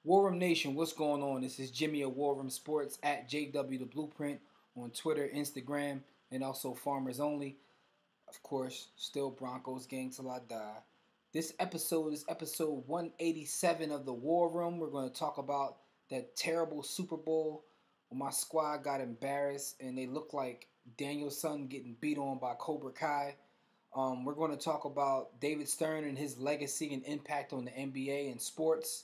War Room Nation, what's going on? This is Jimmy of War Room Sports at JW The Blueprint on Twitter, Instagram, and also Farmers Only. Of course, still Broncos gang till I die. This episode is episode 187 of the War Room. We're going to talk about that terrible Super Bowl where my squad got embarrassed and they look like Danielson getting beat on by Cobra Kai. We're going to talk about David Stern and his legacy and impact on the NBA and sports.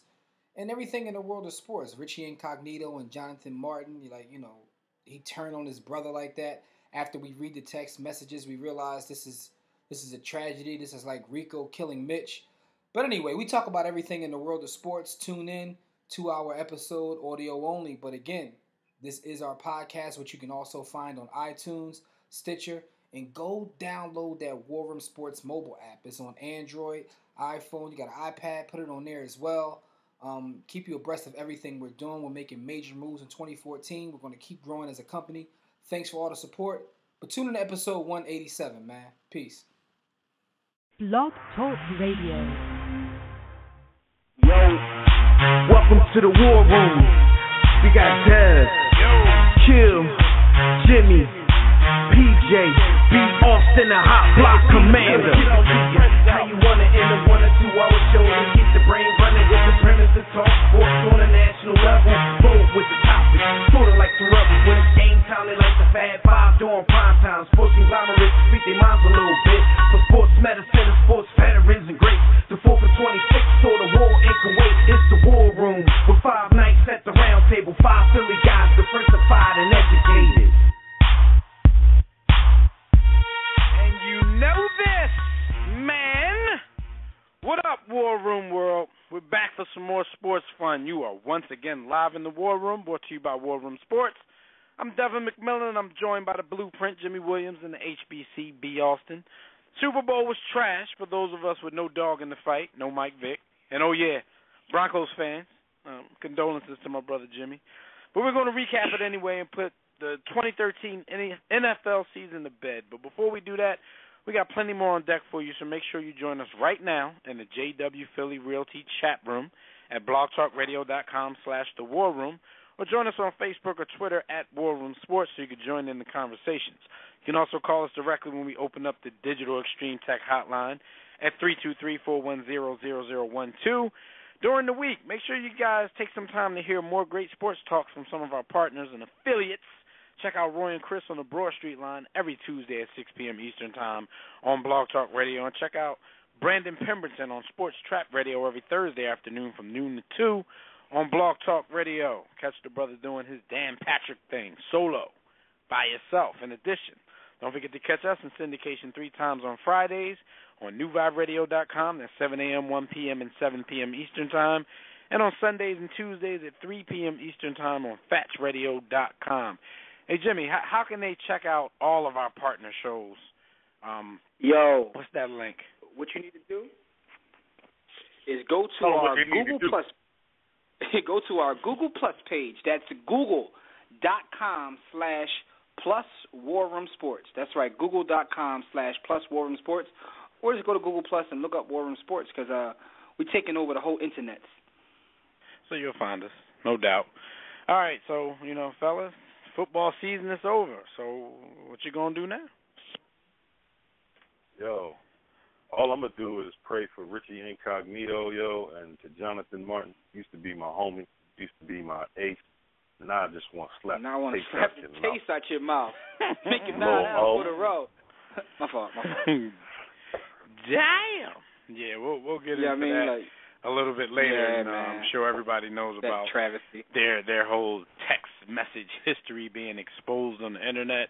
And everything in the world of sports. Richie Incognito and Jonathan Martin, he turned on his brother like that. After we read the text messages, we realize this is a tragedy. This is like Rico killing Mitch. But anyway, we talk about everything in the world of sports. Tune in, 2-hour episode, audio only. But again, this is our podcast, which you can also find on iTunes, Stitcher, and go download that War Room Sports mobile app. It's on Android, iPhone. You got an iPad, put it on there as well. Keep you abreast of everything we're doing. We're making major moves in 2014. We're going to keep growing as a company. Thanks for all the support. But tune in to episode 187, man. Peace. Blog Talk Radio. Yo, welcome to the War Room. We got Dev, Kill, Jimmy, PJ, B. Austin, the Hot Block Commander. How you wanna end a 1 or 2 hour show to keep the brain running with the premise to talk sports on a national level. Bold with the topic, sorta like the rebels. When it's game time, they like the Fab Five during prime time. Sports conglomerates speak their minds a little bit. For sports medicine and sports veterans and greats. The 4th and 26th, so the war in Kuwait. It's the War Room with 5 nights at the round table. 5 Philly guys, diversified and educated. And you know this, man. What up, War Room World? We're back for some more sports fun. You are once again live in the War Room, brought to you by War Room Sports. I'm Devin McMillan, and I'm joined by the Blueprint, Jimmy Williams, and the HBC, B. Austin. Super Bowl was trash for those of us with no dog in the fight, no Mike Vick. And oh yeah, Broncos fans, condolences to my brother Jimmy. But we're going to recap it anyway and put the 2013 NFL season to bed. But before we do that, we got plenty more on deck for you, so make sure you join us right now in the JW Philly Realty chat room at blogtalkradio.com/The War Room, or join us on Facebook or Twitter at War Room Sports so you can join in the conversations. You can also call us directly when we open up the Digital Extreme Tech Hotline at 323-410-0012. During the week, make sure you guys take some time to hear more great sports talk from some of our partners and affiliates. Check out Roy and Chris on the Broad Street line every Tuesday at 6 p.m. Eastern Time on Blog Talk Radio. And check out Brandon Pemberton on Sports Trap Radio every Thursday afternoon from noon to 2 on Blog Talk Radio. Catch the brother doing his Dan Patrick thing, solo, by yourself. In addition, don't forget to catch us in syndication 3 times on Fridays on NewVibeRadio.com. That's 7 a.m., 1 p.m., and 7 p.m. Eastern Time. And on Sundays and Tuesdays at 3 p.m. Eastern Time on FatsRadio.com. Hey, Jimmy, how can they check out all of our partner shows? Yo. What's that link? What you need to do is go to our Google Plus. Go to our Google Plus page. That's google.com/plus War Room Sports. That's right, google.com/plus War Room Sports. Or just go to Google Plus and look up War Room Sports because we're taking over the whole internet. So you'll find us, no doubt. All right, so, fellas, football season is over. So what you going to do now? Yo, all I'm going to do is pray for Richie Incognito, and to Jonathan Martin. Used to be my homie, used to be my ace. Now I just want to slap now I want to the slap the taste out your mouth. Make it 9 out for the row. My fault. Damn. Yeah, we'll get into that a little bit later. Yeah, I'm sure everybody knows that about travesty. Their whole text message history being exposed on the internet,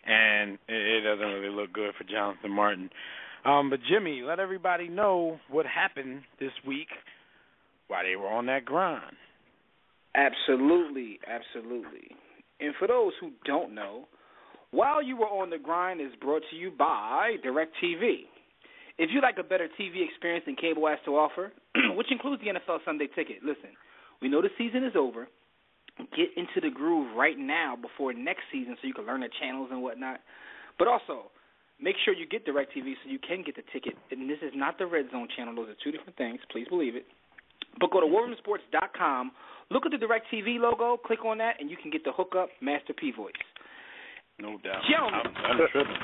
and it doesn't really look good for Jonathan Martin. But Jimmy, let everybody know what happened this week while they were on that grind. Absolutely. And for those who don't know, While You Were on the Grind is brought to you by DirecTV. If you like a better TV experience than cable has to offer, which includes the NFL Sunday Ticket, listen, we know the season is over. Get into the groove right now before next season so you can learn the channels and whatnot. But also, make sure you get DirecTV so you can get the ticket. And this is not the Red Zone channel. Those are 2 different things. Please believe it. But go to warroomsports.com, look at the DirecTV logo, click on that, and you can get the hookup Master P voice. No doubt. Gentlemen. I'm tripping.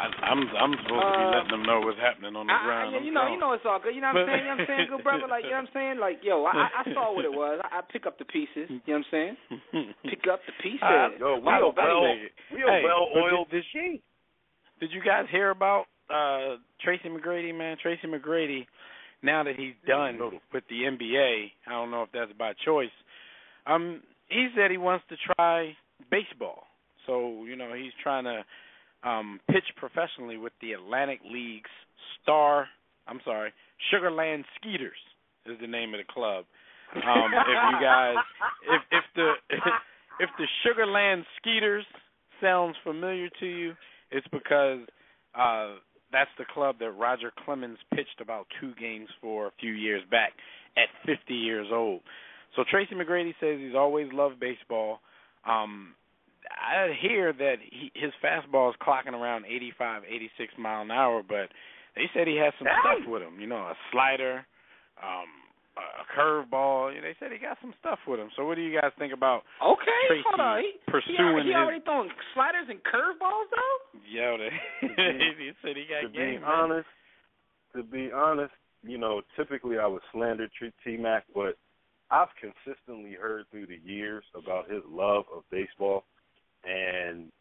I'm supposed to be letting them know what's happening on the ground. You know it's all good. You know what I'm saying? Good brother. Like, you know what I'm saying? Like, yo, I saw what it was. I pick up the pieces. You know what I'm saying? Pick up the pieces. We a well-oiled machine. Did you guys hear about Tracy McGrady, man? Tracy McGrady, now that he's done with the NBA, I don't know if that's by choice, he said he wants to try baseball. So, he's trying to pitch professionally with the Atlantic League's Sugarland Skeeters is the name of the club. If you guys, if the Sugarland Skeeters sounds familiar to you, it's because that's the club that Roger Clemens pitched about 2 games for a few years back at 50 years old. So Tracy McGrady says he's always loved baseball. I hear that his fastball is clocking around 85, 86 mile an hour, but they said he has some stuff with him, a slider, a curveball. They said he got some stuff with him. So what do you guys think about Tracy hold on. pursuing he already throwing sliders and curveballs, though? Yeah, he said he got game. To be honest, typically I would slander T-Mac, but I've consistently heard through the years about his love of baseball. And,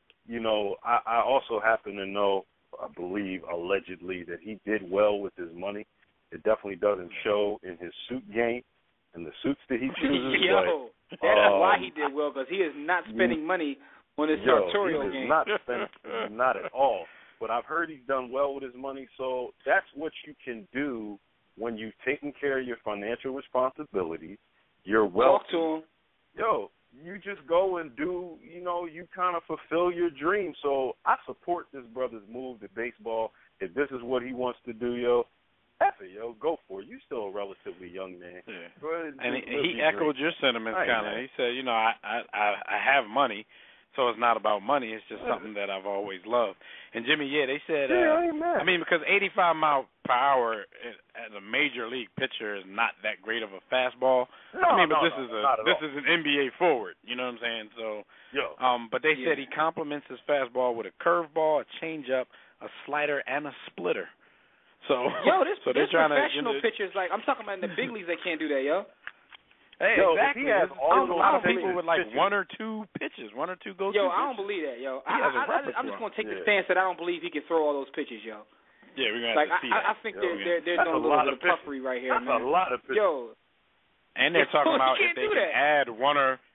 I also happen to know, I believe, allegedly, that he did well with his money. It definitely doesn't show in his suit game and the suits that he chooses. That's why he did well, because he is not spending money on his sartorial game. Not at all. But I've heard he's done well with his money, so that's what you can do when you've taken care of your financial responsibilities. You're wealthy. Talk to him. You just go and do, you kind of fulfill your dream. So I support this brother's move to baseball. If this is what he wants to do, F it, go for it. You're still a relatively young man. Yeah. Go ahead and he echoed your sentiments kind of. He said, I have money, so it's not about money. It's just something that I've always loved. And Jimmy, they said, because 85 mile per hour as a major league pitcher is not that great of a fastball. But this is an NBA forward. You know what I'm saying? So, but they said he complements his fastball with a curveball, a changeup, a slider, and a splitter. So, this professional pitchers, like I'm talking about in the big leagues, they can't do that, Hey, exactly. There's a lot of people with like 1 or 2 pitches, 1 or 2 go-to pitches. I don't believe that, I'm just going to take the stance that I don't believe he can throw all those pitches, Yeah, we're going to have to see that. I think they're doing a little bit of puffery right here, man. That's a lot of pitches. And they're talking about if they can add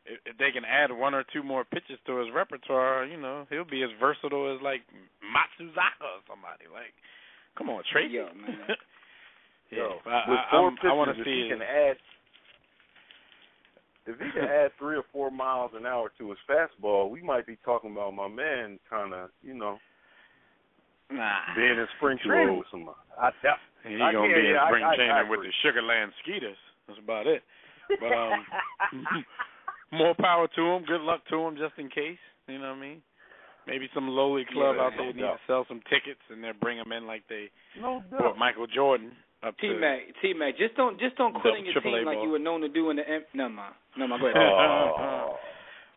if they can add 1 or 2 more pitches to his repertoire, he'll be as versatile as like Matsuzaka or somebody. Like, come on, Tracy. Man. I want to see if he can add 3 or 4 miles an hour to his fastball, we might be talking about my man kind of, being in spring training with somebody. He's going to be in spring training with the Sugarland Skeeters. That's about it. But more power to him. Good luck to him just in case. You know what I mean? Maybe some lowly club out there needs to sell some tickets and they'll bring him in like they brought Michael Jordan. T-Mac, just don't quit in your team like you were known to do in the Never mind, go ahead.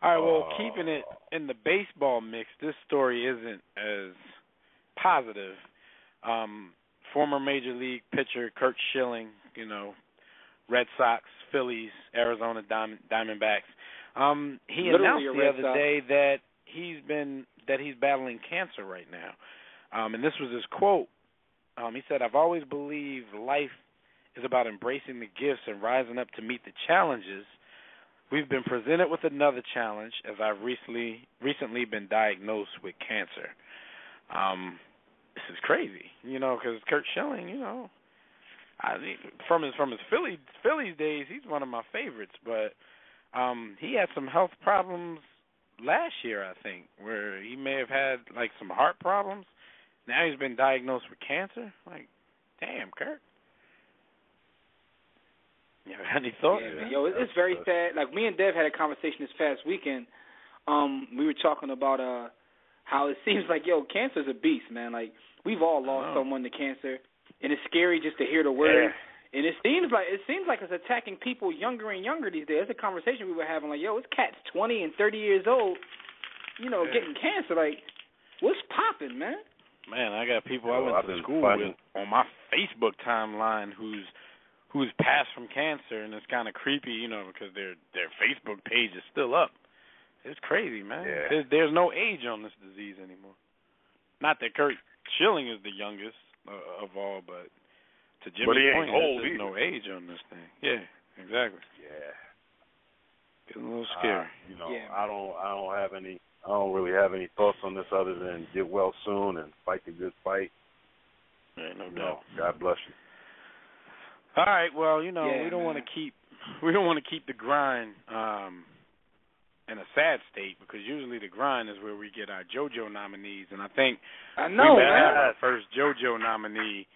All right, well, keeping it in the baseball mix, this story isn't as positive. Former Major League pitcher Curt Schilling, Red Sox, Phillies, Arizona Diamondbacks. He announced the other day that he's battling cancer right now. And this was his quote. He said, "I've always believed life is about embracing the gifts and rising up to meet the challenges. We've been presented with another challenge as I've recently been diagnosed with cancer." This is crazy, because Curt Schilling, from his Phillies days, he's one of my favorites. But he had some health problems last year, I think, where he may have had like some heart problems. Now he's been diagnosed with cancer. Like, damn, Kurt. You have any thoughts? Yeah, it's very sad. Like, me and Dev had a conversation this past weekend. We were talking about how it seems like, cancer's a beast, man. Like, we've all lost someone to cancer, and it's scary just to hear the word. And it seems like it's attacking people younger and younger these days. That's a conversation we were having. Like, yo, it's cats 20 and 30 years old, getting cancer. Like, what's popping, man? Man, I got people I went to school with on my Facebook timeline who's passed from cancer, and it's kind of creepy, because their Facebook page is still up. It's crazy, man. Yeah. There's no age on this disease anymore. Not that Kurt Schilling is the youngest of all, but to Jimmy's point, there's no age on this thing. Yeah, exactly. Yeah. Getting a little scary. I don't really have any thoughts on this other than get well soon and fight the good fight. Yeah, no doubt. God bless you. All right, well, we don't want to keep the grind in a sad state, because usually the grind is where we get our JoJo nominees, and I think we have our first JoJo nominee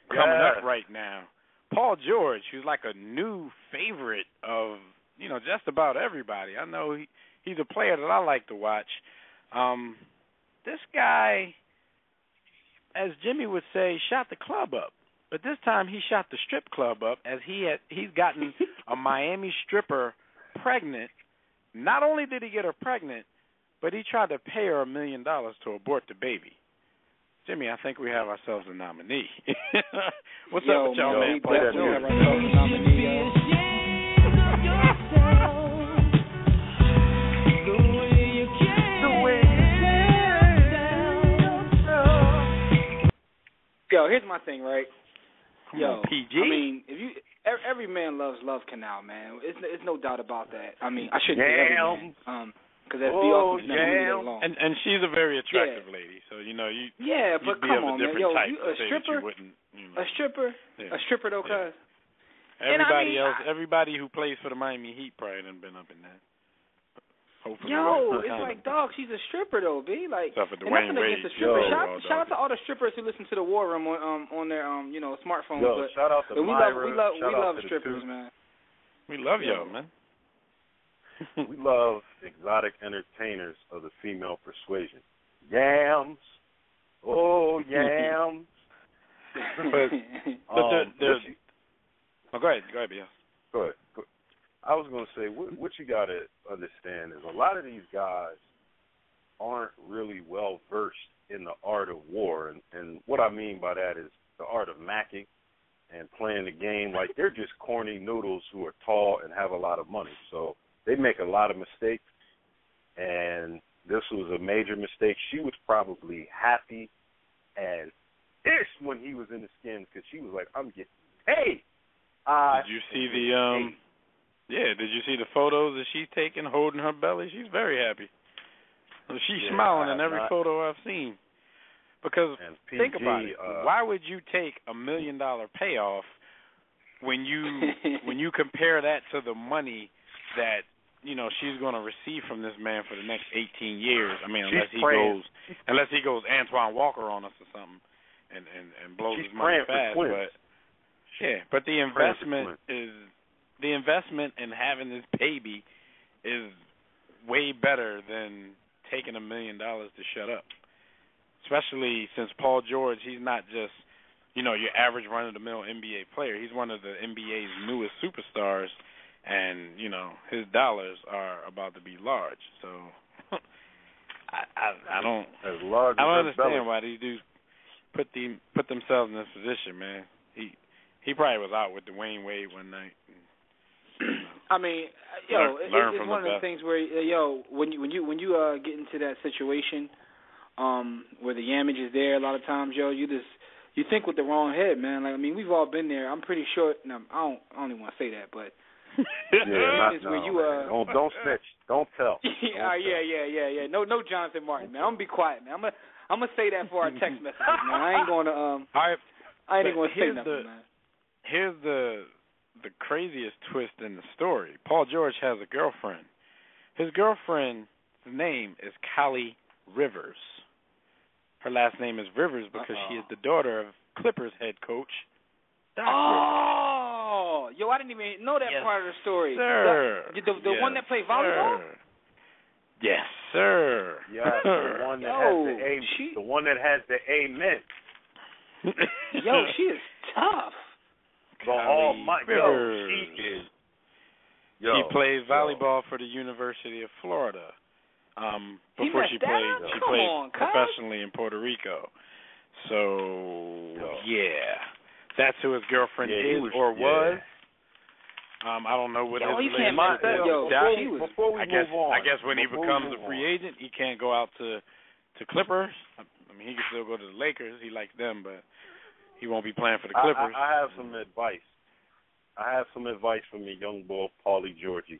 coming up right now. Paul George, who's like a new favorite of just about everybody. I know he's a player that I like to watch. This guy, as Jimmy would say, shot the club up. But this time he shot the strip club up, as he's gotten a Miami stripper pregnant. Not only did he get her pregnant, but he tried to pay her $1 million to abort the baby. Jimmy, I think we have ourselves a nominee. What's up with y'all, man? Play that music. Yo, here's my thing, right? Come on, PG. I mean, every man loves Love Canal, man. It's no doubt about that. I mean, I shouldn't say every man, because that's long. And she's a very attractive lady, so but you'd be come of a on, different man. Yo, type you to a say stripper? that you wouldn't. A stripper though, cuz. Everybody who plays for the Miami Heat probably done been up in that. Hopefully, it's like, dog, she's a stripper though, B. Like, except for and Dwayne nothing Wade. against the strippers. Shout out to all the strippers who listen to the War Room on their smartphones. Yo, shout out to Myra. We love strippers, man. We love y'all, man. We love exotic entertainers of the female persuasion. Yams. Oh, yams. But there's... Oh, go ahead, yeah. Go ahead. I was going to say, what you got to understand is a lot of these guys aren't really well-versed in the art of war. And what I mean by that is the art of macking and playing the game. Like, they're just corny noodles who are tall and have a lot of money. So they make a lot of mistakes, and this was a major mistake. She was probably happy as ish when he was in the skins, because she was like, I'm getting paid. Did you see did you see the photos that she's taking holding her belly? She's very happy. She's smiling in every photo I've seen. Because think about it. Why would you take $1 million payoff when you compare that to the money that she's going to receive from this man for the next 18 years? I mean, unless he goes Antoine Walker on us or something and blows his money fast. But the investment in having this baby is way better than taking $1 million to shut up. Especially since Paul George, he's not just, your average run-of-the-mill NBA player. He's one of the NBA's newest superstars, and, his dollars are about to be large. So I don't understand why these dudes put themselves in this position, man. He probably was out with Dwayne Wade one night. I mean, it's one of those things where, when you get into that situation, where the yamage is there, a lot of times, you think with the wrong head, man. Like, I mean, we've all been there. I'm pretty sure. No, I don't even want to say that, but don't snitch, don't tell. Yeah. No, Jonathan Martin, man. I'm gonna be quiet, man. I'm gonna say that for our text messages, man. I ain't gonna say nothing, man. Here's the craziest twist in the story. Paul George has a girlfriend. His girlfriend's name is Callie Rivers. Her last name is Rivers because she is the daughter of Clippers head coach Doc Rivers. I didn't even know that part of the story. Sir. The one that played volleyball? Yes, sir. Yeah, the one that has the one that has the amen. She is tough. The almighty. Yo, she is. Yo, she plays volleyball for the University of Florida. Before she played professionally in Puerto Rico. So yeah, that's who his girlfriend is or was. I don't know what his relationship is. Before we move on, I guess when he becomes a free agent, he can't go out to Clippers. I mean, he can still go to the Lakers. He likes them, but he won't be playing for the Clippers. I have some advice. I have some advice from the young boy, Paulie Georgie.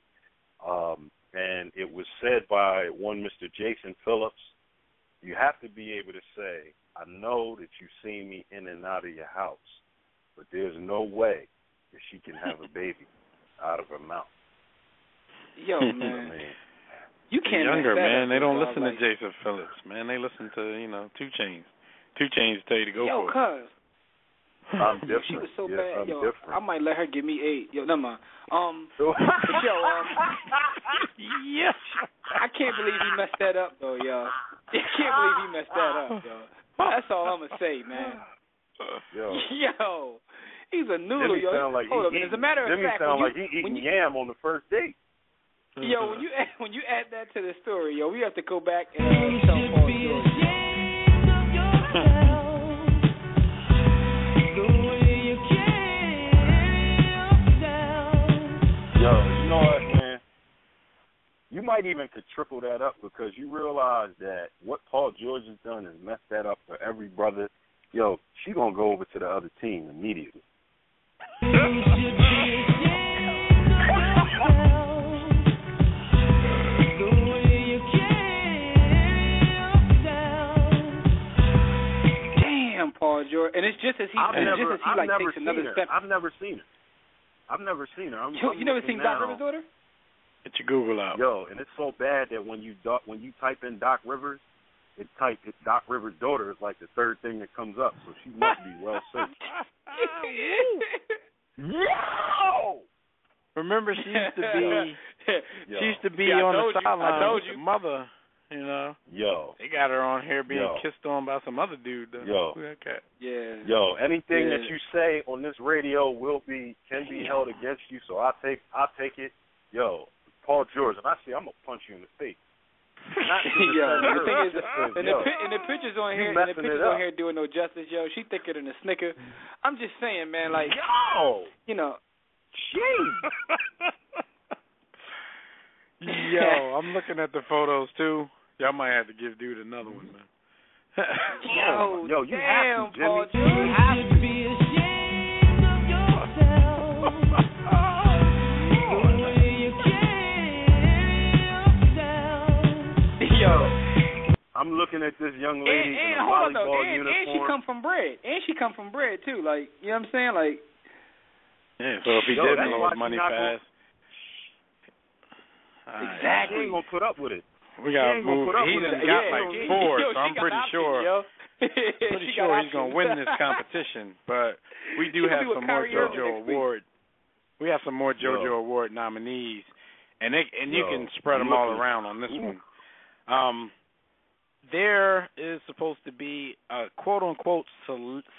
And it was said by one Mr. Jason Phillips. You have to be able to say, I know that you've seen me in and out of your house, but there's no way that she can have a baby out of her mouth. Yo, man. You can't younger, man. They don't dog, listen to Jason Phillips, man. They listen to, 2 Chainz. 2 Chainz tell you to go for it. Yo, cuz. I'm different. She was so yes, bad. I'm Yo, different. I might let her give me 8. Yo, never mind. Yes. I can't believe he messed that up, though, yo. I can't believe he messed that up, yo. That's all I'm going to say, man. Yo. He's a noodle, Jimmy yo. Sound like Hold up. As a matter of Jimmy fact, sound like he eating yam on the first date. Yo, when you add that to the story, yo, we have to go back and tell Paul George. Yo, you know what, man? You might even could triple that up because you realize that what Paul George has done is messed that up for every brother. Yo, she gonna go over to the other team immediately. Damn, Paul George, and it's just as he takes another step. I've never seen her. You never seen Doc Rivers' daughter? Get your Google out. Yo, and it's so bad that when you type in Doc Rivers, it's Doc Rivers' daughter is like the third thing that comes up, so she must be well searched. Yo! Remember, she used to be on the sideline with the mother. Yo, they got her on here being kissed on by some other dude. Yo, Yo, anything that you say on this radio can be held against you. So I'll take it. Yo, Paul George, and I say I'm gonna punch you in the face. The thing is, and the pictures on here, doing no justice. Yo, she thicker than a Snicker. I'm just saying, man, like Jeez. Yo, I'm looking at the photos too. Y'all might have to give dude another one, man. Yo, you have to, Jimmy. Paul, you have to be ashamed of yourself. Yo, I'm looking at this young lady in a hold on, volleyball and uniform. she come from bread too. Like, you know what I'm saying? Like, yeah. So if he did blow his money fast, exactly. He ain't gonna put up with it. We got to move. He done got like 4, so I'm pretty sure. Pretty sure he's gonna win this competition. But we do have some more JoJo Award. We have some more JoJo Award nominees, and you can spread them all around on this one. There is supposed to be a quote unquote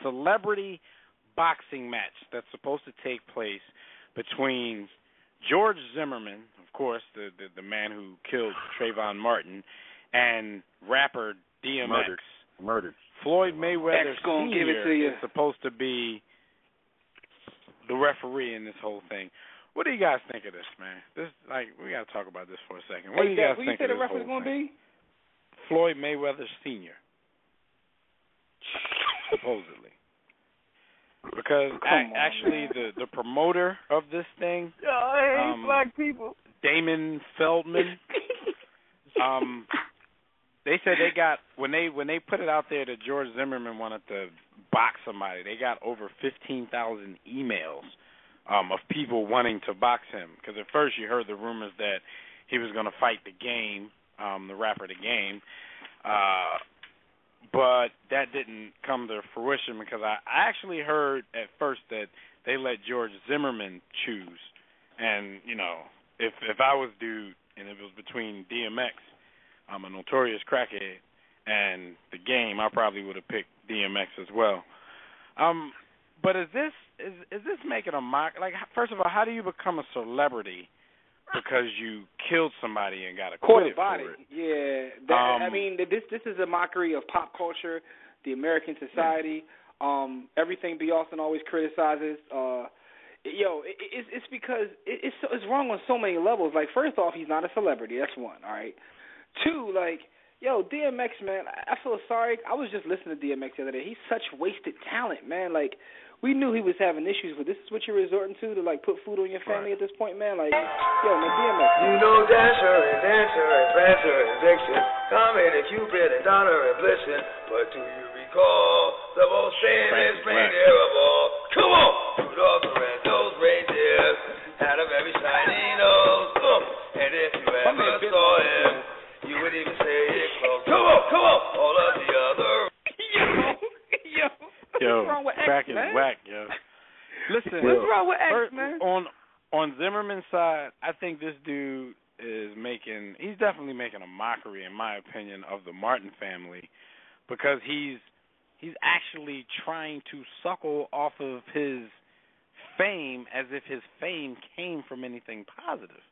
celebrity boxing match that's supposed to take place between George Zimmerman, of course, the man who killed Trayvon Martin, and rapper DMX. Murdered. Floyd Mayweather Sr. is supposed to be the referee in this whole thing. What do you guys think of this, man? We got to talk about this for a second. What do you guys think of this whole thing? Who you say the referee's going to be? Floyd Mayweather Sr. Supposedly. Because actually the promoter of this thing, I hate black people, Damon Feldman, they said they got when they put it out there that George Zimmerman wanted to box somebody, they got over 15,000 emails of people wanting to box him. Because at first you heard the rumors that he was going to fight the Game, the rapper The Game. But that didn't come to fruition because I actually heard at first that they let George Zimmerman choose. And, if I was dude and it was between DMX, I'm a notorious crackhead, and The Game, I probably would have picked DMX as well. But is this is this making a mock? Like, first of all, how do you become a celebrity because you killed somebody and got acquitted for it? Yeah, I mean, this is a mockery of pop culture, the American society. Everything B. Austin always criticizes. It's because it's wrong on so many levels. Like, first off, he's not a celebrity. That's one. All right. Two, like, DMX, man, I feel sorry. I was just listening to DMX the other day. He's such wasted talent, man. Like, we knew he was having issues, but this is what you're resorting to like put food on your family at this point, man. Like, man, DMX. You know Dasher and Dancer and Prancer and Vixen, Comet and Cupid and Donner and Blitzen, but do you recall the most famous reindeer of all? Come on! Rudolph the red-nosed reindeer had a very shiny nose. And if you ever saw him, you would even say it close. Come on! All of the other... Yo, what's wrong with X, crack is man? whack, yo. Listen, what's wrong with X, man? On Zimmerman's side, I think this dude he's definitely making a mockery, in my opinion, of the Martin family, because he's actually trying to suckle off of his fame as if his fame came from anything positive.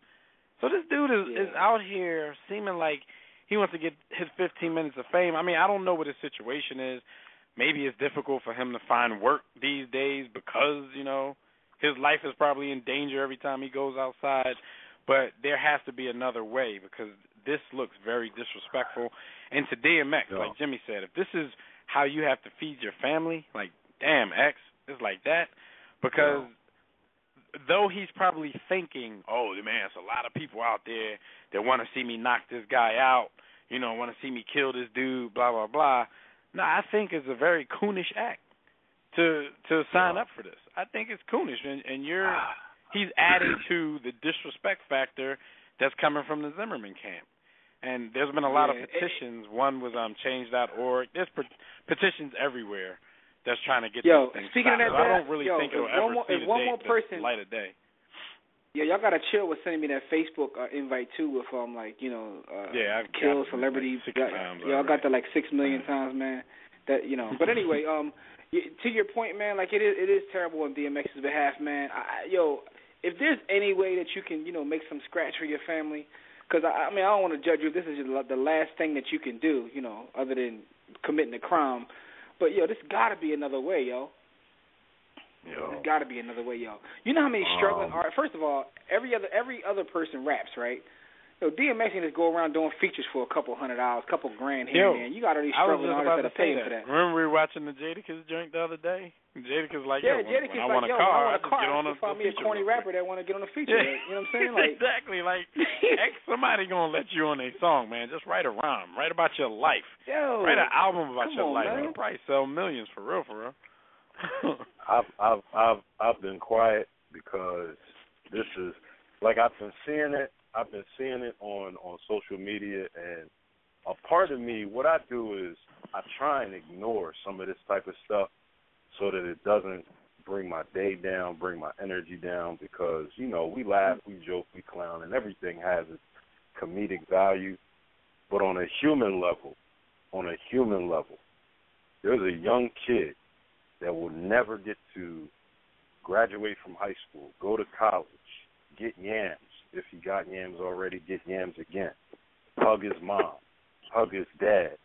So this dude is out here seeming like he wants to get his 15 minutes of fame. I mean, I don't know what his situation is. Maybe it's difficult for him to find work these days because, his life is probably in danger every time he goes outside. But there has to be another way, because this looks very disrespectful. And to DMX, like Jimmy said, if this is how you have to feed your family, like, damn, X, it's like that. Because though he's probably thinking, oh, man, there's a lot of people out there that want to see me knock this guy out, want to see me kill this dude, blah, blah, blah. No, I think it's a very coonish act to sign up for this. I think it's coonish, and he's adding to the disrespect factor that's coming from the Zimmerman camp. And there's been a lot of petitions. One was change.org. There's petitions everywhere that's trying to get this thing speaking stopped. of that, I don't really think it'll ever see the light of day. Yeah, y'all gotta chill with sending me that Facebook invite too with I've kill celebrity. Like 6 times y'all got that like 6 million times, man. That But anyway, to your point, man, like it is terrible on DMX's behalf, man. If there's any way that you can make some scratch for your family, because I mean I don't want to judge you if this is the last thing that you can do, other than committing a crime. But there's got to be another way, yo. There's got to be another way, yo. You know how many struggling artists? First of all, every other person raps, right? DMX can just go around doing features for $200, $2,000 here and there. You got all these struggling artists that are paying for that. Remember we were watching the Jadakiss joint the other day? Jadakiss like, when I want a car, I just get on a find me a corny rapper that want to get on a feature. Yeah. You know what I'm saying? Like, exactly. Like, somebody gonna let you on a song, man. Just write a rhyme. Write about your life. Write an album about your life. It'll probably sell millions for real. I've been quiet because this is like I've been seeing it on social media, and a part of me, what I do is I try and ignore some of this type of stuff so that it doesn't bring my day down, bring my energy down, because we laugh, we joke, we clown, and everything has its comedic value. But on a human level, there's a young kid that will never get to graduate from high school, go to college, get yams. If he got yams already, get yams again. Hug his mom, hug his dad,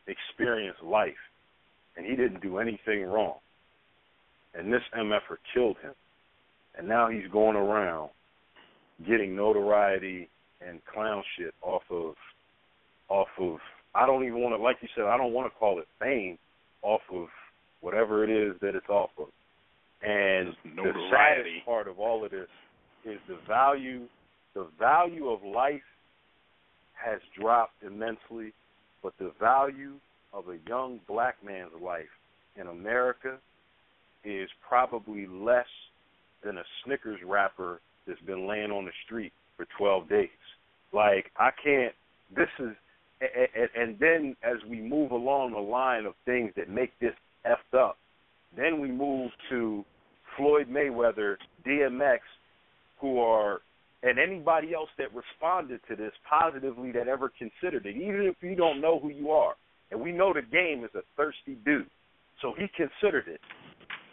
experience life. And he didn't do anything wrong. And this MFer killed him. And now he's going around getting notoriety and clown shit off of I don't even want to, like you said, I don't want to call it fame, off of whatever it is that it's off of. And the saddest part of all of this is the value of life has dropped immensely, but the value of a young black man's life in America is probably less than a Snickers wrapper that's been laying on the street for 12 days. Like, I can't, this is, and then as we move along the line of things that make this effed up, then we move to Floyd Mayweather, DMX, and anybody else that responded to this positively that ever considered it, even if you don't know who you are. And we know the game is a thirsty dude. So he considered it.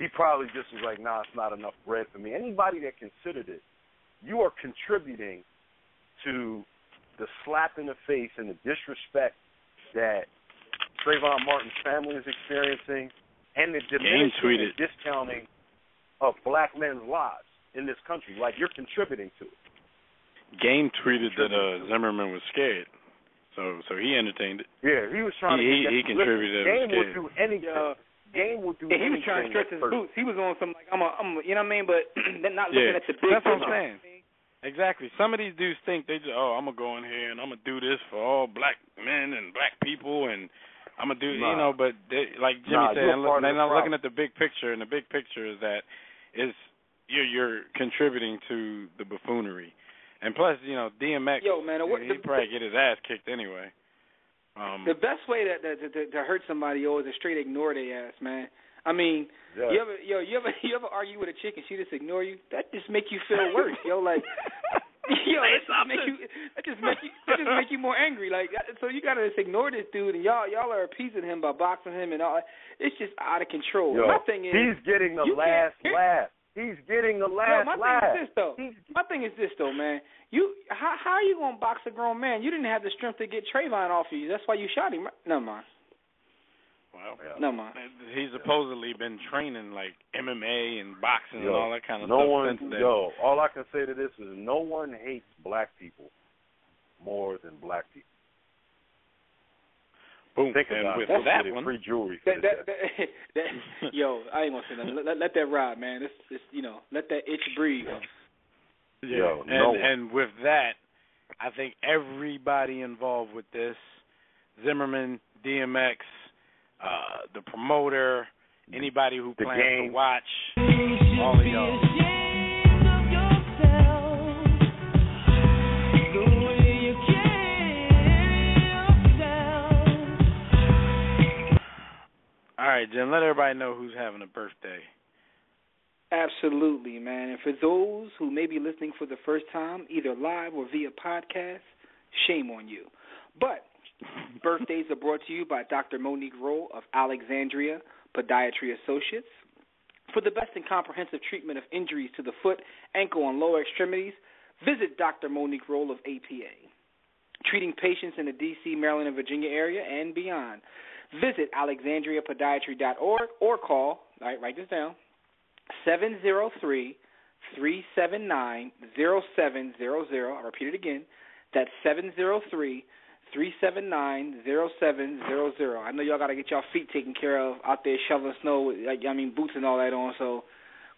he probably just was like, nah, it's not enough bread for me. Anybody that considered it, you are contributing to the slap in the face and the disrespect that Trayvon Martin's family is experiencing and the diminishing and discounting of black men's lives in this country. Like, you're contributing to it. Game tweeted that Zimmerman was scared, so he entertained it. Yeah, he was trying to. He contributed. Game will do anything. Game will do anything. He was trying to stretch his boots. He was on some like I'm you know what I mean, but not looking at the big. That's what I'm saying. Exactly. Some of these dudes think they just, I'm gonna go in here and I'm gonna do this for all black men and black people, and I'm gonna do, you know. But they, like Jimmy said, they're not looking at the big picture, and the big picture is that you're contributing to the buffoonery, and plus, you know, DMX, he'd probably get his ass kicked anyway. The best way to hurt somebody is to straight ignore their ass, man. I mean, you ever argue with a chick and she just ignore you? That just make you feel worse, like, that just make you more angry. Like, so you gotta just ignore this dude, and y'all are appeasing him by boxing him and all. It's just out of control. My thing is, he's getting the last laugh. He's getting the last laugh. My thing is this though, man. How are you gonna box a grown man? You didn't have the strength to get Trayvon off of you. That's why you shot him. Never mind. Well, no mind. He's supposedly been training like MMA and boxing and all that kind of stuff. All I can say to this is no one hates black people more than black people. Boom. Think and about with it. that one, free jewelry. I ain't gonna say nothing. Let that ride, man. It's let that itch breathe. Yeah. And with that, I think everybody involved with this, Zimmerman, DMX, the promoter, anybody who plans to watch, all of y'all. All right, Jim, let everybody know who's having a birthday. Absolutely, man. And for those who may be listening for the first time, either live or via podcast, shame on you. But birthdays are brought to you by Dr. Monique Roll of Alexandria Podiatry Associates. For the best and comprehensive treatment of injuries to the foot, ankle, and lower extremities, visit Dr. Monique Roll of APA. Treating patients in the D.C., Maryland, and Virginia area and beyond. Visit alexandriapodiatry.org or call, write this down, 703-379-0700. I'll repeat it again. That's 703-379-0700. I know y'all got to get y'all feet taken care of out there shoveling snow with, boots and all that on. So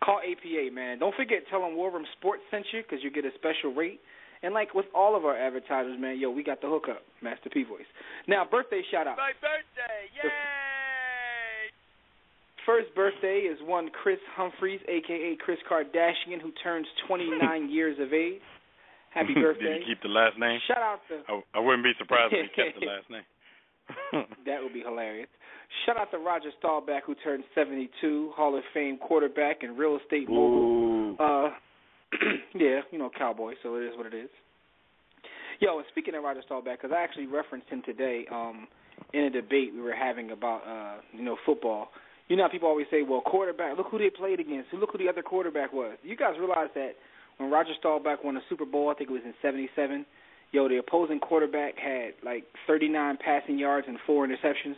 call APA, man. Don't forget, tell them War Room Sports sent you because you get a special rate. And like with all of our advertisers, man, we got the hookup, Master P Voice. Now, birthday shout-out. My birthday, yay! First birthday is one Chris Humphreys, a.k.a. Chris Kardashian, who turns 29 years of age. Happy birthday. Did he keep the last name? Shout out to... I wouldn't be surprised if he kept the last name. That would be hilarious. Shout out to Roger Staubach, who turned 72, Hall of Fame quarterback and real estate mogul. Yeah, cowboy, so it is what it is. Yo, and speaking of Roger Staubach, because I actually referenced him today in a debate we were having about, football. You know how people always say, well, quarterback, look who they played against. Look who the other quarterback was. You guys realize that when Roger Staubach won the Super Bowl, I think it was in 77, the opposing quarterback had, 39 passing yards and 4 interceptions.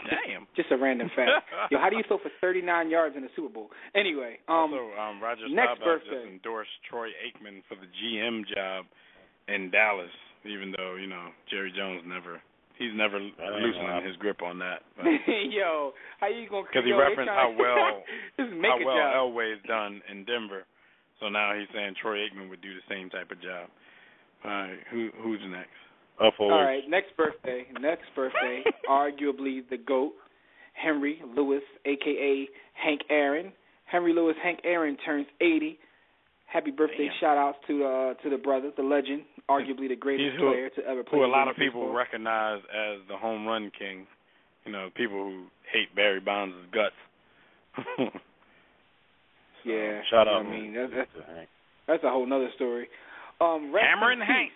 Damn. Just a random fact. How do you throw for 39 yards in the Super Bowl? Anyway, also, Roger next Staubach birthday. just endorsed Troy Aikman for the GM job in Dallas, even though, Jerry Jones he's never loosening his grip on that. Yo, how you going to... Because he referenced how well Elway's done in Denver. So now he's saying Troy Aikman would do the same type of job. All right, who's next? All right, next birthday, arguably the GOAT, Henry Lewis, a.k.a. Hank Aaron. Henry Lewis, Hank Aaron turns 80. Happy birthday, shout-outs to the brother, the legend, arguably the greatest player to ever play. Who a lot of people recognize as the home run king. People who hate Barry Bonds' guts. Yeah. Shout out. That's a whole nother story. Cameron Hank.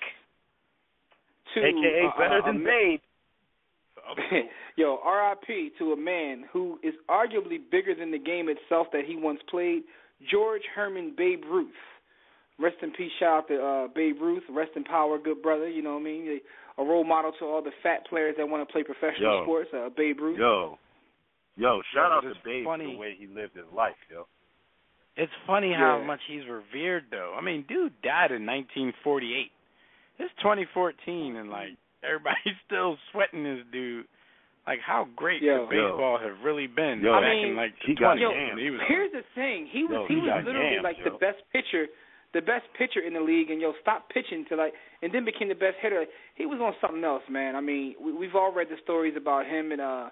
A.K.A. better than Babe. Yo, R.I.P. to a man who is arguably bigger than the game itself that he once played, George Herman Babe Ruth. Rest in peace, shout out to Babe Ruth. Rest in power, good brother. You know what I mean? A role model to all the fat players that want to play professional sports, Babe Ruth. Shout out to Babe for the way he lived his life, yo. It's funny how much he's revered, though. I mean, dude died in 1948. It's 2014, and, like, everybody's still sweating this dude. Like, how great could baseball have really been back in, like, the 20s? Here's the thing. He was literally, like, the best pitcher in the league, and, stopped pitching and then became the best hitter. He was on something else, man. I mean, we've all read the stories about him and,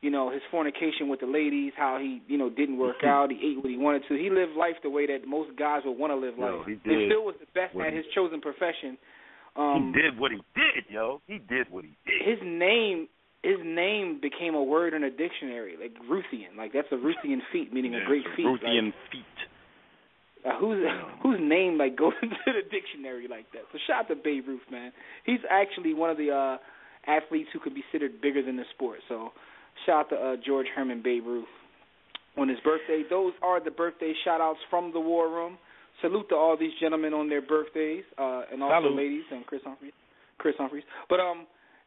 his fornication with the ladies, how he, didn't work out. He ate what he wanted to. He lived life the way that most guys would want to live life. He still was the best at his chosen profession. He did what he did, yo. He did what he did. His name became a word in a dictionary, like Ruthian. Like, that's a Ruthian feat, meaning a great feat. Ruthian feat. Whose name goes into the dictionary like that? So shout out to Babe Ruth, man. He's actually one of the athletes who could be considered bigger than the sport. So shout out to George Herman Babe Ruth on his birthday. Those are the birthday shout-outs from the War Room. Salute to all these gentlemen on their birthdays, and also ladies, and Chris Humphreys. But,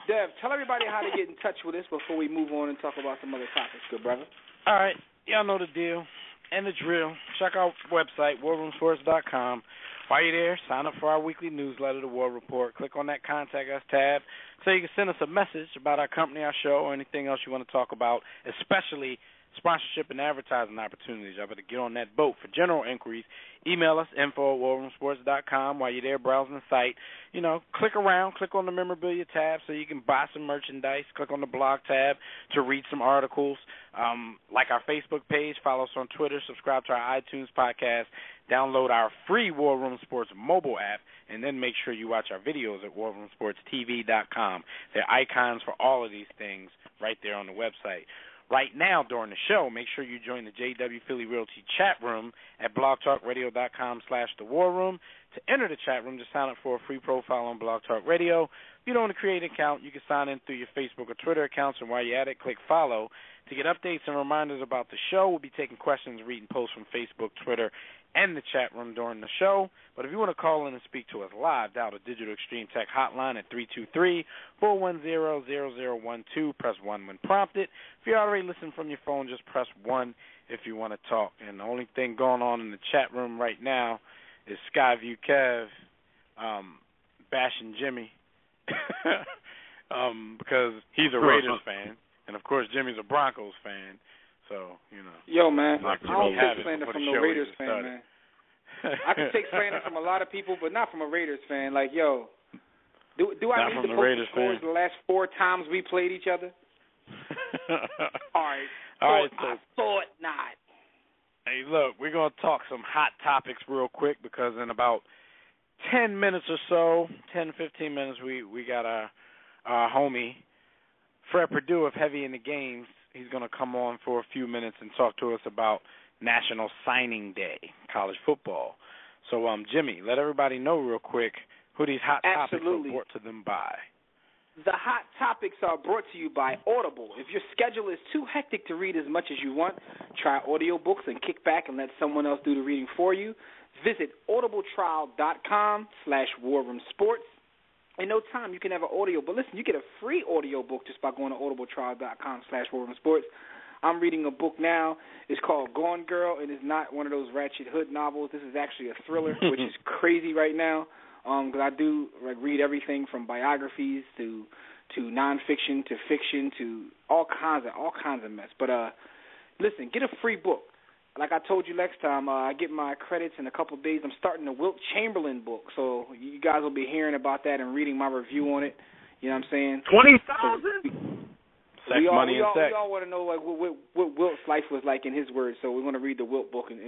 Dev, tell everybody how to get in touch with us before we move on and talk about some other topics, good brother. All right. Y'all know the deal and the drill. Check out our website, warroomsports.com. While you're there, sign up for our weekly newsletter, The War Report. Click on that Contact Us tab so you can send us a message about our company, our show, or anything else you want to talk about, especially sponsorship and advertising opportunities. Y'all better get on that boat. For general inquiries, email us, info@warroomsports.com. While you're there browsing the site, click around, click on the memorabilia tab so you can buy some merchandise. Click on the blog tab to read some articles. Like our Facebook page, follow us on Twitter, subscribe to our iTunes podcast, download our free War Room Sports mobile app, and then make sure you watch our videos at warroomsportstv.com. There are icons for all of these things right there on the website. Right now, during the show, make sure you join the JW Philly Realty chat room at blogtalkradio.com/The War Room. To enter the chat room, just sign up for a free profile on Blog Talk Radio. If you don't want to create an account, you can sign in through your Facebook or Twitter accounts, and while you're at it, click follow. To get updates and reminders about the show, we'll be taking questions, reading posts from Facebook, Twitter, and the chat room during the show. But if you want to call in and speak to us live, dial the Digital Extreme Tech hotline at 323-410-0012. Press 1 when prompted. If you already listen from your phone, just press 1 if you want to talk. And the only thing going on in the chat room right now is Skyview Kev bashing Jimmy because he's a Raiders fan. And, of course, Jimmy's a Broncos fan. So, Yo, man, I don't take slander from no Raiders fan, man. I can take slander from a lot of people, but not from a Raiders fan. Like, yo, do I need to post the scores the last 4 times we played each other? All right, I thought not. Hey, look, we're going to talk some hot topics real quick because in about 10 minutes or so, 10, 15 minutes, we got our homie, Fred Perdue of Heavy in the Games. He's going to come on for a few minutes and talk to us about National Signing Day, college football. So, Jimmy, let everybody know real quick who these hot topics are brought to them by. The hot topics are brought to you by Audible. If your schedule is too hectic to read as much as you want, try audiobooks and kick back and let someone else do the reading for you. Visit audibletrial.com/warroomsports. In no time, you can have an audio. But listen, you get a free audio book just by going to audibletrial.com/warroomsports. I'm reading a book now. It's called Gone Girl, and it's not one of those Ratchet Hood novels. This is actually a thriller, which is crazy right now because I do read everything from biographies to nonfiction to fiction to all kinds of mess. But listen, get a free book. Like I told you next time, I get my credits in a couple of days. I'm starting the Wilt Chamberlain book, so you guys will be hearing about that and reading my review on it. You know what I'm saying? 20,000? Sex, money, and sex. We all want to know what Wilt's life was like in his words, so we're going to read the Wilt book and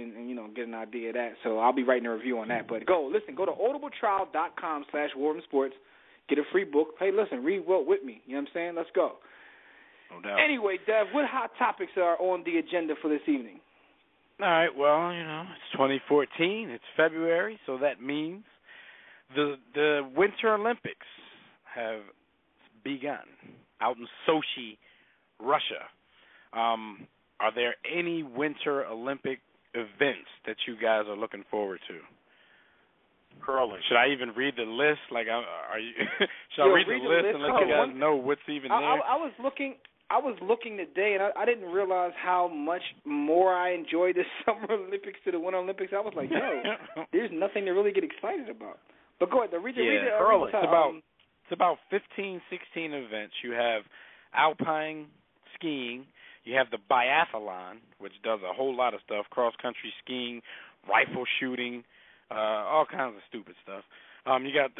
get an idea of that. So I'll be writing a review on that. But go to audibletrial.com/warroomsports. Get a free book. Hey, listen, read Wilt with me. You know what I'm saying? Let's go. No doubt. Anyway, Dev, what hot topics are on the agenda for this evening? All right, well, it's 2014. It's February, so that means the Winter Olympics have begun. out in Sochi, Russia. Are there any Winter Olympic events that you guys are looking forward to? Curling. Should I even read the list? Like, are you? Should I read the list and let you guys know what's even there? I was looking today, and I didn't realize how much more I enjoyed the Summer Olympics to the Winter Olympics. I was like, yo, there's nothing to really get excited about. But go ahead, read curling. It's about 15, 16 events. You have alpine skiing. You have the biathlon, which does a whole lot of stuff: cross-country skiing, rifle shooting, all kinds of stupid stuff. You got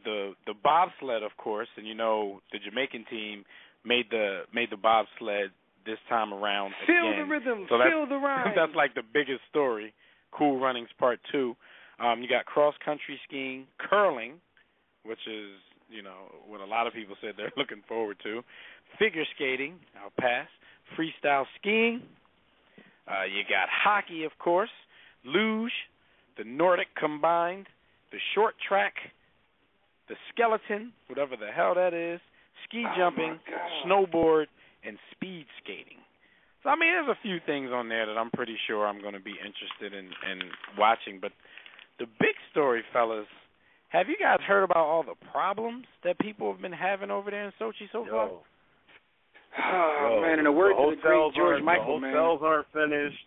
the bobsled, of course, and you know the Jamaican team made the bobsled this time around. Feel again. the rhythm, so feel the rhyme. That's like the biggest story. Cool Runnings Part 2. You got cross-country skiing, curling, which is, you know, what a lot of people said they're looking forward to. Figure skating, I'll pass. Freestyle skiing. You got hockey, of course. Luge, the Nordic combined, the short track, the skeleton, whatever the hell that is, ski jumping, snowboard, and speed skating. So, I mean, there's a few things on there that I'm pretty sure I'm going to be interested in watching. But the big story, fellas, have you guys heard about all the problems that people have been having over there in Sochi so far? Oh, man, in the words of the great George Michael, man. The hotels aren't finished.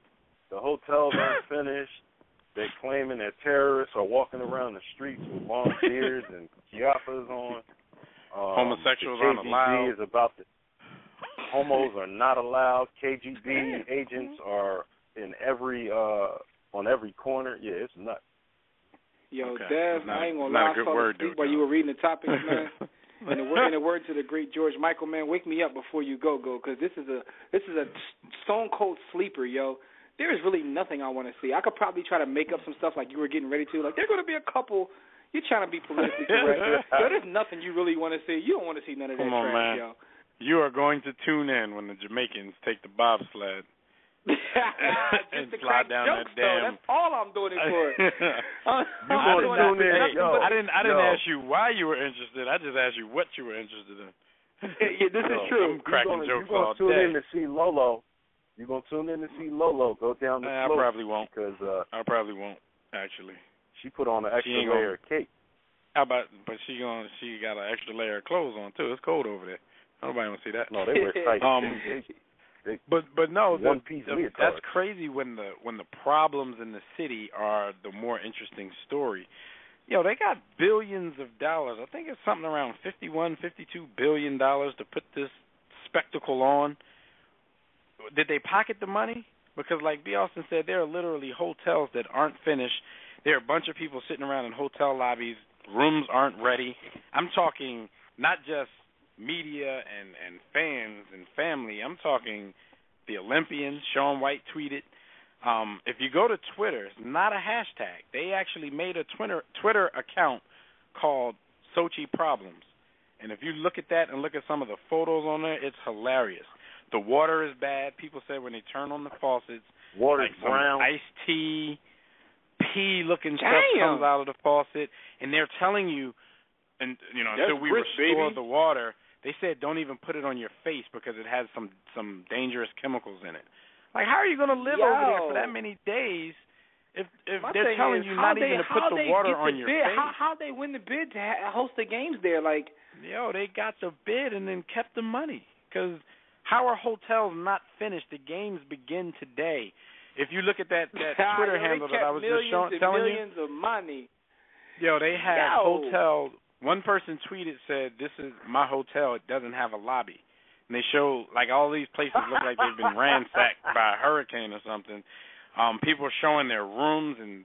The hotels aren't finished. They're claiming that terrorists are walking around the streets with long beards and kiapas on. Homosexuals aren't allowed. Is about the homos are not allowed. KGB agents are in on every corner. Yeah, it's nuts. Yo, okay. Dev, I ain't gonna lie. I fell asleep while you were reading the topics, man. In the words of the great George Michael, man, wake me up before you go, because this is a stone cold sleeper, yo. There is really nothing I want to see. I could probably try to make up some stuff like you were getting ready to. Like, there are going to be a couple. You're trying to be politically correct. Yo, there's nothing you really want to see. You don't want to see none of that trash, man. yo. You are going to tune in when the Jamaicans take the bobsled and slide down jokes, that damn. That's all I'm doing it for. I didn't ask you why you were interested. I just asked you what you were interested in. Yeah, this is true. I'm cracking jokes all day. You're going to tune in to see Lolo. You're going to tune in to see Lolo go down the slope. I probably won't. Because, I probably won't, actually. She put on an extra layer of cake. How about, but she got an extra layer of clothes on, too. It's cold over there. Nobody want to see that. No, they were tight. But no, that's crazy when the problems in the city are the more interesting story. Yo, they got billions of dollars. I think it's something around $51, $52 billion to put this spectacle on. Did they pocket the money? Because like B. Austin said, there are literally hotels that aren't finished. There are a bunch of people sitting around in hotel lobbies. Rooms aren't ready. I'm talking not just media and fans and family. I'm talking the Olympians. Shaun White tweeted. If you go to Twitter, it's not a hashtag. They actually made a Twitter account called Sochi Problems. And if you look at that and look at some of the photos on there, it's hilarious. The water is bad. People say when they turn on the faucets, water's like brown. Iced tea, pea-looking stuff comes out of the faucet, and they're telling you, and you know, until we restore the water, they said don't even put it on your face because it has some dangerous chemicals in it. Like, how are you going to live over there for that many days if they're telling you not even to put the water on your face? How they win the bid to host the games there? Like, yo, they got the bid and then kept the money because. How are hotels not finished? The games begin today. If you look at that Twitter handle that I was just telling you. Millions of money. Yo, they had hotel. One person tweeted, said, "This is my hotel. It doesn't have a lobby." And they show, like, all these places look like they've been ransacked by a hurricane or something. People are showing their rooms and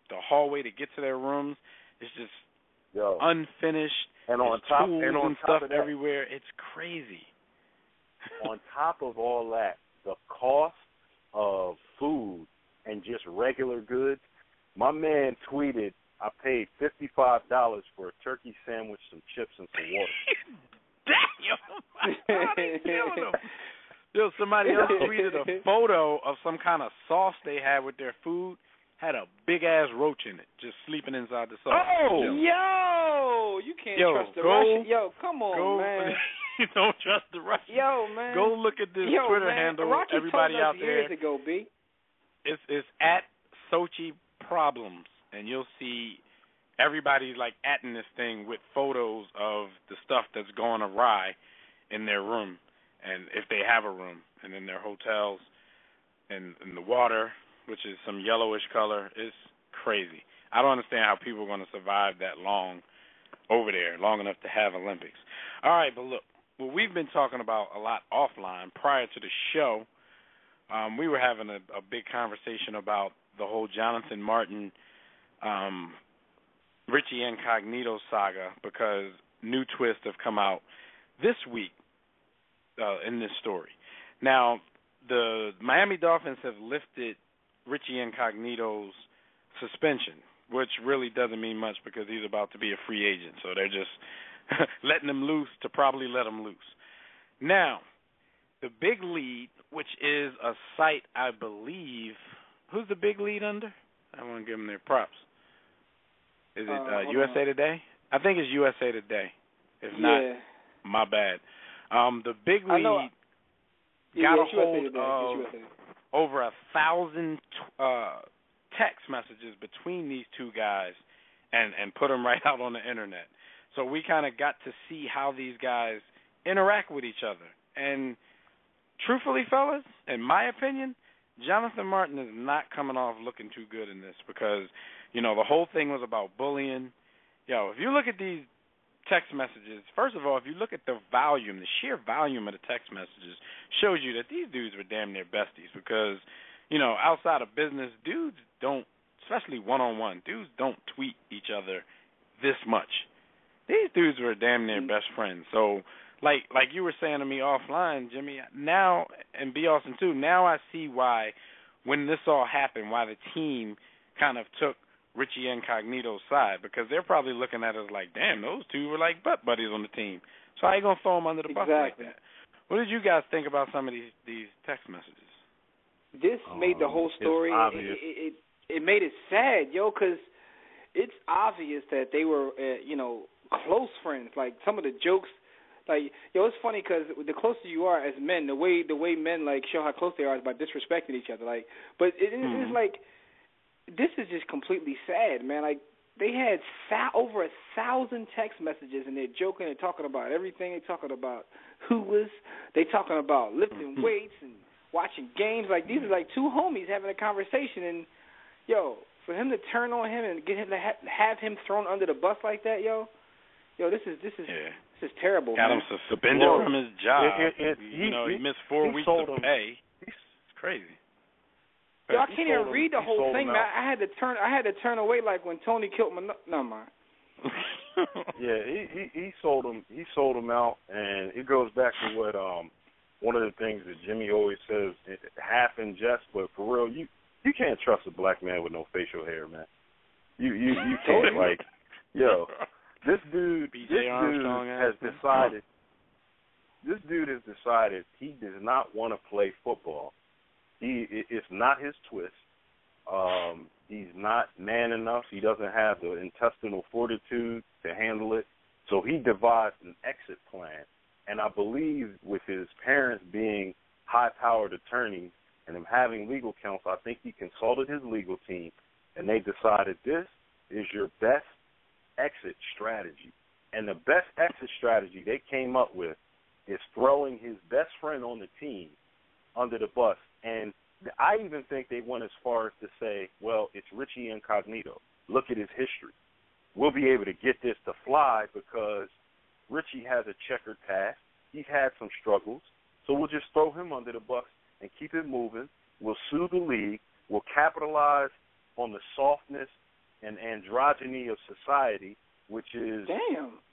the hallway to get to their rooms. It's just unfinished. And on top, and stuff everywhere. It's crazy. On top of all that, the cost of food and just regular goods, my man tweeted, I paid $55 for a turkey sandwich, some chips, and some water. Damn! Yo, somebody else tweeted a photo of some kind of sauce they had with their food. Had a big-ass roach in it, just sleeping inside the sauce. Oh! Yo! You can't trust the Russian. Yo, come on, man. You don't trust the Russians. Yo, man. Go look at this Twitter handle. Rocky everybody told us out there. Years ago, B. It's at Sochi Problems, and you'll see everybody like atting this thing with photos of the stuff that's going awry in their room, and if they have a room, and in their hotels, and in the water, which is some yellowish color. It's crazy. I don't understand how people are going to survive that long over there, long enough to have Olympics. All right, but look, what we've been talking about a lot offline prior to the show, we were having a big conversation about the whole Jonathan Martin, Richie Incognito saga, because new twists have come out this week in this story. Now, the Miami Dolphins have lifted Richie Incognito's suspension, which really doesn't mean much because he's about to be a free agent, so they're just letting him loose to probably let him loose. Now, the Big Lead, which is a site, I believe, who's the Big Lead under? I want to give them their props. Is it USA Today? I think it's USA Today. If not, my bad. The Big Lead got a hold of over 1,000 text messages between these two guys and put them right out on the internet. So we kind of got to see how these guys interact with each other. And truthfully, fellas, in my opinion, Jonathan Martin is not coming off looking too good in this because, you know, the whole thing was about bullying. Yo, if you look at these text messages, first of all, if you look at the volume, the sheer volume of the text messages shows you that these dudes were damn near besties because, you know, outside of business, dudes don't, especially one-on-one, dudes don't tweet each other this much. These dudes were damn near best friends. So, like you were saying to me offline, Jimmy, now, and B. Austin too, now I see why, when this all happened, why the team kind of took Richie Incognito's side, because they're probably looking at us like, damn, those two were like butt buddies on the team. So how you going to throw them under the bus like that? What did you guys think about some of these text messages? This made the whole story, it made it sad, yo, because it's obvious that they were, you know, close friends. Like, some of the jokes, like, yo, it's funny because the closer you are as men, the way men, like, show how close they are is by disrespecting each other. Like, but it's like, this is just completely sad, man. Like, they had over 1,000 text messages, and they're joking and talking about everything. They're talking about they talking about lifting weights and watching games. Like, these are like two homies having a conversation, and, yo, for him to turn on him and get him to have him thrown under the bus like that, yo, this is terrible. Got man. him suspended from his job. He missed 4 weeks of pay. It's crazy. Yo, I can't even read the whole thing, man. I had to turn away like when Tony killed my. No, man. Yeah, he sold him. He sold him out, and it goes back to what one of the things that Jimmy always says, half in jest, but for real, you can't trust a black man with no facial hair, man. You can't. Like, yo, this dude has decided. This dude has decided he does not want to play football. It's not his twist. He's not man enough. He doesn't have the intestinal fortitude to handle it. So he devised an exit plan. And I believe with his parents being high-powered attorneys and him having legal counsel, I think he consulted his legal team, and they decided this is your best exit strategy. And the best exit strategy they came up with is throwing his best friend on the team under the bus. And I even think they went as far as to say, well, it's Richie Incognito. Look at his history. We'll be able to get this to fly because Richie has a checkered past. He's had some struggles. So we'll just throw him under the bus and keep it moving. We'll sue the league. We'll capitalize on the softness and androgyny of society, which is,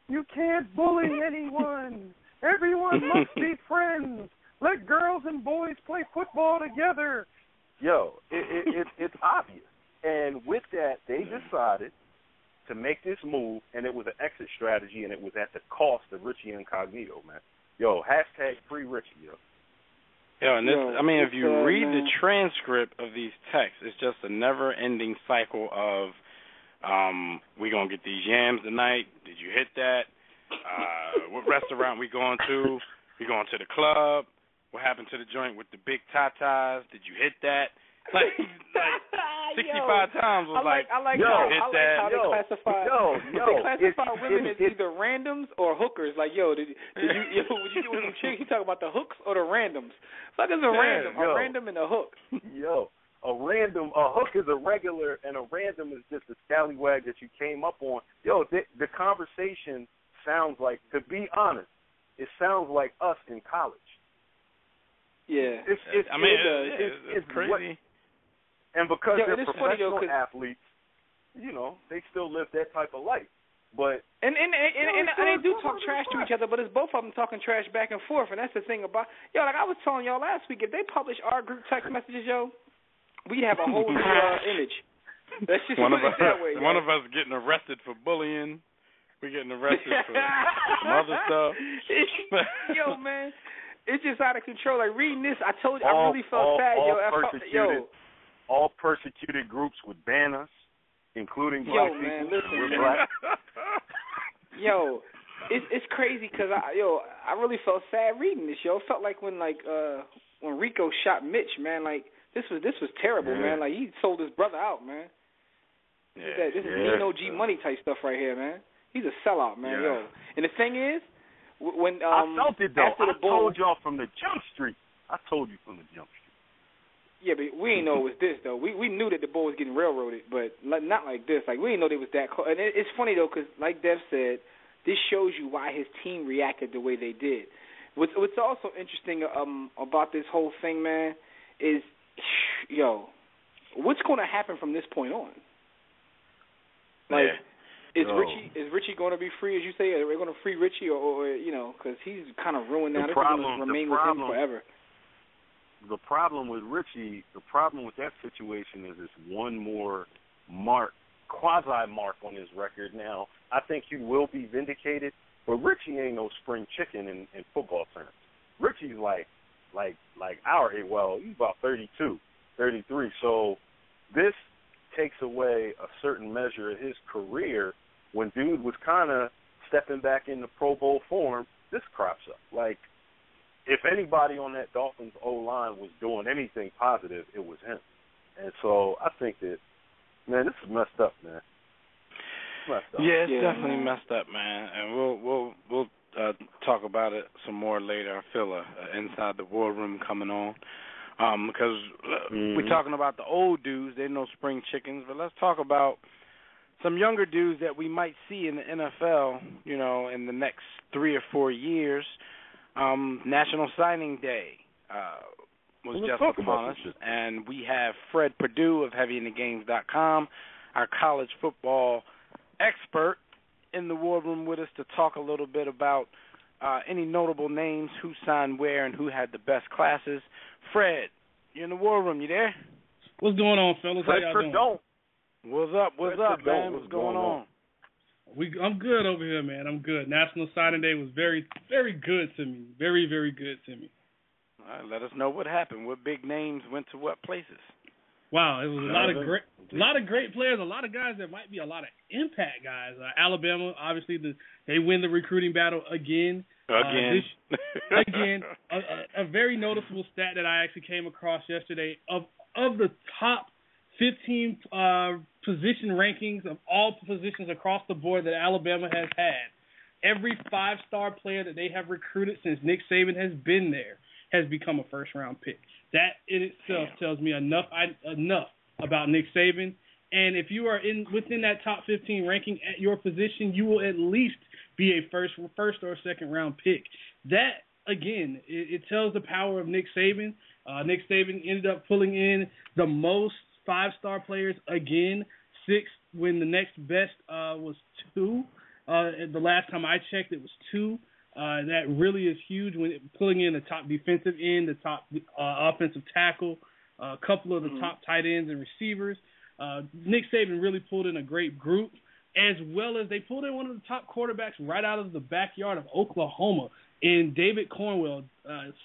you can't bully anyone. Everyone must be friends. Let girls and boys play football together. Yo, it's obvious. And with that, they decided to make this move, and it was an exit strategy, and it was at the cost of Richie Incognito, man. Yo, hashtag free Richie, yo. Yo, and this, I mean, if you read the transcript of these texts, it's just a never-ending cycle of, we going to get these yams tonight. Did you hit that? What restaurant we going to? We going to the club? What happened to the joint with the big tatas? Did you hit that? Like 65 times was I like how they classify women as either randoms or hookers. Like, did you what you do with them chicks? You talk about the hooks or the randoms? Like, it's a random and a hook. A hook is a regular, and a random is just a scallywag that you came up on. The conversation sounds like, to be honest, it sounds like us in college. Yeah, it's crazy. And because they're professional athletes, they still live that type of life. But and they do talk trash to each other, but it's both of them talking trash back and forth. And that's the thing about like I was telling y'all last week, if they publish our group text messages, we'd have a whole new image. Let's just put it that way. One of us getting arrested for bullying. We're getting arrested for some other stuff. Man, it's just out of control. Like, reading this, I told you, I really felt sad. All persecuted groups would ban us, including black people. Man, listen, we're black. It's crazy because I really felt sad reading this. It felt like when Rico shot Mitch, man. Like, this was terrible, man. Like, he sold his brother out, man. This is Nino G Money type stuff right here, man. He's a sellout, man. And the thing is, when I felt it though. After the told y'all from the jump street. I told you from the jump street. Yeah, but we didn't know it was this though. We knew that the Bulls was getting railroaded, but not like this. Like, we didn't know they was that close. And it's funny though, because like Dev said, this shows you why his team reacted the way they did. What's also interesting about this whole thing, man, is what's going to happen from this point on? Like. Is Richie going to be free, as you say? Are we going to free Richie, or because he's kind of ruined now? This is going to remain with him forever. The problem with Richie, the problem with that situation is it's one more quasi-mark on his record now. I think he will be vindicated, but Richie ain't no spring chicken in football terms. Richie's like our age. Well, he's about 32, 33. So this takes away a certain measure of his career. When dude was kind of stepping back into Pro Bowl form, this crops up. Like, if anybody on that Dolphins O-line was doing anything positive, it was him. And so I think that, man, this is messed up, man. It's definitely messed up, man. And we'll talk about it some more later. I feel Inside the War Room coming on. Because we're talking about the old dudes, they're no spring chickens, but let's talk about some younger dudes that we might see in the NFL, in the next 3 or 4 years. National Signing Day was just upon us, and we have Fred Perdue of HeavyInTheGames.com, our college football expert, in the War Room with us to talk a little bit about any notable names, who signed where, and who had the best classes. Fred, you're in the War Room. You there? What's going on, fellas? How y'all doing? What's up, man? What's going on? I'm good over here, man. I'm good. National Signing Day was very, very good to me. Very, very good to me. All right, let us know what happened. What big names went to what places? Wow, it was a lot of great players, a lot of guys that might be a lot of impact guys. Alabama, obviously, they win the recruiting battle again. Again. A very noticeable stat that I actually came across yesterday of the top 15 position rankings of all positions across the board that Alabama has had. Every 5-star player that they have recruited since Nick Saban has been there has become a first-round pick. That in itself tells me enough about Nick Saban. And if you are within that top 15 ranking at your position, you will at least be a first or second-round pick. That, again, it tells the power of Nick Saban. Nick Saban ended up pulling in the most 5-star players again, 6, when the next best was 2. The last time I checked, it was 2. That really is huge when pulling in the top defensive end, the top offensive tackle, a couple of the top tight ends and receivers. Nick Saban really pulled in a great group, as well as they pulled in one of the top quarterbacks right out of the backyard of Oklahoma in David Cornwell,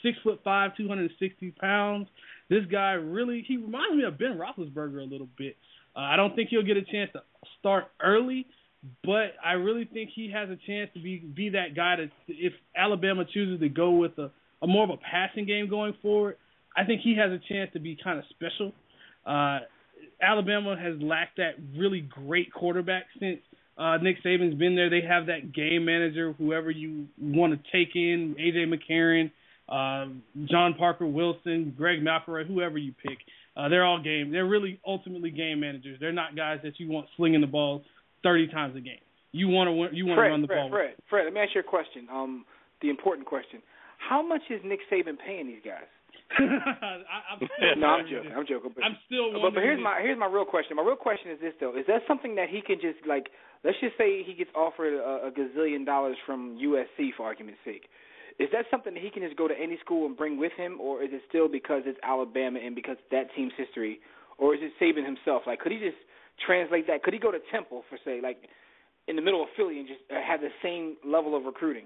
6'5", 260 pounds. This guy he reminds me of Ben Roethlisberger a little bit. I don't think he'll get a chance to start early, but I really think he has a chance to be that guy that if Alabama chooses to go with a more of a passing game going forward, I think he has a chance to be kind of special. Alabama has lacked that really great quarterback since Nick Saban's been there. They have that game manager, whoever you want to take in, A.J. McCarron, John Parker Wilson, Greg McElroy, whoever you pick. They're really ultimately game managers. They're not guys that you want slinging the ball 30 times a game. You want to run the ball. Fred, let me ask you a question. The important question: how much is Nick Saban paying these guys? I'm joking. But, I'm still. But here's my real question. My real question is this though: is that something that he can just like? Let's just say he gets offered a gazillion dollars from USC for argument's sake. Is that something that he can just go to any school and bring with him, or is it still because it's Alabama and because that team's history, or is it Saban himself? Like, could he just translate that? Could he go to Temple for say, like, in the middle of Philly and just have the same level of recruiting?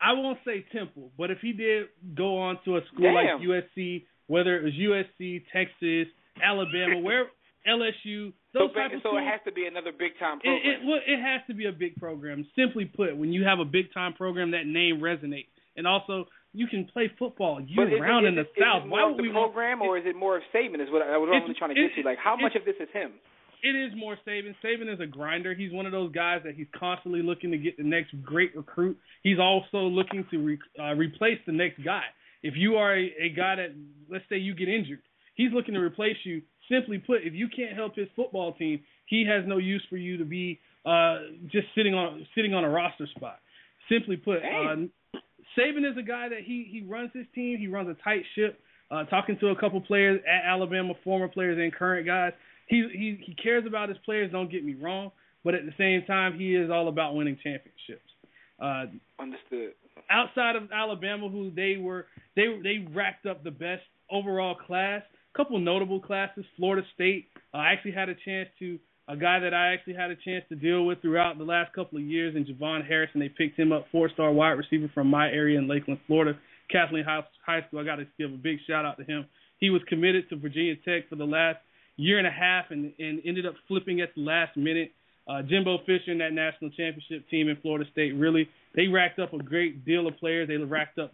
I won't say Temple, but if he did go on to a school like USC, whether it was USC, Texas, Alabama, where LSU, those type of schools. So it has to be another big-time program. It has to be a big program. Simply put, when you have a big-time program, that name resonates. And also, you can play football year-round in the South. Is it more of the program, or is it more of Saban is what I'm really trying to get to? Like, how much of this is him? It is more Saban. Saban is a grinder. He's one of those guys that he's constantly looking to get the next great recruit. He's also looking to replace the next guy. If you are a guy that, let's say you get injured, he's looking to replace you. Simply put, if you can't help his football team, he has no use for you to be just sitting on a roster spot. Simply put, Saban is a guy that he runs his team. He runs a tight ship. Talking to a couple players at Alabama, former players and current guys, he cares about his players. Don't get me wrong, but at the same time, he is all about winning championships. Understood. Outside of Alabama, who they racked up the best overall class. A couple notable classes. Florida State. A guy that I actually had a chance to deal with throughout the last couple of years in Javon Harrison. They picked him up, 4-star wide receiver from my area in Lakeland, Florida, Kathleen High School. I got to give a big shout out to him. He was committed to Virginia Tech for the last year and a half and ended up flipping at the last minute. Jimbo Fisher and that national championship team in Florida State, really, they racked up a great deal of players. They racked up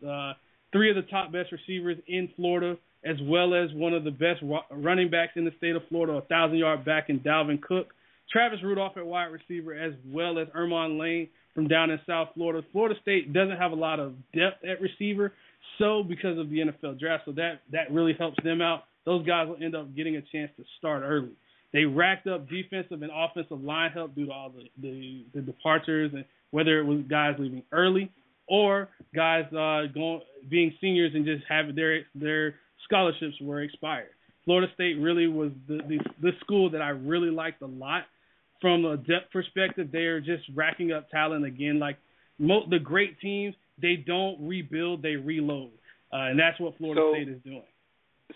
3 of the top best receivers in Florida, as well as one of the best running backs in the state of Florida, a 1,000-yard back in Dalvin Cook. Travis Rudolph at wide receiver, as well as Ermon Lane from down in South Florida. Florida State doesn't have a lot of depth at receiver, so because of the NFL draft, so that really helps them out. Those guys will end up getting a chance to start early. They racked up defensive and offensive line help due to all the departures, and whether it was guys leaving early or guys being seniors and just having their scholarships were expired. Florida State really was the school that I really liked a lot. From a depth perspective, they are just racking up talent again. Like the great teams, they don't rebuild, they reload. And that's what Florida State is doing.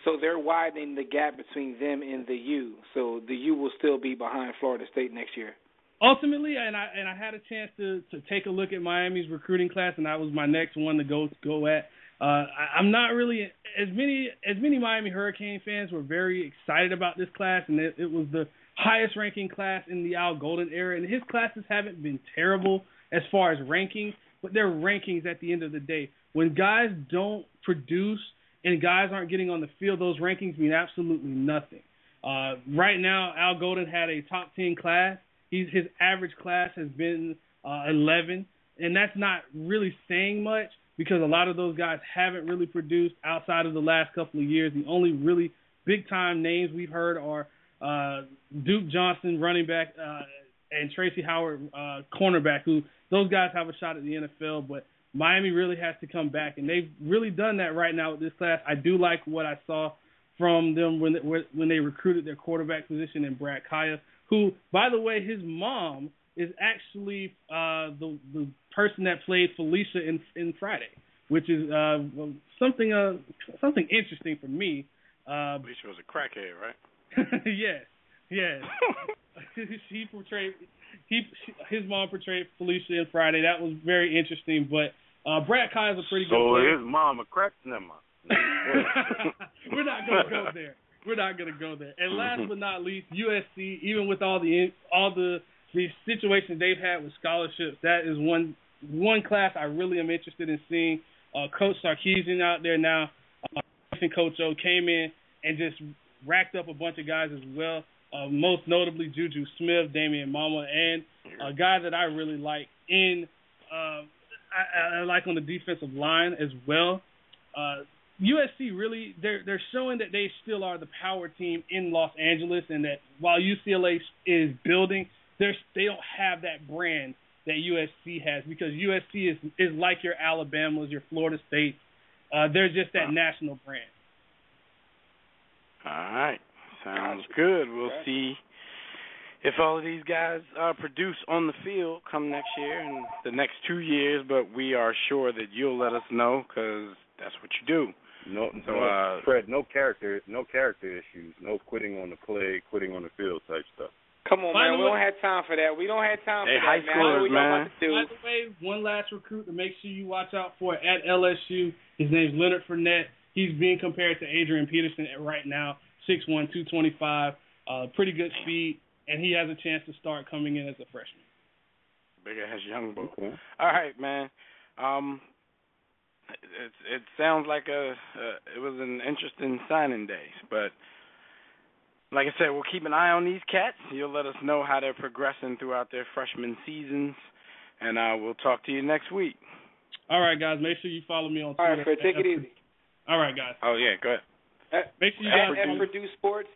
So they're widening the gap between them and the U. So the U will still be behind Florida State next year. Ultimately, and I had a chance to take a look at Miami's recruiting class, and that was my next one to go at. I'm not really as many Miami Hurricane fans were very excited about this class, and it was the highest ranking class in the Al Golden era, and his classes haven't been terrible as far as rankings, but they're rankings at the end of the day. When guys don't produce and guys aren't getting on the field, those rankings mean absolutely nothing. Right now, Al Golden had a top 10 class. His average class has been 11, and that's not really saying much because a lot of those guys haven't really produced outside of the last couple of years. The only really big-time names we've heard are Duke Johnson, running back, and Tracy Howard, cornerback, who those guys have a shot at the NFL, but Miami really has to come back, and they've really done that right now with this class. I do like what I saw from them when they recruited their quarterback position in Brad Kaya, who, by the way, his mom is actually the person that played Felicia in Friday, which is something interesting for me. Felicia was a crackhead, right? Yes. His mom portrayed Felicia in Friday. That was very interesting. But Brad Kaya is a pretty good player. So his mom a crack? Never mind. We're not going to go there. And last but not least, USC. Even with all the the situations they've had with scholarships, that is one class I really am interested in seeing. Coach Sarkisian out there now, and Coach O came in and just racked up a bunch of guys as well. Most notably Juju Smith, Damian Mama, and a guy that I really like I like on the defensive line as well. USC really, they're showing that they still are the power team in Los Angeles, and that while UCLA is building, they don't have that brand that USC has, because USC is like your Alabamas, your Florida State. They're just that national brand. All right. Sounds good. We'll see if all of these guys produce on the field come next year and the next 2 years, but we are sure that you'll let us know, because that's what you do. Fred, no character issues, no quitting on the play, quitting on the field type stuff. Come on, man. We don't have time for that. We don't have time for that, high schoolers, man. By the way, one last recruit to make sure you watch out for at LSU. His name's Leonard Fournette. He's being compared to Adrian Peterson right now, 6'1", 225, pretty good speed, and he has a chance to start coming in as a freshman. Big-ass young boy. Okay. All right, man. It sounds like it was an interesting signing day, but like I said, we'll keep an eye on these cats. You'll let us know how they're progressing throughout their freshman seasons, and we'll talk to you next week. All right, guys. Make sure you follow me on Twitter. All right, Fred, take it easy. All right, guys. Oh, yeah, go ahead. Make sure you guys at Purdue Sports.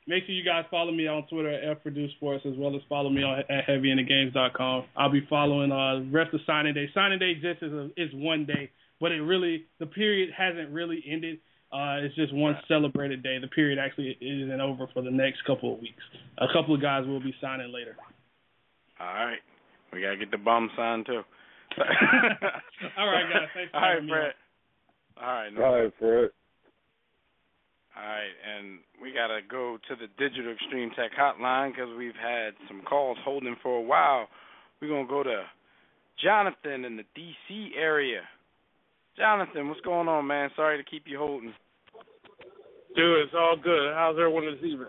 Make sure you guys follow me on Twitter at Purdue Sports, as well as follow me on at HeavyInTheGames.com. I'll be following the rest of signing day. Signing day just is 1 day, but the period hasn't really ended. It's just one celebrated day. The period actually isn't over for the next couple of weeks. A couple of guys will be signing later. All right. We got to get the bum signed, too. All right, guys. Thanks for having me. Fred. All right, Fred. All right, and we got to go to the Digital Extreme Tech Hotline because we've had some calls holding for a while. We're going to go to Jonathan in the D.C. area. Jonathan, what's going on, man? Sorry to keep you holding. Dude, it's all good. How's everyone this evening?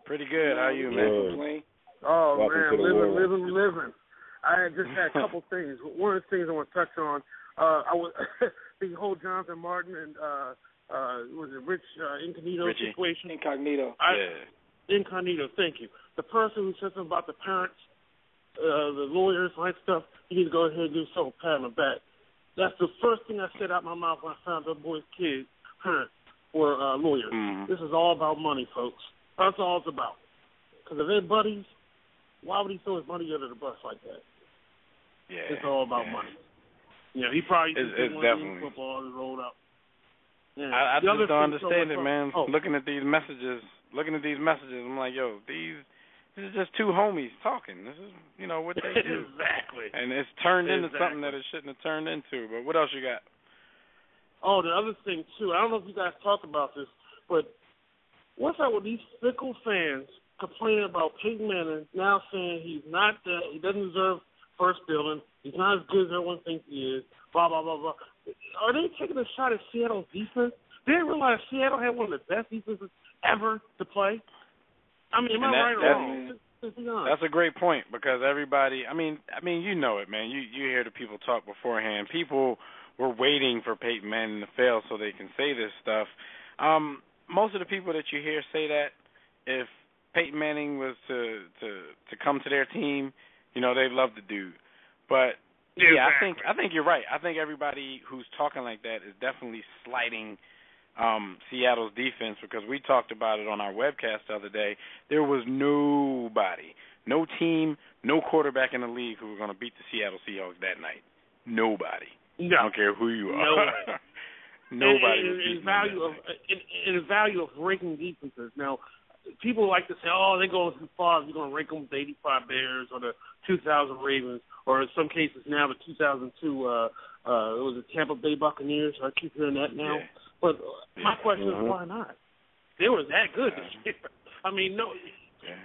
Pretty good. How are you, man? Oh, Welcome man, living. I just had a couple things. One of the things I want to touch on, I was the whole Jonathan Martin and was it Rich Incognito situation? Incognito. Incognito, thank you. The person who said something about the parents, the lawyers, like stuff, you need to go ahead and do something, pat him back. That's the first thing I said out my mouth when I found that boy's kids' parents were lawyers. Mm-hmm. This is all about money, folks. That's all it's about. Because if they're buddies, why would he throw his money under the bus like that? Yeah, it's all about money. You know, he probably it's one definitely football and rolled up. Yeah. I just don't understand it, man. Oh. Looking at these messages, I'm like, yo, this is just two homies talking. This is, what they do. Exactly. And it's turned into something that it shouldn't have turned into. But what else you got? Oh, the other thing, too, I don't know if you guys talked about this, but what's up with these fickle fans complaining about Peyton Manning now saying he doesn't deserve first billing, he's not as good as everyone thinks he is, blah, blah, blah, blah. Are they taking a shot at Seattle's defense? They didn't realize Seattle had one of the best defenses ever to play. I mean, am I right or wrong? That's a great point because everybody, I mean, you know it, man. You hear the people talk beforehand. People were waiting for Peyton Manning to fail so they can say this stuff. Most of the people that you hear say that, if Peyton Manning was to come to their team, they'd love the dude. But yeah, exactly. I think you're right. I think everybody who's talking like that is definitely slighting Seattle's defense because we talked about it on our webcast the other day. There was nobody, no team, no quarterback in the league who was going to beat the Seattle Seahawks that night. Nobody. No. I don't care who you are. Nobody was beating them. In the value of ranking defenses. Now, people like to say, they're going too far. You're going to rank them with the 85 Bears or the 2000 Ravens, or in some cases now the 2002 it was the Tampa Bay Buccaneers. I keep hearing that now. Yeah. But my question is, why not? They were that good this year. I mean, no. Yeah.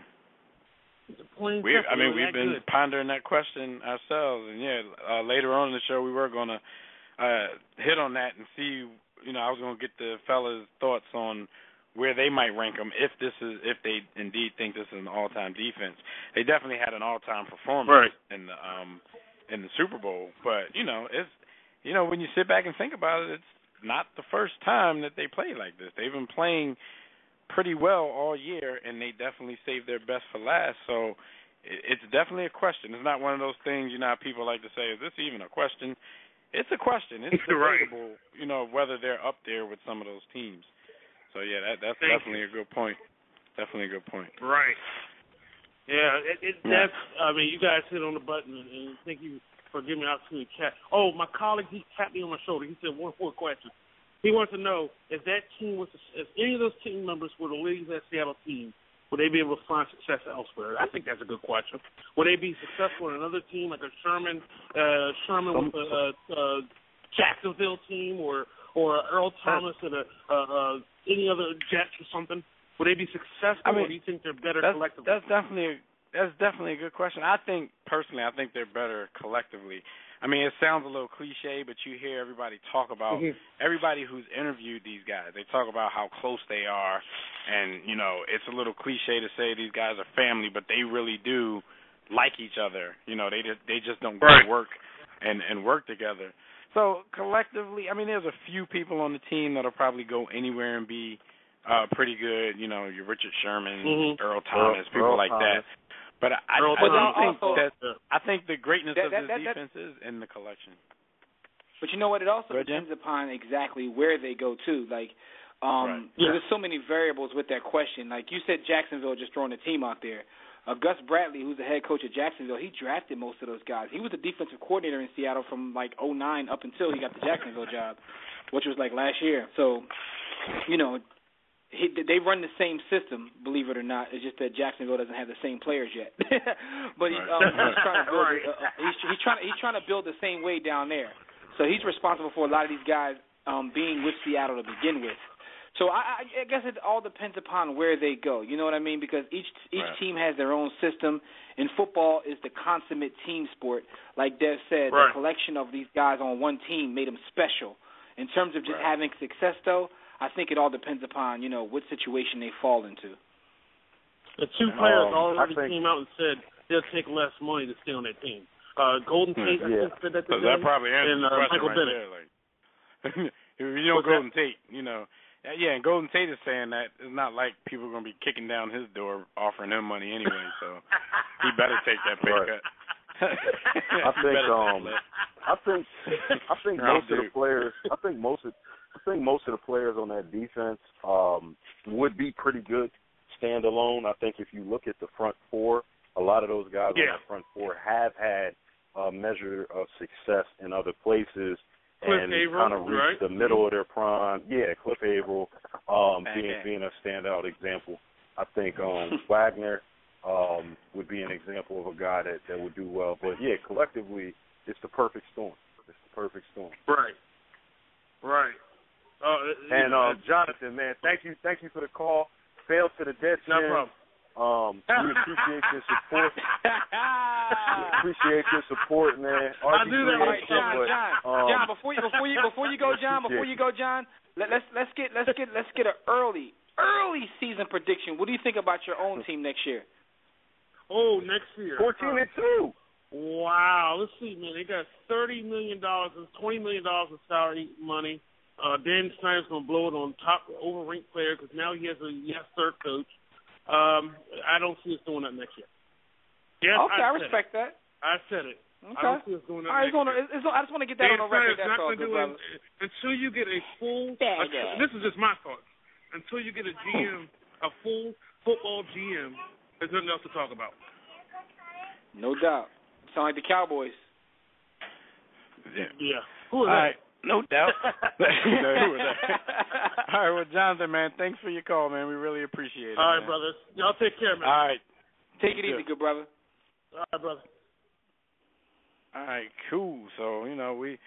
We've been pondering that question ourselves, and later on in the show we were going to hit on that and see. I was going to get the fellas' thoughts on where they might rank them if they indeed think this is an all-time defense. They definitely had an all-time performance in the Super Bowl, but it's when you sit back and think about it, it's not the first time that they played like this. They've been playing pretty well all year, and they definitely saved their best for last. So it's definitely a question. It's not one of those things how people like to say, is this even a question? It's a question. It's debatable, whether they're up there with some of those teams. So, yeah, that's definitely a good point. Definitely a good point. Right. Yeah, that's, you guys hit on the button, and thank you for giving me an opportunity to chat. Oh, my colleague, he tapped me on my shoulder. He said one more question. He wants to know if that team if any of those team members were to leave that Seattle team, would they be able to find success elsewhere? I think that's a good question. Would they be successful in another team like a Sherman with a Jacksonville team, or Earl Thomas and any other Jets or something? Would they be successful, or do you think they're better collectively? That's definitely a good question. I think they're better collectively. It sounds a little cliche, but you hear everybody talk about everybody who's interviewed these guys. They talk about how close they are, and it's a little cliche to say these guys are family, but they really do like each other. They just don't go to work and work together. So collectively, there's a few people on the team that'll probably go anywhere and be pretty good. Your Richard Sherman, Earl Thomas, people like that. But I think the greatness of this defense is in the collection. But you know what? It also depends upon exactly where they go to. Like, there's so many variables with that question. Like you said, Jacksonville just throwing a team out there. Gus Bradley, who's the head coach of Jacksonville, he drafted most of those guys. He was the defensive coordinator in Seattle from like 2009 up until he got the Jacksonville job, which was like last year. So, they run the same system, believe it or not. It's just that Jacksonville doesn't have the same players yet. But he's trying to build he's trying to build the same way down there. So he's responsible for a lot of these guys being with Seattle to begin with. So I guess it all depends upon where they go. You know what I mean? Because each team has their own system, and football is the consummate team sport. Like Dev said, the collection of these guys on one team made them special. In terms of just having success, though, I think it all depends upon, what situation they fall into. The two players already came out and said they'll take less money to stay on that team. Golden Tate, I think, said that today, that probably answers and the question Michael right Bennett. There. Golden Tate, and Golden Tate is saying that it's not like people are going to be kicking down his door offering him money anyway, so he better take that pay cut. I think most of the players. I think most of the players on that defense would be pretty good standalone. I think if you look at the front four, a lot of those guys on that front four have had a measure of success in other places and kind of reached the middle of their prime. Yeah, Cliff Averill being a standout example. I think Wagner would be an example of a guy that would do well. But, yeah, collectively, it's the perfect storm. Right. Jonathan, man, thank you for the call. Fail to the dead no problem. We appreciate your support. Man. I do that right, John. Before you go, John, let's get an early season prediction. What do you think about your own team next year? Oh, next year 14-2. Wow, let's see, man. They got $30 million and $20 million in salary money. Dan Snyder's going to blow it on top over-ranked player because now he has a yes-sir coach. I don't see us doing that next year. Yes, okay, I respect that. I said it. Okay. I don't see us doing that next year. I just want to get that on the record. That's all, good brother. Until you get a full this is just my thoughts. Until you get a GM, a full football GM, there's nothing else to talk about. No doubt. Sound like the Cowboys. Yeah. Who is all that? Right. No doubt. All right, well, Jonathan, man, thanks for your call, man. We really appreciate it. All right, man. brothers. Y'all take care, man. All right. Take it easy, good brother. All right, brother. All right, cool. So, we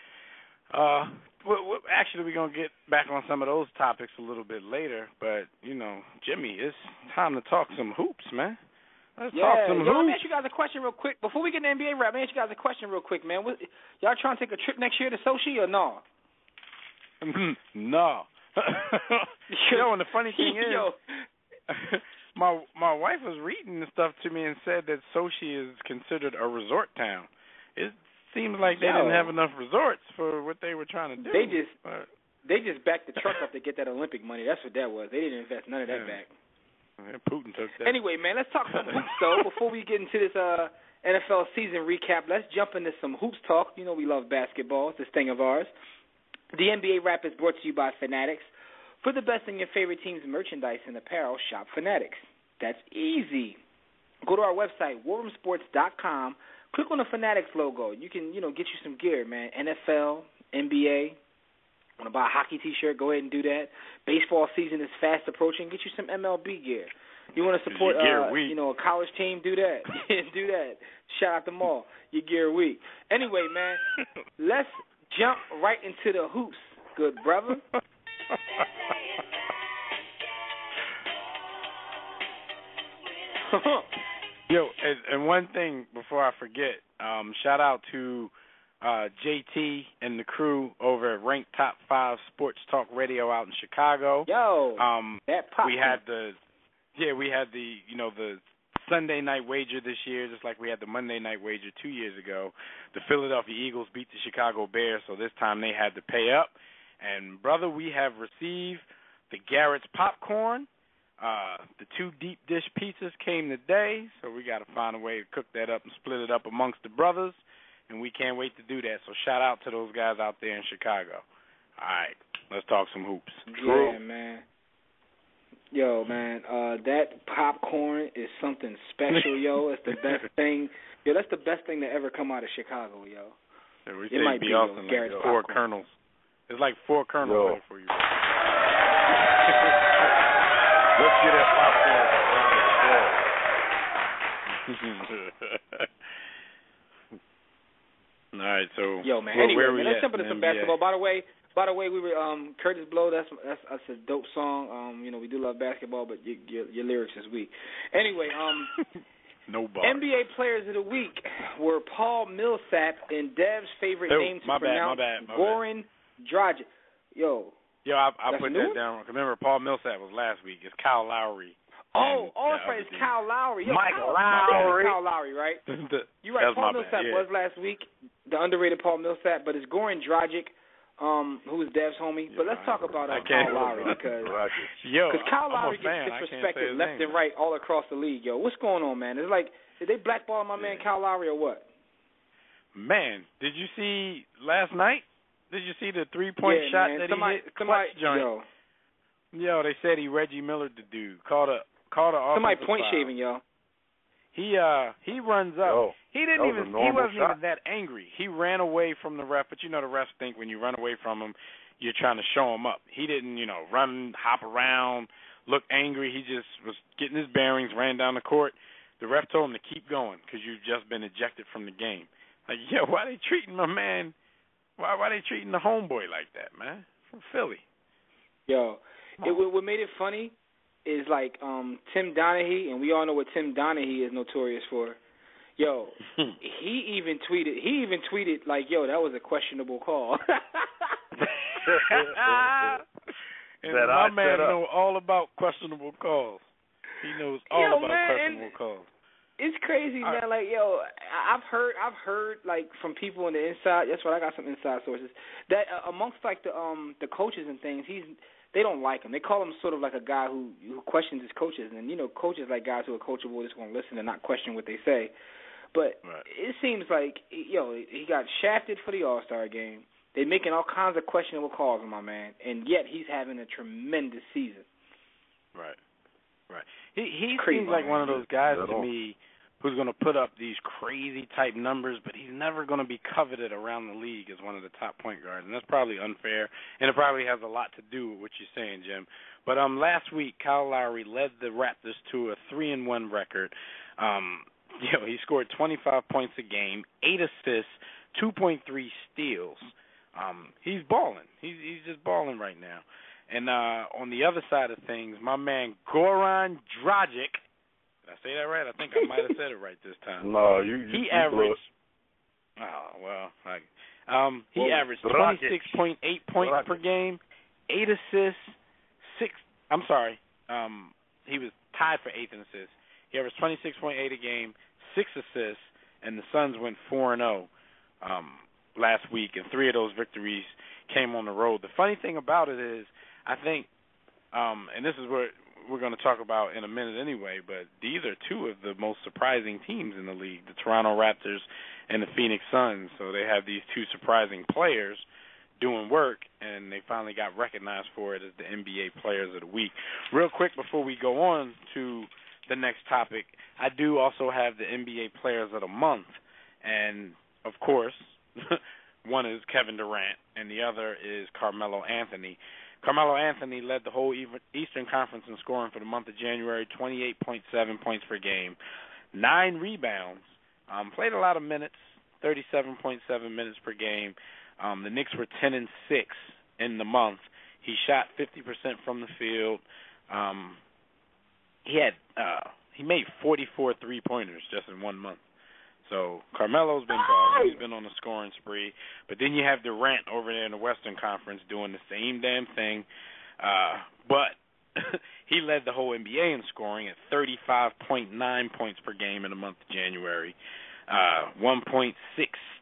actually, we're going to get back on some of those topics a little bit later. But, Jimmy, it's time to talk some hoops, man. Let's talk some hoops. Let me ask you guys a question real quick. Before we get in the NBA rap, let me ask you guys a question real quick, man. Y'all trying to take a trip next year to Sochi or no? No. Yo, and the funny thing is, my wife was reading the stuff to me and said that Sochi is considered a resort town. It seems like they didn't have enough resorts for what they were trying to do. They just backed the truck up to get that Olympic money. That's what that was. They didn't invest none of that back. Yeah, Putin took that. Anyway, man, let's talk some hoops, though. Before we get into this NFL season recap, let's jump into some hoops talk. You know we love basketball. It's this thing of ours. The NBA Wrap is brought to you by Fanatics. For the best in your favorite team's merchandise and apparel, shop Fanatics. That's easy. Go to our website, warroomsports.com. Click on the Fanatics logo. You can, get you some gear, man. NFL, NBA. Want to buy a hockey T-shirt? Go ahead and do that. Baseball season is fast approaching. Get you some MLB gear. You want to support, a college team? Do that. Do that. Shout out to them all. Your gear week. Anyway, man, let's jump right into the hoops, good brother. Yo, and one thing before I forget, shout out to JT and the crew over at Ranked Top 5 Sports Talk Radio out in Chicago. Yo, that pop. We had the Sunday night wager this year, just like we had the Monday night wager 2 years ago. The Philadelphia Eagles beat the Chicago Bears, so this time they had to pay up. And, brother, we have received the Garrett's popcorn. The 2 deep dish pizzas came today, so we got to find a way to cook that up and split it up amongst the brothers, and we can't wait to do that. So shout out to those guys out there in Chicago. All right, let's talk some hoops. Yeah, man. Yo, man, that popcorn is something special, yo. It's the best thing. Yo, that's the best thing to ever come out of Chicago, yo. Yeah, we it might be awesome, like 4 kernels. It's like 4 kernels for you. Let's get that popcorn around. All right, so yo, man. Anyway, man, let's jump into some basketball. By the way, we were Curtis Blow. That's a dope song. We do love basketball, but your lyrics is weak. Anyway, no bar. NBA Players of the Week were Paul Millsap and Dev's favorite name to pronounce, Goran Dragic. Yo, I put that down. Remember, Paul Millsap was last week. It's Kyle Lowry. Oh, that's right. It's Kyle Lowry. Yo, Michael Lowry. Kyle Lowry, right? You're right. Paul Millsap was last week, the underrated Paul Millsap, but it's Goran Dragic, who is Dev's homie. But let's talk about Kyle Lowry because Kyle Lowry gets disrespected left and right all across the league. Yo, what's going on, man? It's like, did they blackball my man Kyle Lowry or what? Man, did you see last night? Did you see the 3-point shot that he hit? Clutch joint. Yo, they said he Reggie Millered the dude. Called a somebody point foul. Shaving, yo. He runs up. Yo, he wasn't even that angry. He ran away from the ref, but the refs think when you run away from him, you're trying to show him up. He didn't, run, hop around, look angry. He just was getting his bearings, ran down the court. The ref told him to keep going because you've just been ejected from the game. Like, yo, why they treating my man? Why they treating the homeboy like that, man? From Philly. Yo, what made it funny is like Tim Donaghy, and we all know what Tim Donaghy is notorious for. Yo, he even tweeted like, yo, that was a questionable call. And my man knows all about questionable calls. He knows all about questionable calls. It's crazy, man. Like, yo, I've heard like from people on the inside. That's right, I got some inside sources that amongst like the coaches and things, they don't like him. They call him sort of like a guy who questions his coaches, and coaches like guys who are coachable, just going to listen and not question what they say. But it seems like he got shafted for the All-Star game. They're making all kinds of questionable calls on my man, and yet he's having a tremendous season. Right. He seems like one of those guys to me who's going to put up these crazy type numbers, but he's never going to be coveted around the league as one of the top point guards, and that's probably unfair, and it probably has a lot to do with what you're saying, Jim. But last week, Kyle Lowry led the Raptors to a 3-1 record. He scored 25 points a game, 8 assists, 2.3 steals. He's balling. He's just balling right now. And on the other side of things, my man Goran Dragic, did I say that right? I think I might have said it right this time. No, he averaged. He averaged 26.8 points per game, 8 assists, 6. I'm sorry. He was tied for 8th in assists. He averaged 26.8 a game, 6 assists, and the Suns went 4-0 last week, and 3 of those victories came on the road. The funny thing about it is, I think, and this is what we're going to talk about in a minute anyway, but these are 2 of the most surprising teams in the league, the Toronto Raptors and the Phoenix Suns. So they have these 2 surprising players doing work, and they finally got recognized for it as the NBA Players of the Week. Real quick before we go on to the next topic, I do also have the NBA Players of the Month, and of course, one is Kevin Durant, and the other is Carmelo Anthony. Carmelo Anthony led the whole Eastern Conference in scoring for the month of January, 28.7 points per game, 9 rebounds, played a lot of minutes, 37.7 minutes per game. The Knicks were 10-6 in the month. He shot 50% from the field. He made 44 3-pointers just in 1 month. So Carmelo's been balling. He's been on a scoring spree. But then you have Durant over there in the Western Conference doing the same damn thing. But he led the whole NBA in scoring at 35.9 points per game in the month of January. 1.6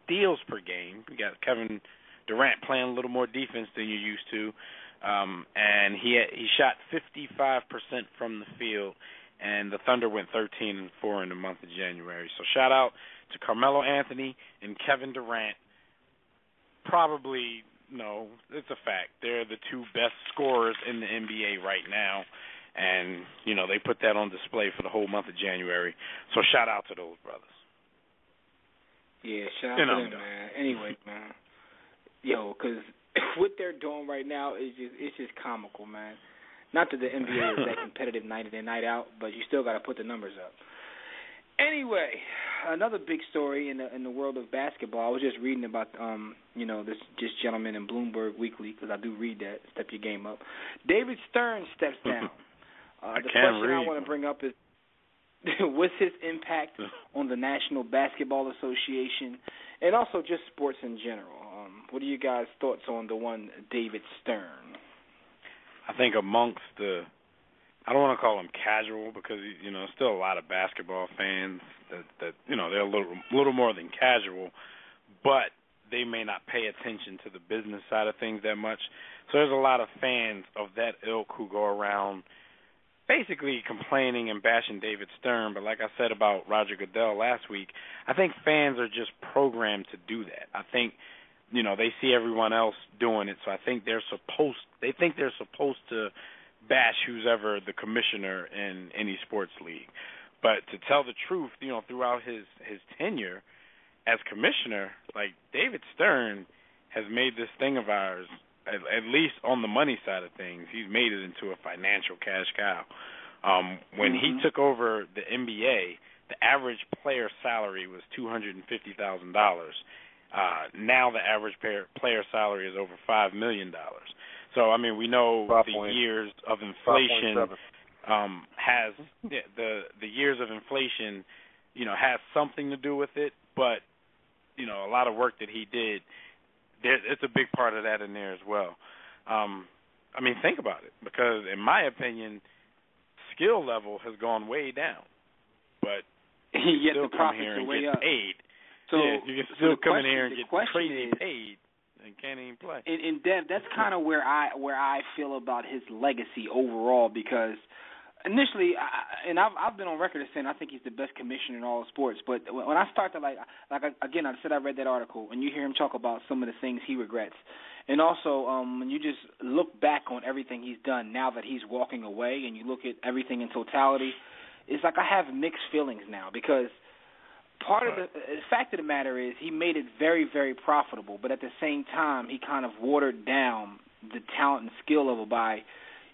steals per game. You got Kevin Durant playing a little more defense than you're used to. And he shot 55% from the field. And the Thunder went 13-4 in the month of January. So shout out to Carmelo Anthony and Kevin Durant. Probably, no, it's a fact. They're the 2 best scorers in the NBA right now. And, they put that on display for the whole month of January. So shout out to those brothers. Yeah, shout out to them, man. Anyway, man. Because what they're doing right now is just comical, man. Not that the NBA is that competitive night in and night out, but you still got to put the numbers up. Anyway, another big story in the world of basketball. I was just reading about this gentleman in Bloomberg Weekly, because I do read that. Step your game up. David Stern steps down. The question I want to bring up is, what's his impact on the National Basketball Association and also just sports in general? What are you guys' thoughts on the one David Stern? I think amongst I don't want to call them casual, because still a lot of basketball fans that they're a little more than casual, but they may not pay attention to the business side of things that much. So there's a lot of fans of that ilk who go around basically complaining and bashing David Stern. But like I said about Roger Goodell last week, I think fans are just programmed to do that. I think they see everyone else doing it, so I think they're supposed to bash who's ever the commissioner in any sports league. But to tell the truth, throughout his tenure as commissioner, like, David Stern has made this thing of ours, at least on the money side of things, he's made it into a financial cash cow. When he took over the NBA, the average player salary was $250,000. Now the average player salary is over $5 million. So, I mean, we know the years of inflation the years of inflation, has something to do with it, but, a lot of work that he did, it's a big part of that in there as well. I mean, think about it, because in my opinion, skill level has gone way down, but you still come here and get paid. So you can still come in here and get crazy paid and can't even play. And Dev, that's kind of where I feel about his legacy overall, because initially, I've been on record as saying I think he's the best commissioner in all of sports. But when I start to again, I said I read that article, and you hear him talk about some of the things he regrets, and also when you just look back on everything he's done now that he's walking away, and you look at everything in totality, it's like I have mixed feelings now, because part of the fact of the matter is he made it very, very profitable, but at the same time he kind of watered down the talent and skill level by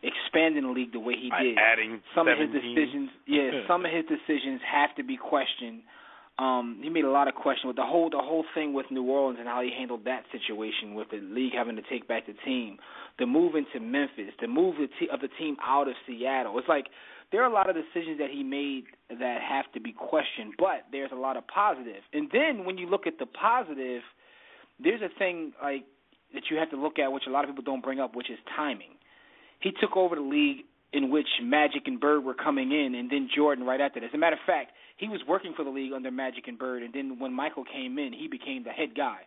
expanding the league the way he did. Adding some 17. of his decisions, some of his decisions have to be questioned. He made a lot of questions with the whole thing with New Orleans and how he handled that situation with the league having to take back the team, the move into Memphis, the move of the team out of Seattle. It's like there are a lot of decisions that he made that have to be questioned, but there's a lot of positive. And then when you look at the positive, there's a thing like that you have to look at, which a lot of people don't bring up, which is timing. He took over the league in which Magic and Bird were coming in, and then Jordan right after that. As a matter of fact, he was working for the league under Magic and Bird, and then when Michael came in, he became the head guy.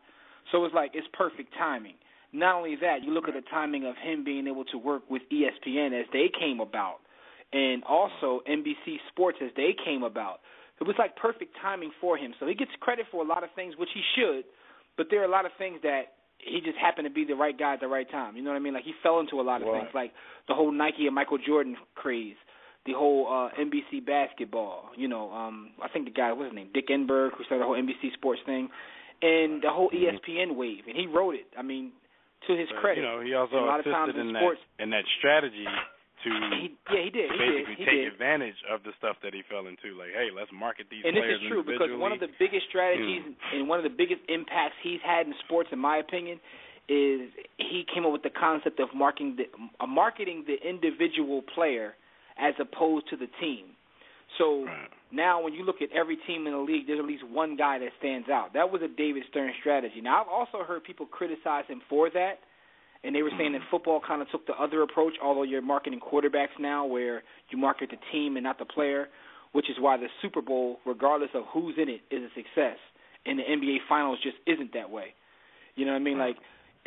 So it's like it's perfect timing. Not only that, you look at the timing of him being able to work with ESPN as they came about, and also NBC Sports as they came about. It was like perfect timing for him. So he gets credit for a lot of things, which he should, but there are a lot of things that he just happened to be the right guy at the right time. You know what I mean? Like he fell into a lot of things, like the whole Nike and Michael Jordan craze, the whole NBC basketball. You know, I think the guy, what's his name, Dick Enberg, who started the whole NBC Sports thing, and the whole ESPN wave. And he wrote it. I mean, to his credit. You know, he also assisted in that strategy to he did take advantage of the stuff that he fell into. Like, hey, let's market these players individually. And this is true because one of the biggest strategies and one of the biggest impacts he's had in sports, in my opinion, is he came up with the concept of marketing the individual player as opposed to the team. So now when you look at every team in the league, there's at least one guy that stands out. That was a David Stern strategy. Now, I've also heard people criticize him for that, and they were saying that football kind of took the other approach, although you're marketing quarterbacks now where you market the team and not the player, which is why the Super Bowl, regardless of who's in it, is a success. And the NBA Finals just isn't that way. You know what I mean? Like,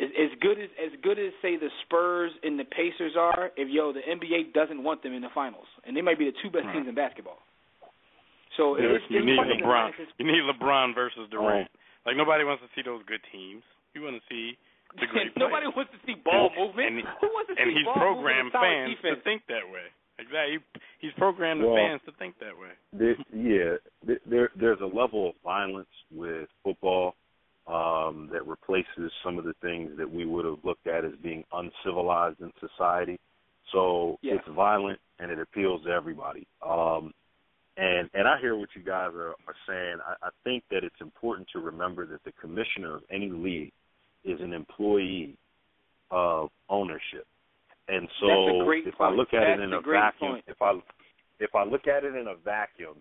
as good as say the Spurs and the Pacers are, if the NBA doesn't want them in the finals, and they might be the two best teams in basketball. So you need LeBron. You need LeBron versus Durant. Like nobody wants to see those good teams. You want to see the great players. Nobody wants to see ball movement. Who wants to see he's ball programmed movement? fans to think that way. Exactly. He's programmed the fans to think that way. There's a level of violence with football that replaces some of the things that we would have looked at as being uncivilized in society. So it's violent and it appeals to everybody. And I hear what you guys are saying. I think that it's important to remember that the commissioner of any league is an employee of ownership. And so if I look at it in a vacuum, if I look at it in a vacuum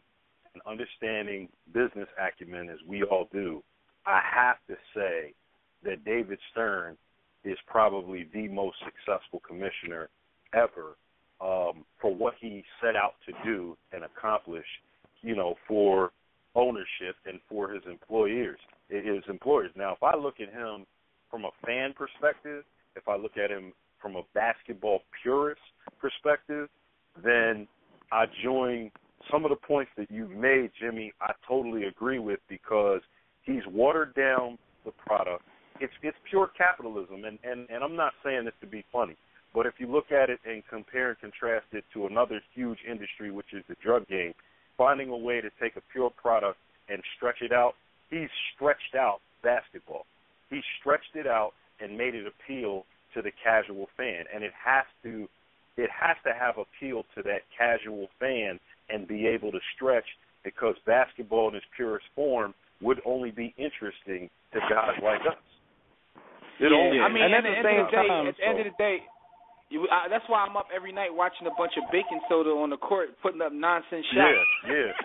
and understanding business acumen as we all do, I have to say that David Stern is probably the most successful commissioner ever for what he set out to do and accomplish, for ownership and for his employers. Now, if I look at him from a fan perspective, if I look at him from a basketball purist perspective, then I join some of the points that you've made, Jimmy. I totally agree with because he's watered down the product. It's pure capitalism, and I'm not saying this to be funny, but if you look at it and compare and contrast it to another huge industry, which is the drug game, finding a way to take a pure product and stretch it out, he's stretched out basketball. He stretched it out and made it appeal to the casual fan, and it has to have appeal to that casual fan and be able to stretch, because basketball in its purest form would only be interesting to guys like us. At the end of the day, that's why I'm up every night watching a bunch of baking soda on the court, putting up nonsense shots.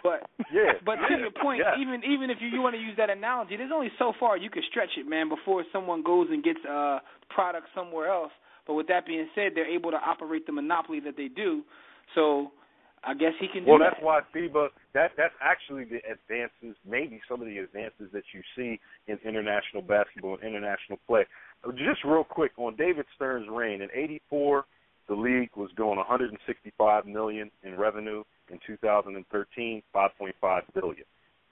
But to your point, even if you want to use that analogy, there's only so far you can stretch it, man, before someone goes and gets product somewhere else. But with that being said, they're able to operate the monopoly that they do. So I guess he can do that. Well, that's why FIBA, that's actually the advances, maybe some of the advances that you see in international basketball and international play. Just real quick, on David Stern's reign, in 1984, the league was doing $165 million in revenue. In 2013, $5.5 billion.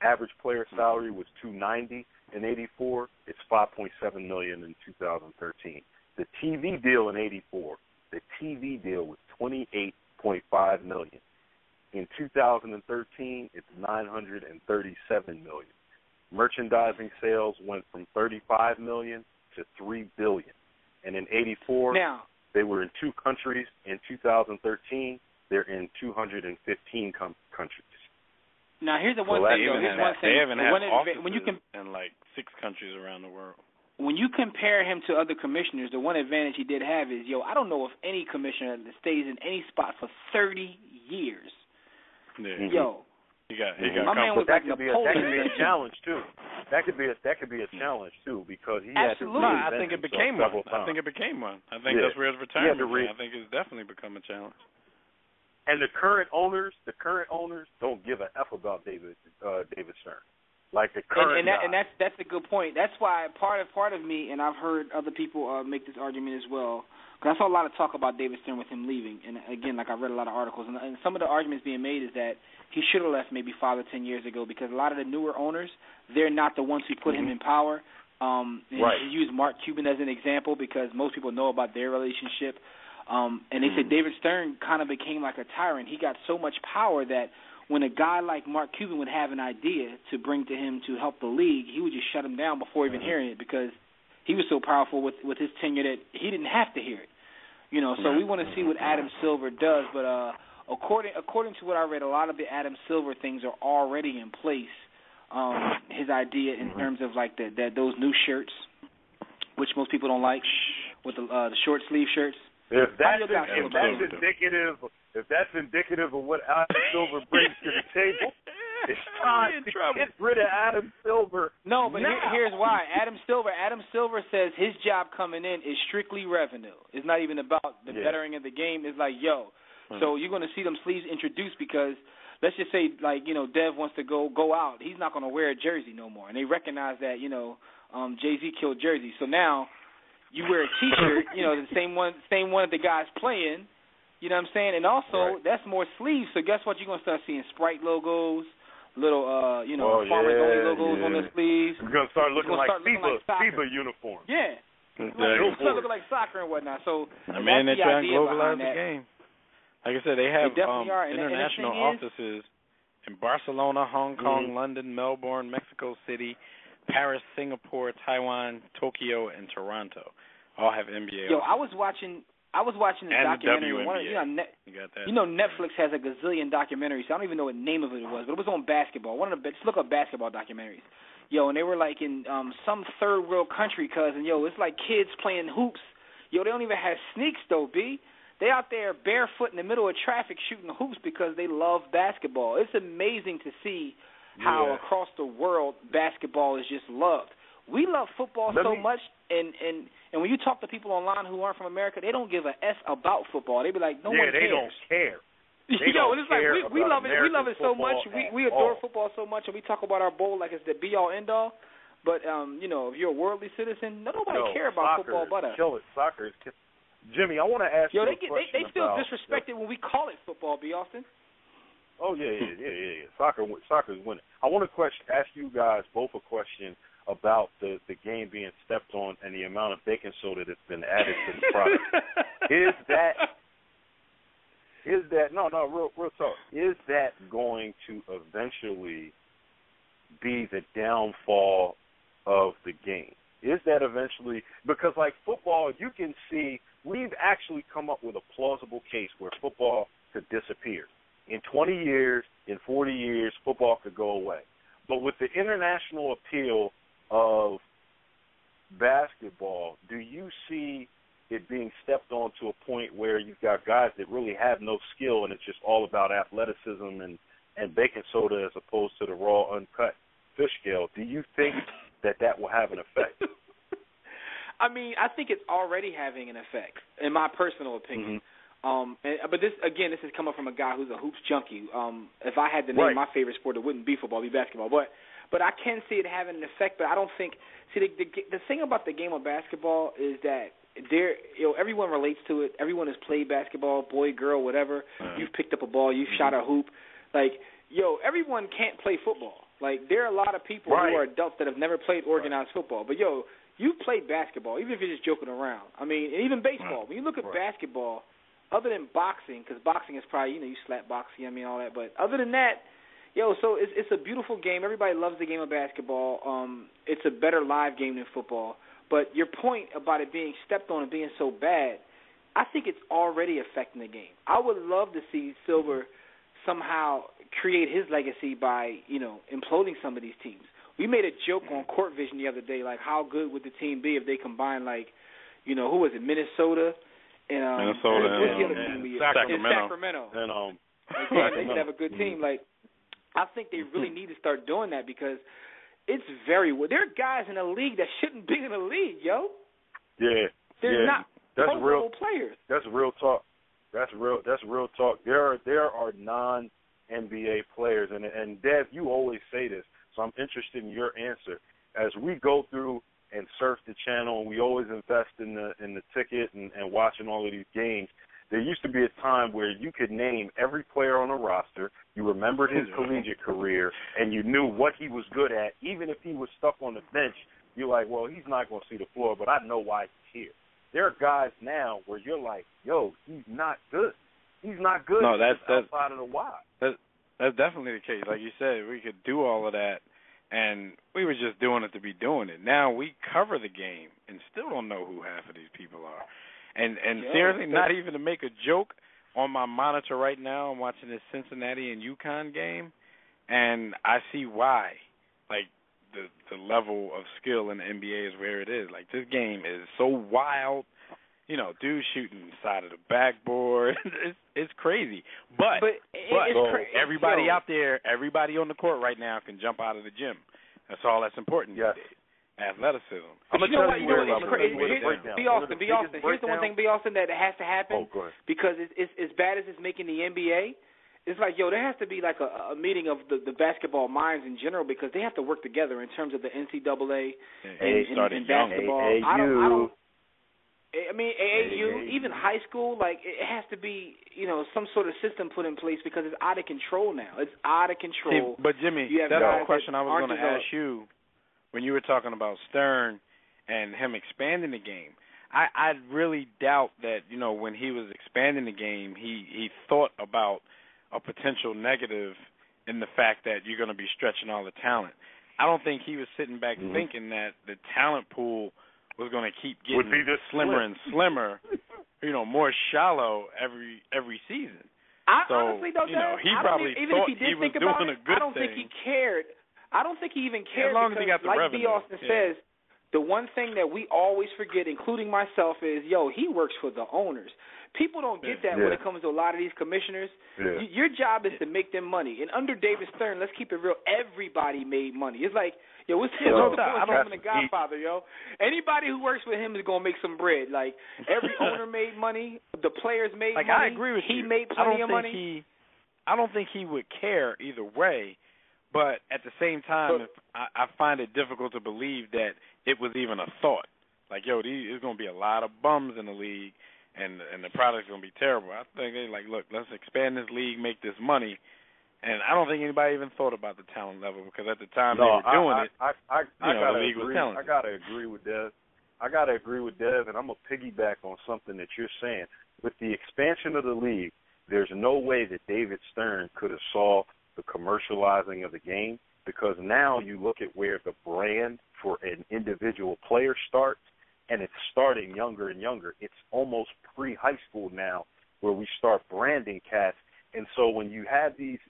Average player salary was $290 in 1984. It's $5.7 million in 2013. The TV deal in 1984, the TV deal was $28.5 million. In 2013, it's $937 million. Merchandising sales went from $35 million to $3 billion. And in 1984, they were in 2 countries. In 2013, they're in 215 countries. Now, here's the one thing, though. Here's one thing. They haven't had offices in like 6 countries around the world. When you compare him to other commissioners, the one advantage he did have is, I don't know of any commissioner that stays in any spot for 30 years. Yeah. He got my man was like Napoleon. That could be a challenge, too. That could be a challenge too, because he Absolutely. had to I think it became one. I think that's where his retirement. I think it's definitely become a challenge. And the current owners don't give a F about David Stern. Like the current and that's a good point. That's why part of me, and I've heard other people make this argument as well. Because I saw a lot of talk about David Stern with him leaving, and again, like I read a lot of articles, and some of the arguments being made is that he should have left maybe 5 or 10 years ago, because a lot of the newer owners, they're not the ones who put him in power. And he used Mark Cuban as an example because most people know about their relationship. And they said David Stern kind of became like a tyrant. He got so much power that when a guy like Mark Cuban would have an idea to bring to him to help the league, he would just shut him down before even hearing it, because he was so powerful with his tenure that he didn't have to hear it. You know, so we want to see what Adam Silver does. But according to what I read, a lot of the Adam Silver things are already in place. His idea in terms of like those new shirts, which most people don't like, with the short sleeve shirts. If that's indicative of what Adam Silver brings to the table, it's time to get rid of Adam Silver. No, but here's why. Adam Silver says his job coming in is strictly revenue. It's not even about the bettering of the game. It's like, so you're going to see them sleeves introduced because let's just say, like, Dev wants to go out. He's not going to wear a jersey no more. And they recognize that, Jay-Z killed Jersey. So now you wear a T-shirt, the same one that the guy's playing, you know what I'm saying? And also, that's more sleeves. So guess what? You're going to start seeing Sprite logos, little, Farmers-Only logos on the sleeves. We're going to start looking like FIBA uniforms. Yeah. It's start looking like soccer and whatnot. So they're trying to globalize the game. Like I said, they have international offices in Barcelona, Hong Kong, London, Melbourne, Mexico City, Paris, Singapore, Taiwan, Tokyo, and Toronto. All have NBA. I was watching this documentary. Netflix has a gazillion documentaries. So I don't even know what name of it was, but it was on basketball. Just look up basketball documentaries. And they were like in some third world country, it's like kids playing hoops. They don't even have sneaks though, B. They out there barefoot in the middle of traffic shooting hoops because they love basketball. It's amazing to see how across the world basketball is just loved. We love football so much, and when you talk to people online who aren't from America, they don't give a S about football. They be like, no one cares. They don't care. It's like we love it. We love it so much. We adore football so much, and we talk about our bowl like it's the be all end all. But if you're a worldly citizen, nobody care about football but us. Soccer is Jimmy, I want to ask you a question. They feel disrespected when we call it football, B. Austin. Oh, yeah. Soccer's winning. I want to ask you guys both a question about the game being stepped on and the amount of baking soda that's been added to the product. Real talk. Is that going to eventually be the downfall of the game? Is that eventually, because like football, you can see we've actually come up with a plausible case where football could disappear. In 20 years, in 40 years, football could go away. But with the international appeal of basketball, do you see it being stepped on to a point where you've got guys that really have no skill and it's just all about athleticism and baking soda as opposed to the raw, uncut fish scale? Do you think that will have an effect? I mean, I think it's already having an effect, in my personal opinion. But this is coming from a guy who's a hoops junkie. If I had to name my favorite sport, it wouldn't be football, it'd be basketball. But I can see it having an effect. But I don't think. See, the thing about the game of basketball is that everyone relates to it. Everyone has played basketball, boy, girl, whatever. You've picked up a ball, you've shot a hoop. Everyone can't play football. There are a lot of people who are adults that have never played organized football. But you've played basketball, even if you're just joking around. I mean, and even baseball. When you look at basketball, other than boxing, because boxing is probably, you slap boxing, all that. But other than that, so it's a beautiful game. Everybody loves the game of basketball. It's a better live game than football. But your point about it being stepped on and being so bad, I think it's already affecting the game. I would love to see Silver somehow create his legacy by, imploding some of these teams. We made a joke on Court Vision the other day, like how good would the team be if they combined, who was it, Minnesota and Sacramento. They could have a good team. I think they really need to start doing that because it's very well. There are guys in the league that shouldn't be in the league, yo. Yeah. They're not that's pro-level players. That's real talk. That's real talk. There are non-NBA players, and Dev, you always say this, so I'm interested in your answer. As we go through and surf the channel, and we always invest in the ticket and watching all of these games, there used to be a time where you could name every player on a roster, you remembered his collegiate career, and you knew what he was good at. Even if he was stuck on the bench, you're like, well, he's not going to see the floor, but I know why he's here. There are guys now where you're like, yo, he's not good. He's not good outside of the why. That's definitely the case. Like you said, we could do all of that, and we were just doing it to be doing it. Now we cover the game and still don't know who half of these people are. And seriously, not even to make a joke, on my monitor right now, I'm watching this Cincinnati and UConn game, and I see why. Like, the level of skill in the NBA is where it is. Like, this game is so wild. You know, dudes shooting side of the backboard. It's crazy. But everybody out there, everybody on the court right now can jump out of the gym. That's all that's important. Yes. Athleticism. I'm going to tell you what's crazy. B. Austin. Here's the one thing, B. Austin, that has to happen because it's as bad as it's making the NBA. It's like, yo, there has to be like a meeting of the basketball minds in general because they have to work together in terms of the NCAA and basketball. I mean, AAU, even high school, like it has to be, some sort of system put in place because it's out of control now. It's out of control. But Jimmy, that's the question I was going to ask you when you were talking about Stern and him expanding the game. I really doubt that, when he was expanding the game, he thought about a potential negative in the fact that you're going to be stretching all the talent. I don't think he was sitting back thinking that the talent pool was going to keep getting slimmer and slimmer, more shallow every season. Honestly, though, he probably thought he was doing a good thing. I don't think he cared. I don't think he even cared as long as he got the like revenue. B. Austin says, the one thing that we always forget, including myself, is, he works for the owners. People don't get that when it comes to a lot of these commissioners. Yeah. Your job is to make them money. And under David Stern, let's keep it real, everybody made money. It's like, what's the Godfather, Anybody who works with him is going to make some bread. Like, every owner made money. The players made money. I agree with you. He made plenty of money. I don't think he would care either way. But at the same time, I find it difficult to believe that it was even a thought. Like, there's going to be a lot of bums in the league, and the product's going to be terrible. I think they're like, look, let's expand this league, make this money. And I don't think anybody even thought about the talent level because at the time they were doing the league was talented. I got to agree with Dev. And I'm going to piggyback on something that you're saying. With the expansion of the league, there's no way that David Stern could have solved the commercializing of the game, because now you look at where the brand for an individual player starts, and it's starting younger and younger. It's almost pre-high school now where we start branding cats. And so when you have these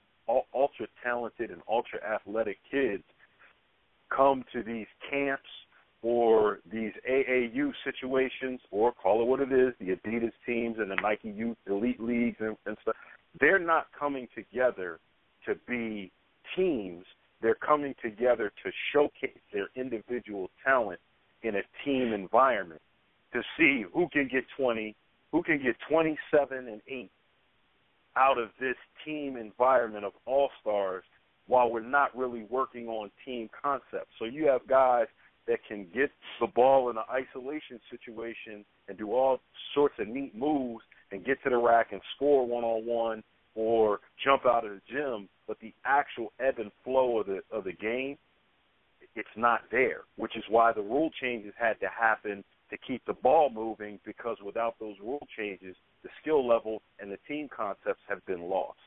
ultra-talented and ultra-athletic kids come to these camps or these AAU situations, or call it what it is, the Adidas teams and the Nike Youth Elite Leagues and stuff, they're not coming together to be teams. They're coming together to showcase their individual talent in a team environment to see who can get 20, who can get 27 and 8 out of this team environment of all-stars while we're not really working on team concepts. So you have guys that can get the ball in an isolation situation and do all sorts of neat moves and get to the rack and score one-on-one or jump out of the gym, but the actual ebb and flow of the game, it's not there, which is why the rule changes had to happen to keep the ball moving, because without those rule changes, the skill level and the team concepts have been lost.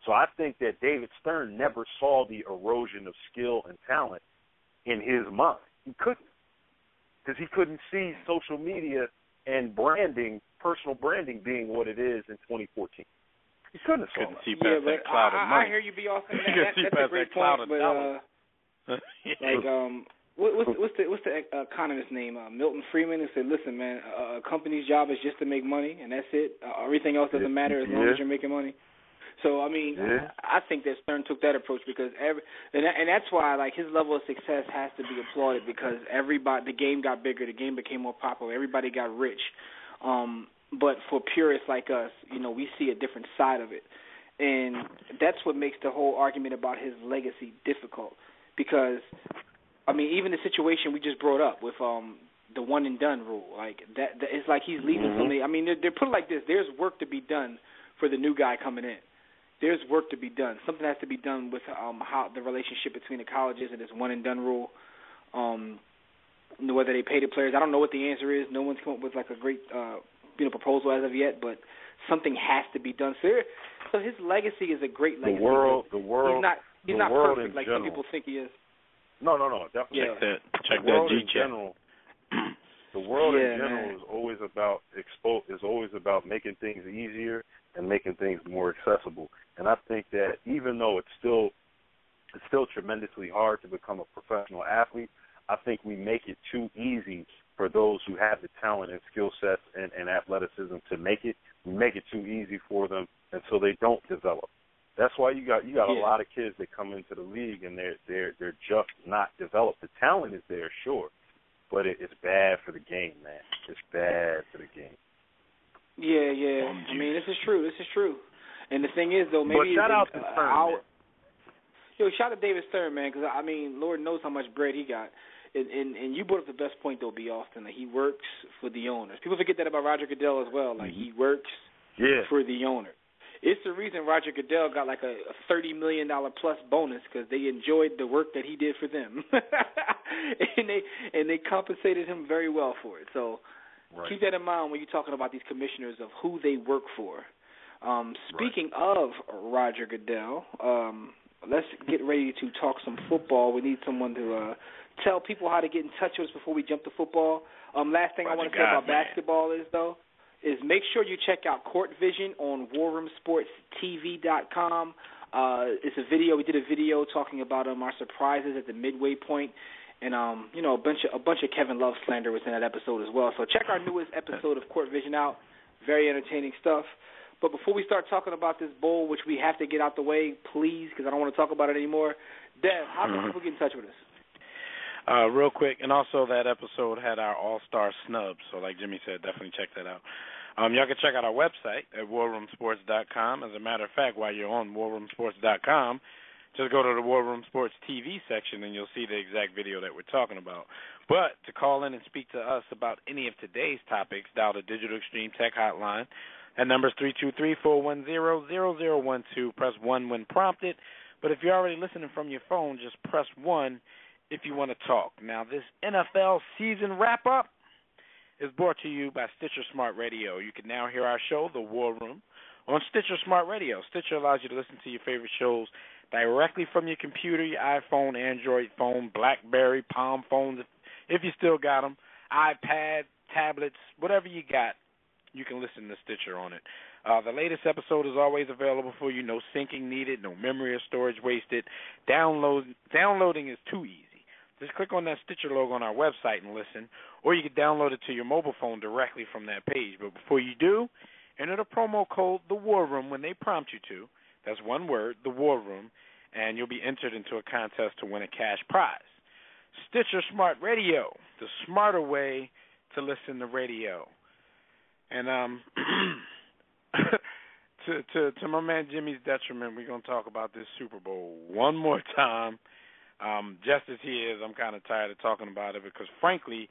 So I think that David Stern never saw the erosion of skill and talent in his mind. He couldn't, because he couldn't see social media and branding, personal branding, being what it is in 2014. He couldn't see past that cloud of money. I hear you, B. Austin. That's a great point. But what's the economist's name? Milton Friedman, who said, "Listen, man, a company's job is just to make money, and that's it. Everything else doesn't matter as long as you're making money." So I mean, I think that Stern took that approach because and that's why like his level of success has to be applauded because the game got bigger, the game became more popular, everybody got rich. But for purists like us, we see a different side of it, and that's what makes the whole argument about his legacy difficult. Because I mean, even the situation we just brought up with the one and done rule, like that it's like he's leaving something. I mean, they're put it like this: there's work to be done for the new guy coming in. There's work to be done. Something has to be done with how the relationship between the colleges and this one and done rule. Whether they pay the players, I don't know what the answer is. No one's come up with like a great proposal as of yet, but something has to be done. So his legacy is a great legacy. The world. He's not perfect like some people think he is. No, definitely. Yeah. Check that G chat. The world in general is always about making things easier and making things more accessible. And I think that even though it's still tremendously hard to become a professional athlete, I think we make it too easy for those who have the talent and skill sets and athleticism to make it. We make it too easy for them, and so they don't develop. That's why you got a lot of kids that come into the league and they're just not developed. The talent is there, sure, but it's bad for the game, man. It's bad for the game. Yeah. I mean, this is true. And the thing is, though, maybe shout out to Stern. Shout out to David Stern, man, because I mean, Lord knows how much bread he got. And you brought up the best point, though, B. Austin, that he works for the owners. People forget that about Roger Goodell as well. Like, he works for the owner. It's the reason Roger Goodell got like a $30 million plus bonus because they enjoyed the work that he did for them, and they compensated him very well for it. So keep that in mind when you're talking about these commissioners of who they work for. Speaking of Roger Goodell, let's get ready to talk some football. We need someone to tell people how to get in touch with us before we jump to football. Last thing I want to say about basketball is make sure you check out Court Vision on WarRoomSportsTV.com. It's a video. We did a video talking about our surprises at the midway point, and a bunch of Kevin Love slander was in that episode as well. So check our newest episode of Court Vision out. Very entertaining stuff. But before we start talking about this bowl, which we have to get out the way, please, because I don't want to talk about it anymore, Dev, how can people get in touch with us? Real quick, and also that episode had our all-star snubs, so like Jimmy said, definitely check that out. Y'all can check out our website at warroomsports.com. As a matter of fact, while you're on warroomsports.com, just go to the War Room Sports TV section and you'll see the exact video that we're talking about. But to call in and speak to us about any of today's topics, dial the Digital Extreme Tech Hotline. That number is 323-410-0012. Press 1 when prompted. But if you're already listening from your phone, just press 1 if you want to talk. Now, this NFL season wrap-up is brought to you by Stitcher Smart Radio. You can now hear our show, The War Room, on Stitcher Smart Radio. Stitcher allows you to listen to your favorite shows directly from your computer, your iPhone, Android phone, BlackBerry, Palm phones, if you still got them, iPad, tablets, whatever you got, you can listen to Stitcher on it. The latest episode is always available for you. No syncing needed, no memory or storage wasted. Downloading is too easy. Just click on that Stitcher logo on our website and listen, or you can download it to your mobile phone directly from that page. But before you do, enter the promo code The War Room when they prompt you to. That's one word, The War Room, and you'll be entered into a contest to win a cash prize. Stitcher Smart Radio, the smarter way to listen to radio. And to my man Jimmy's detriment, we're going to talk about this Super Bowl one more time. Just as he is, I'm kind of tired of talking about it because, frankly,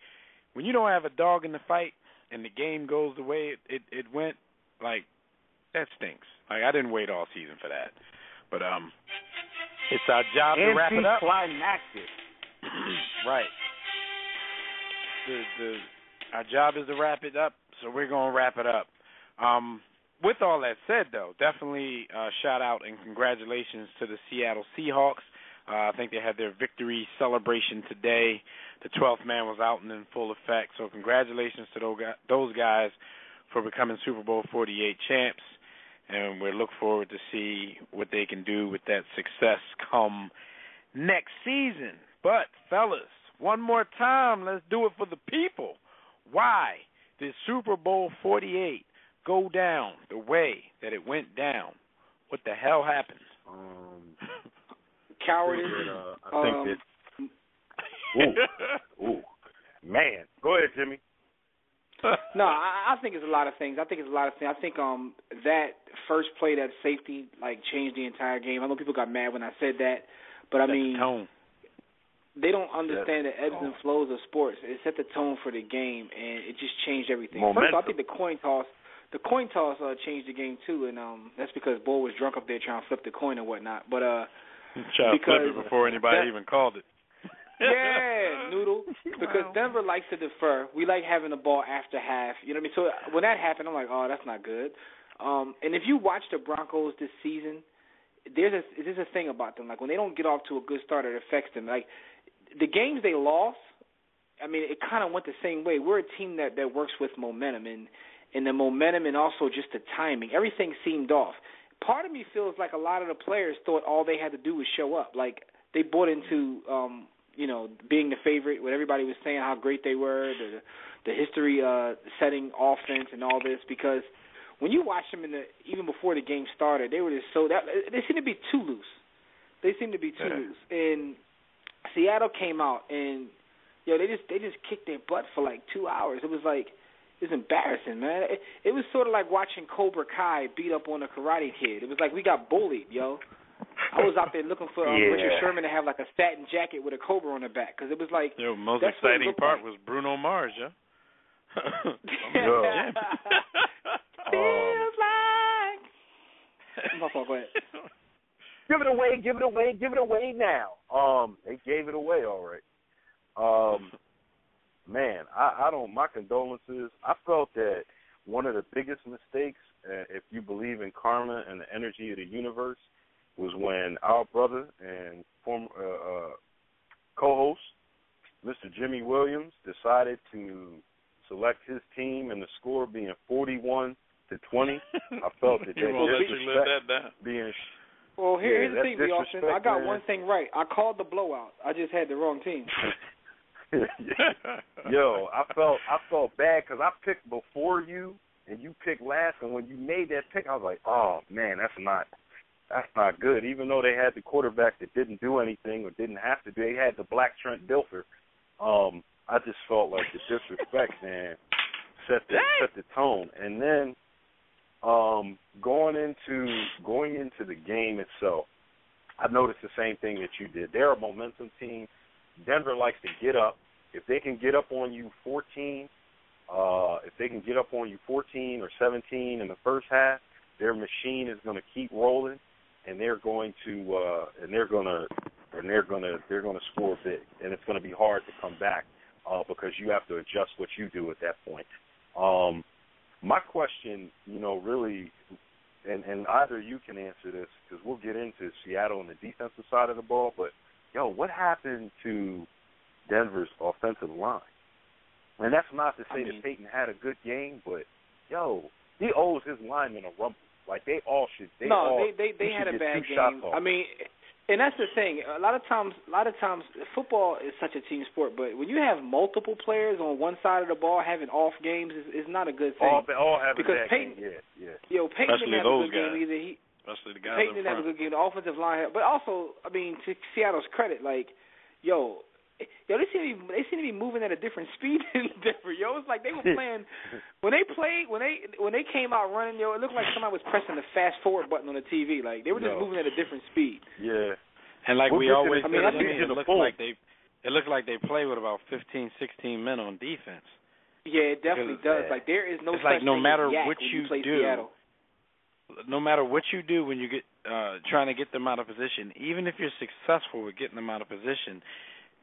when you don't have a dog in the fight and the game goes the way it went, like, that stinks. Like, I didn't wait all season for that. But it's our job to wrap it up. Anticlimactic. Right. Our job is to wrap it up, so we're going to wrap it up. With all that said, though, definitely shout out and congratulations to the Seattle Seahawks. I think they had their victory celebration today. The 12th man was out and in full effect. So congratulations to those guys for becoming Super Bowl 48 champs. And we look forward to see what they can do with that success come next season. But, fellas, one more time, let's do it for the people. Why did Super Bowl 48 go down the way that it went down? What the hell happened? Cowardice. I think that. Ooh, man. Go ahead, Jimmy. No, I think it's a lot of things. I think that first play, that safety, changed the entire game. I know people got mad when I said that, but I mean, tone. They don't understand the ebbs and flows of sports. It set the tone for the game, and it just changed everything. Momentum. First of all, I think the coin toss changed the game too, and that's because Bull was drunk up there trying to flip the coin and whatnot. But trying to flip it before anybody even called it. Yeah, Noodle. Because Denver likes to defer. We like having the ball after half. You know what I mean? So when that happened, I'm like, oh, that's not good. And if you watch the Broncos this season, there's a thing about them. Like when they don't get off to a good start, it affects them. Like the games they lost, I mean, it kind of went the same way. We're a team that works with momentum, and the momentum and also just the timing. Everything seemed off. Part of me feels like a lot of the players thought all they had to do was show up. Like they bought into being the favorite, what everybody was saying, how great they were, the history-setting offense and all this. Because when you watch them even before the game started, they were just they seemed to be too loose. Loose. And Seattle came out and they just kicked their butt for like 2 hours. It was embarrassing, man. It was sort of like watching Cobra Kai beat up on a Karate Kid. It was like we got bullied, yo. I was out there looking for Richard Sherman to have like a satin jacket with a cobra on the back because it was like. The most exciting part was Bruno Mars, yeah. Feels like. Go ahead. Give it away now. They gave it away, all right. Man, I don't. My condolences. I felt that one of the biggest mistakes, if you believe in karma and the energy of the universe, was when our brother and former co-host, Mr. Jimmy Williams, decided to select his team and the score being 41-20. I felt that being. Well, here's the thing, Austin. I got one thing right. I called the blowout. I just had the wrong team. Yo, I felt bad because I picked before you and you picked last, and when you made that pick, I was like, oh man, that's not good. Even though they had the quarterback that didn't do anything or didn't have to do, they had the black Trent Dilfer. I just felt like the disrespect, man, set the tone. And then going into the game itself, I noticed the same thing that you did. They're a momentum team. Denver likes to get up. If they can get up on you 14, or 17 in the first half, their machine is going to keep rolling, and they're going to score big, and it's going to be hard to come back because you have to adjust what you do at that point. My question, really, and either you can answer this because we'll get into Seattle and the defensive side of the ball, but what happened to Denver's offensive line? And that's not to say that Peyton had a good game, but he owes his linemen a rumble. Like they should. They had a bad game. I mean, and that's the thing. A lot of times, football is such a team sport. But when you have multiple players on one side of the ball having off games, is not a good thing. All having because that Peyton, game. Yeah. Peyton Especially didn't have a good game either. Especially the guys Peyton didn't have a good game. The offensive line, but also, I mean, to Seattle's credit, they seem to be moving at a different speed than Denver. It's like they were playing when they came out running. It looked like somebody was pressing the fast forward button on the TV. Like they were just moving at a different speed. Yeah, and like we always, it looked like they play with about 15, 16 men on defense. Yeah, it definitely does. Like there is no. It's like no matter what you do. Seattle. No matter what you do when you get trying to get them out of position, even if you're successful with getting them out of position,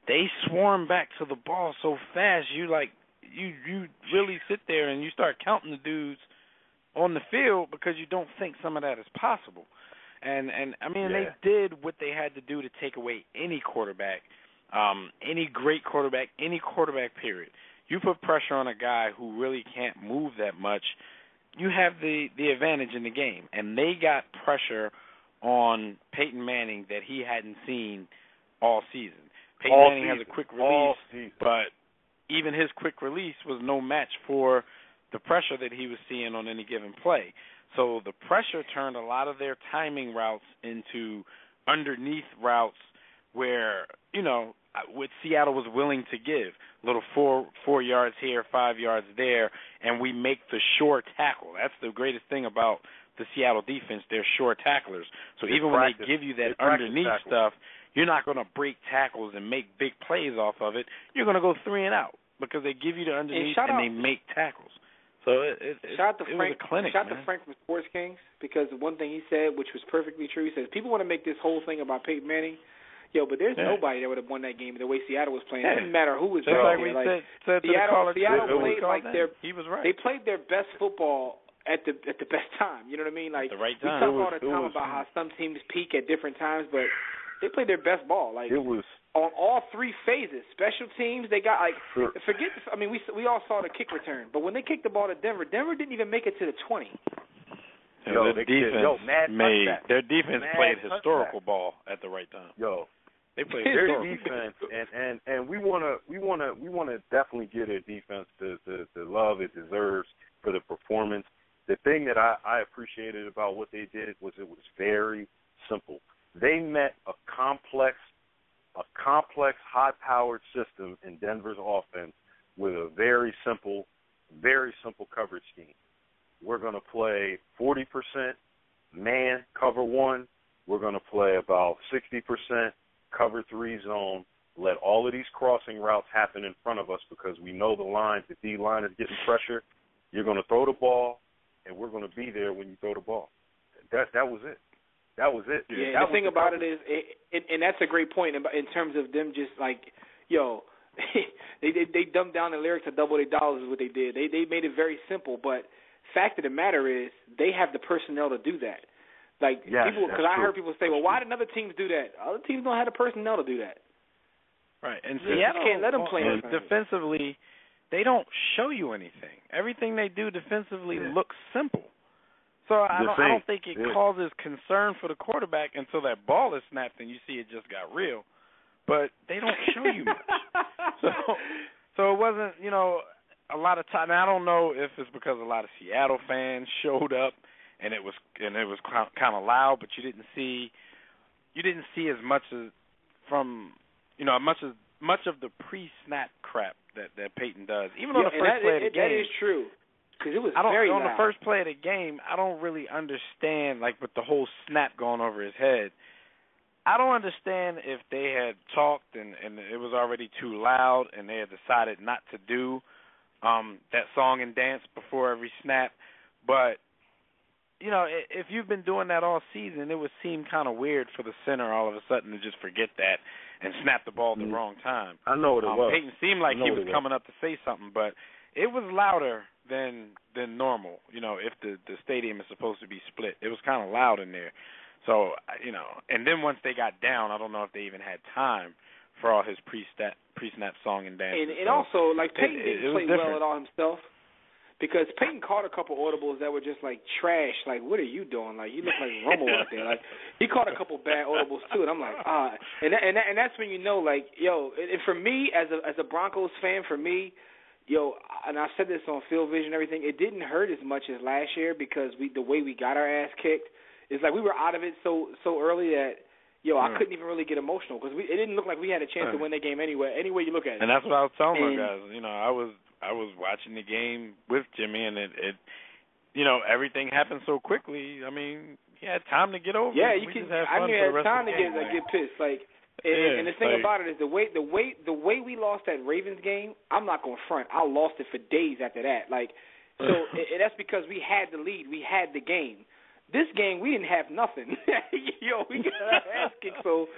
they swarm back to the ball so fast. You really sit there and you start counting the dudes on the field because you don't think some of that is possible. And I mean they did what they had to do to take away any quarterback, any great quarterback, any quarterback period. You put pressure on a guy who really can't move that much, you have the advantage in the game. And they got pressure on Peyton Manning that he hadn't seen all season. Peyton Manning has a quick release, but even his quick release was no match for the pressure that he was seeing on any given play. So the pressure turned a lot of their timing routes into underneath routes where, what Seattle was willing to give. Little 4 yards here, 5 yards there, and we make the sure tackle. That's the greatest thing about the Seattle defense. They're sure tacklers. So even when they give you that underneath stuff, you're not going to break tackles and make big plays off of it. You're going to go 3 and out because they give you the underneath and they make tackles. So it was a clinic. Shout out to Frank from Sports Kings, because one thing he said, which was perfectly true, he says, people want to make this whole thing about Peyton Manning. But there's nobody that would have won that game the way Seattle was playing. It didn't matter who was playing. Like Seattle played like he was right. They played their best football at the best time. You know what I mean? Like at the right we time. talk all the time about how some teams peak at different times, but they played their best ball. Like it was on all 3 phases. Special teams, they got we all saw the kick return, but when they kicked the ball to Denver didn't even make it to the 20. Their defense played historical ball at the right time. They played their defense, and we wanna definitely give their defense the love it deserves for the performance. The thing that I appreciated about what they did was it was very simple. They met a complex, high-powered system in Denver's offense with a very simple coverage scheme. We're going to play 40% man cover 1. We're going to play about 60% cover 3 zone. Let all of these crossing routes happen in front of us because we know the D-line is getting pressure. You're going to throw the ball, and we're going to be there when you throw the ball. That was it. That was it. Yeah, the thing about it is, and that's a great point in terms of them just like, they dumbed down the lyrics to Double Their Dollars is what they did. They made it very simple, but fact of the matter is they have the personnel to do that. Like people, because I heard people say, well, why did other teams do that? Other teams don't have the personnel to do that. Right, and Seattle can't let them play defensively. They don't show you anything. Everything they do defensively looks simple. So I don't think it causes concern for the quarterback until that ball is snapped and you see it just got real. But they don't show you much. So it wasn't, a lot of time. I don't know if it's because a lot of Seattle fans showed up and it was kind of loud, but you didn't see as much as from much of the pre-snap crap that Peyton does. Even on the first play of the game. That is true. Because it was very loud. On the first play of the game, I don't really understand, like with the whole snap going over his head. I don't understand if they had talked and it was already too loud and they had decided not to do that song and dance before every snap. But, if you've been doing that all season, it would seem kind of weird for the center all of a sudden to just forget that and snap the ball at the wrong time. I know what it was. Peyton seemed like he was coming up to say something, but it was louder than normal, if the stadium is supposed to be split. It was kind of loud in there. So, and then once they got down, I don't know if they even had time for all his pre-snap song and dance. And also, like, Peyton didn't play well at all himself, because Peyton caught a couple audibles that were just, like, trash. Like, what are you doing? Like, you look like Romo out there. Like, he caught a couple bad audibles, too, and I'm like, And that's when you know, like, and for me, as a Broncos fan, and I said this on Field Vision and everything, it didn't hurt as much as last year because the way we got our ass kicked, it's like we were out of it so early that, I couldn't even really get emotional because it didn't look like we had a chance to win that game anyway. Any way you look at it. And that's what I was telling my guys. I was watching the game with Jimmy, and it everything happened so quickly. I mean, he had time to get over it. Yeah, you can. I mean, he had time to get pissed. Like, and the thing about it is the way we lost that Ravens game. I'm not gonna front. I lost it for days after that. Like, so that's because we had the lead. We had the game. This game, we didn't have nothing. We got our ass kicked, so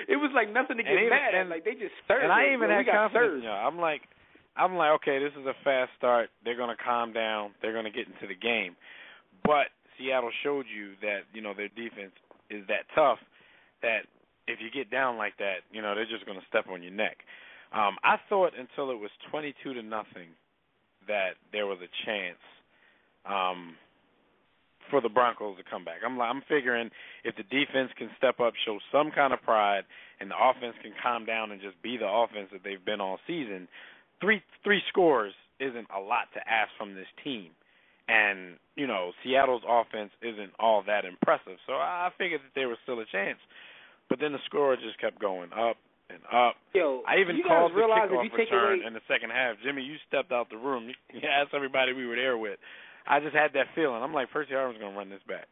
it was like nothing to get mad at. Like, they just stirred. And I even had confidence. I'm like, okay, this is a fast start. They're going to calm down. They're going to get into the game. But Seattle showed you that, their defense is that tough that if you get down like that, they're just going to step on your neck. I thought until it was 22-0 that there was a chance for the Broncos to come back. I'm figuring if the defense can step up, show some kind of pride, and the offense can calm down and just be the offense that they've been all season, three scores isn't a lot to ask from this team. And, Seattle's offense isn't all that impressive. So I figured that there was still a chance. But then the score just kept going up and up. Yo, I even you called guys the realize kickoff if you take return away... in the second half. Jimmy, you stepped out the room. You asked everybody we were there with. I just had that feeling. I'm like, Percy Harvin's going to run this back.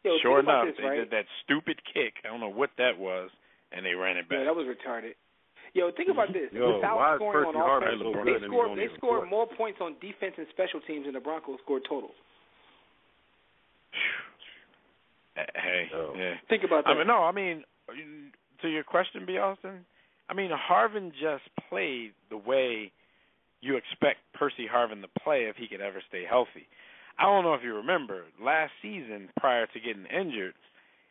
Yo, sure enough, this, they did that stupid kick. I don't know what that was, and they ran it back. Yeah, that was retarded. Yo, think about this. Yo, without scoring on offense, they scored more points on defense and special teams than the Broncos scored total. Hey, yeah. Think about that. To your question, B. Austin, Harvin just played the way you expect Percy Harvin to play if he could ever stay healthy. I don't know if you remember, last season, prior to getting injured,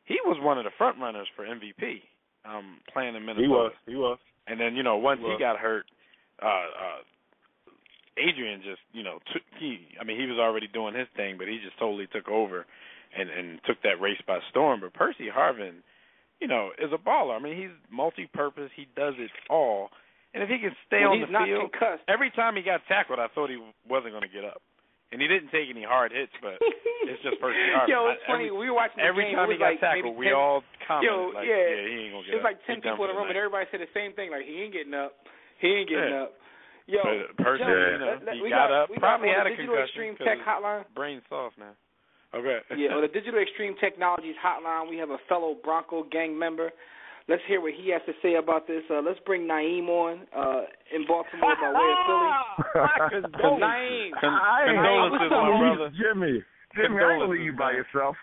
he was one of the front runners for MVP playing in Minnesota. He was. And then, once he got hurt, Adrian just, he was already doing his thing, but he just totally took over and took that race by storm. But Percy Harvin, is a baller. He's multi-purpose. He does it all. And if he can stay on the field, concussed. Every time he got tackled, I thought he wasn't going to get up. And he didn't take any hard hits, but it's just Percy Harvin. Yo, it's funny. We were watching the every game. time he got tackled, we all commented, he ain't going to get up. It was like 10 people in the room, and everybody said the same thing, like, he ain't getting up. He ain't getting up. Yo, Percy, he got up. Probably had a concussion. Extreme Tech Hotline. Brain's soft now. Okay. Yeah, on the Digital Extreme Technologies Hotline, we have a fellow Bronco gang member. Let's hear what he has to say about this. Let's bring Naeem on in Baltimore by way of Philly. Naeem. Condolences, my brother. Jimmy, I don't leave you by yourself.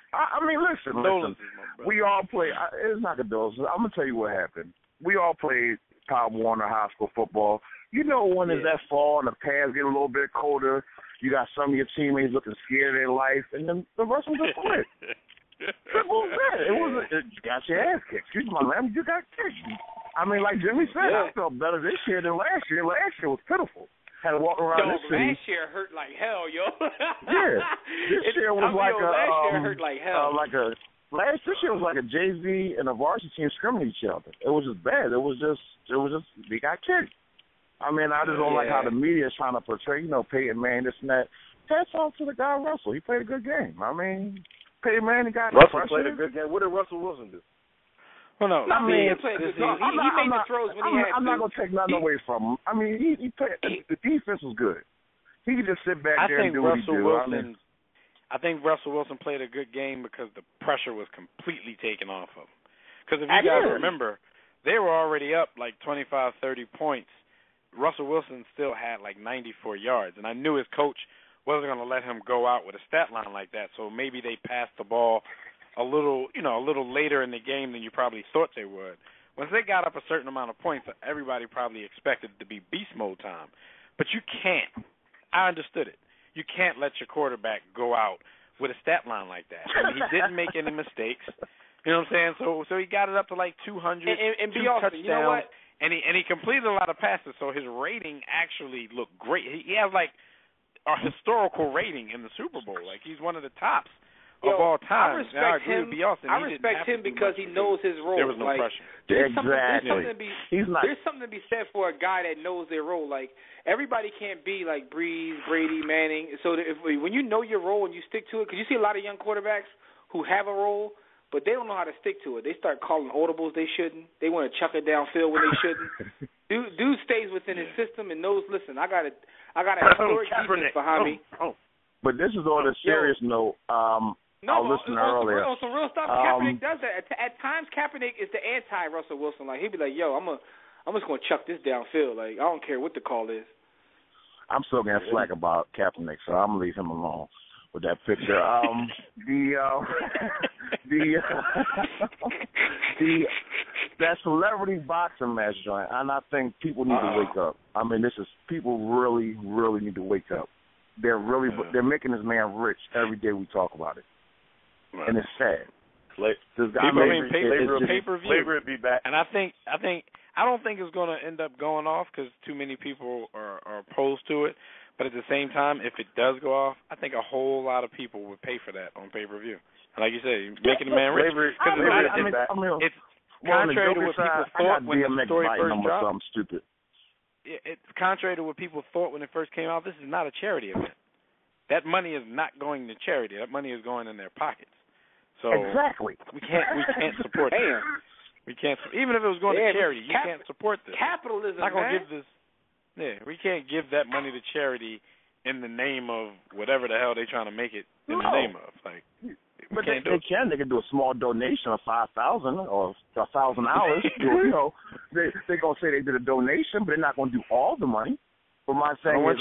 Listen. We all play. It's not condolences. I'm going to tell you what happened. We all played Pop Warner high school football. When it's that fall and the pads get a little bit colder, you got some of your teammates looking scared of their life, and then the rest of them just quit. Simple as that. You got your ass kicked. Excuse my man, you got kicked. Like Jimmy said, I felt better this year than last year. Last year was pitiful. Had to walk around this city. Last year hurt like hell, yo. Yeah. This year was last year hurt like hell. This year was like a Jay-Z and a varsity team scrimming each other. It was just bad. It was just they got kicked. I just don't like how the media is trying to portray, Peyton Manning, this and that. Hats off to the guy Russell. He played a good game. Peyton Manning got Russell played a good game. What did Russell Wilson do? Well, no. He made the throws when he had to. I'm not going to take nothing away from him. He played. The defense was good. He could just sit back there and do what he do. I think Russell Wilson played a good game because the pressure was completely taken off of him. Because if you guys remember, they were already up like 25, 30 points. Russell Wilson still had like 94 yards, and I knew his coach wasn't going to let him go out with a stat line like that. So maybe they passed the ball a little later in the game than you probably thought they would. Once they got up a certain amount of points, everybody probably expected it to be beast mode time. But you can't. I understood it. You can't let your quarterback go out with a stat line like that. He didn't make any mistakes. You know what I'm saying? So he got it up to like 200, and two touchdowns. You know what? And he completed a lot of passes, so his rating actually looked great. He has like a historical rating in the Super Bowl. Like he's one of the tops of all time. I respect him because he knows his role. There was no pressure. There's something to be said for a guy that knows their role. Like everybody can't be like Breeze, Brady, Manning. So when you know your role and you stick to it, because you see a lot of young quarterbacks who have a role, but they don't know how to stick to it. They start calling audibles they shouldn't. They want to chuck it downfield when they shouldn't. Dude stays within his system and knows, listen, I got a historic defense behind me. But this is on a serious note. I was listening earlier. On some real stuff, Kaepernick does that. At times, Kaepernick is the anti-Russell Wilson. Like he'd be like, "Yo, I'm just gonna chuck this downfield. Like I don't care what the call is." I'm still getting flack about Kaepernick, so I'm gonna leave him alone with that picture. That celebrity boxing match joint, and I think people need to wake up. People really, really need to wake up. They're making this man rich every day we talk about it. Right. And it's sad. Pay-per-view be back. And I don't think it's going to end up going off because too many people are opposed to it. But at the same time, if it does go off, I think a whole lot of people would pay for that on pay-per-view. And like you said, making the man rich. It's contrary to what people thought when the story first dropped. Something stupid. It's contrary to what people thought when it first came out. This is not a charity event. that money is not going to charity. That money is going in their pockets. So exactly. We can't support this. We can't, even if it was going to charity, you can't support this. Capitalism, not gonna man. give this. Yeah, we can't give that money to charity in the name of whatever the hell they're trying to make it in the name of. Like, but they can do a small donation of $5,000 or $1,000. You know, they're gonna say they did a donation, but they're not gonna do all the money. But my thing is,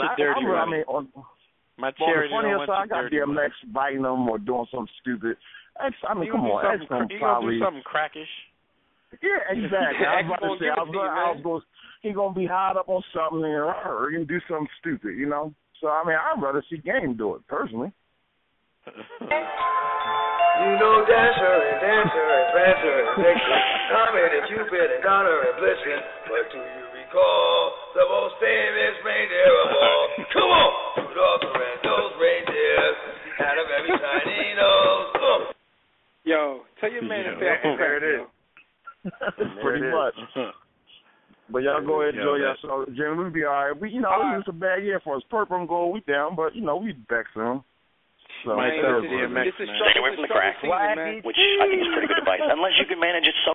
my charity. I got DMX biting them or doing something stupid. I mean, come on, that's gonna probably do something crackish. Yeah, exactly. I was about to say, he's going to be hot up on something and do something stupid, you know? So, I mean, I'd rather see Game do it, personally. You know Dasher and Dancer and Prancer and Vixen, Comet and Cupid and Donner and Blitzen, but do you recall the most famous reindeer of all? Come on! Rudolph the red-nosed reindeer had a very tiny nose. Yo, tell your man to stay off the There it is. Pretty much. But y'all go ahead and enjoy yourself. Jimmy, we'll be all right. This is a bad year for us. Purple and gold, we down, but, we back soon. So, stay away from the crack, which I think is pretty good advice, unless you can manage it so.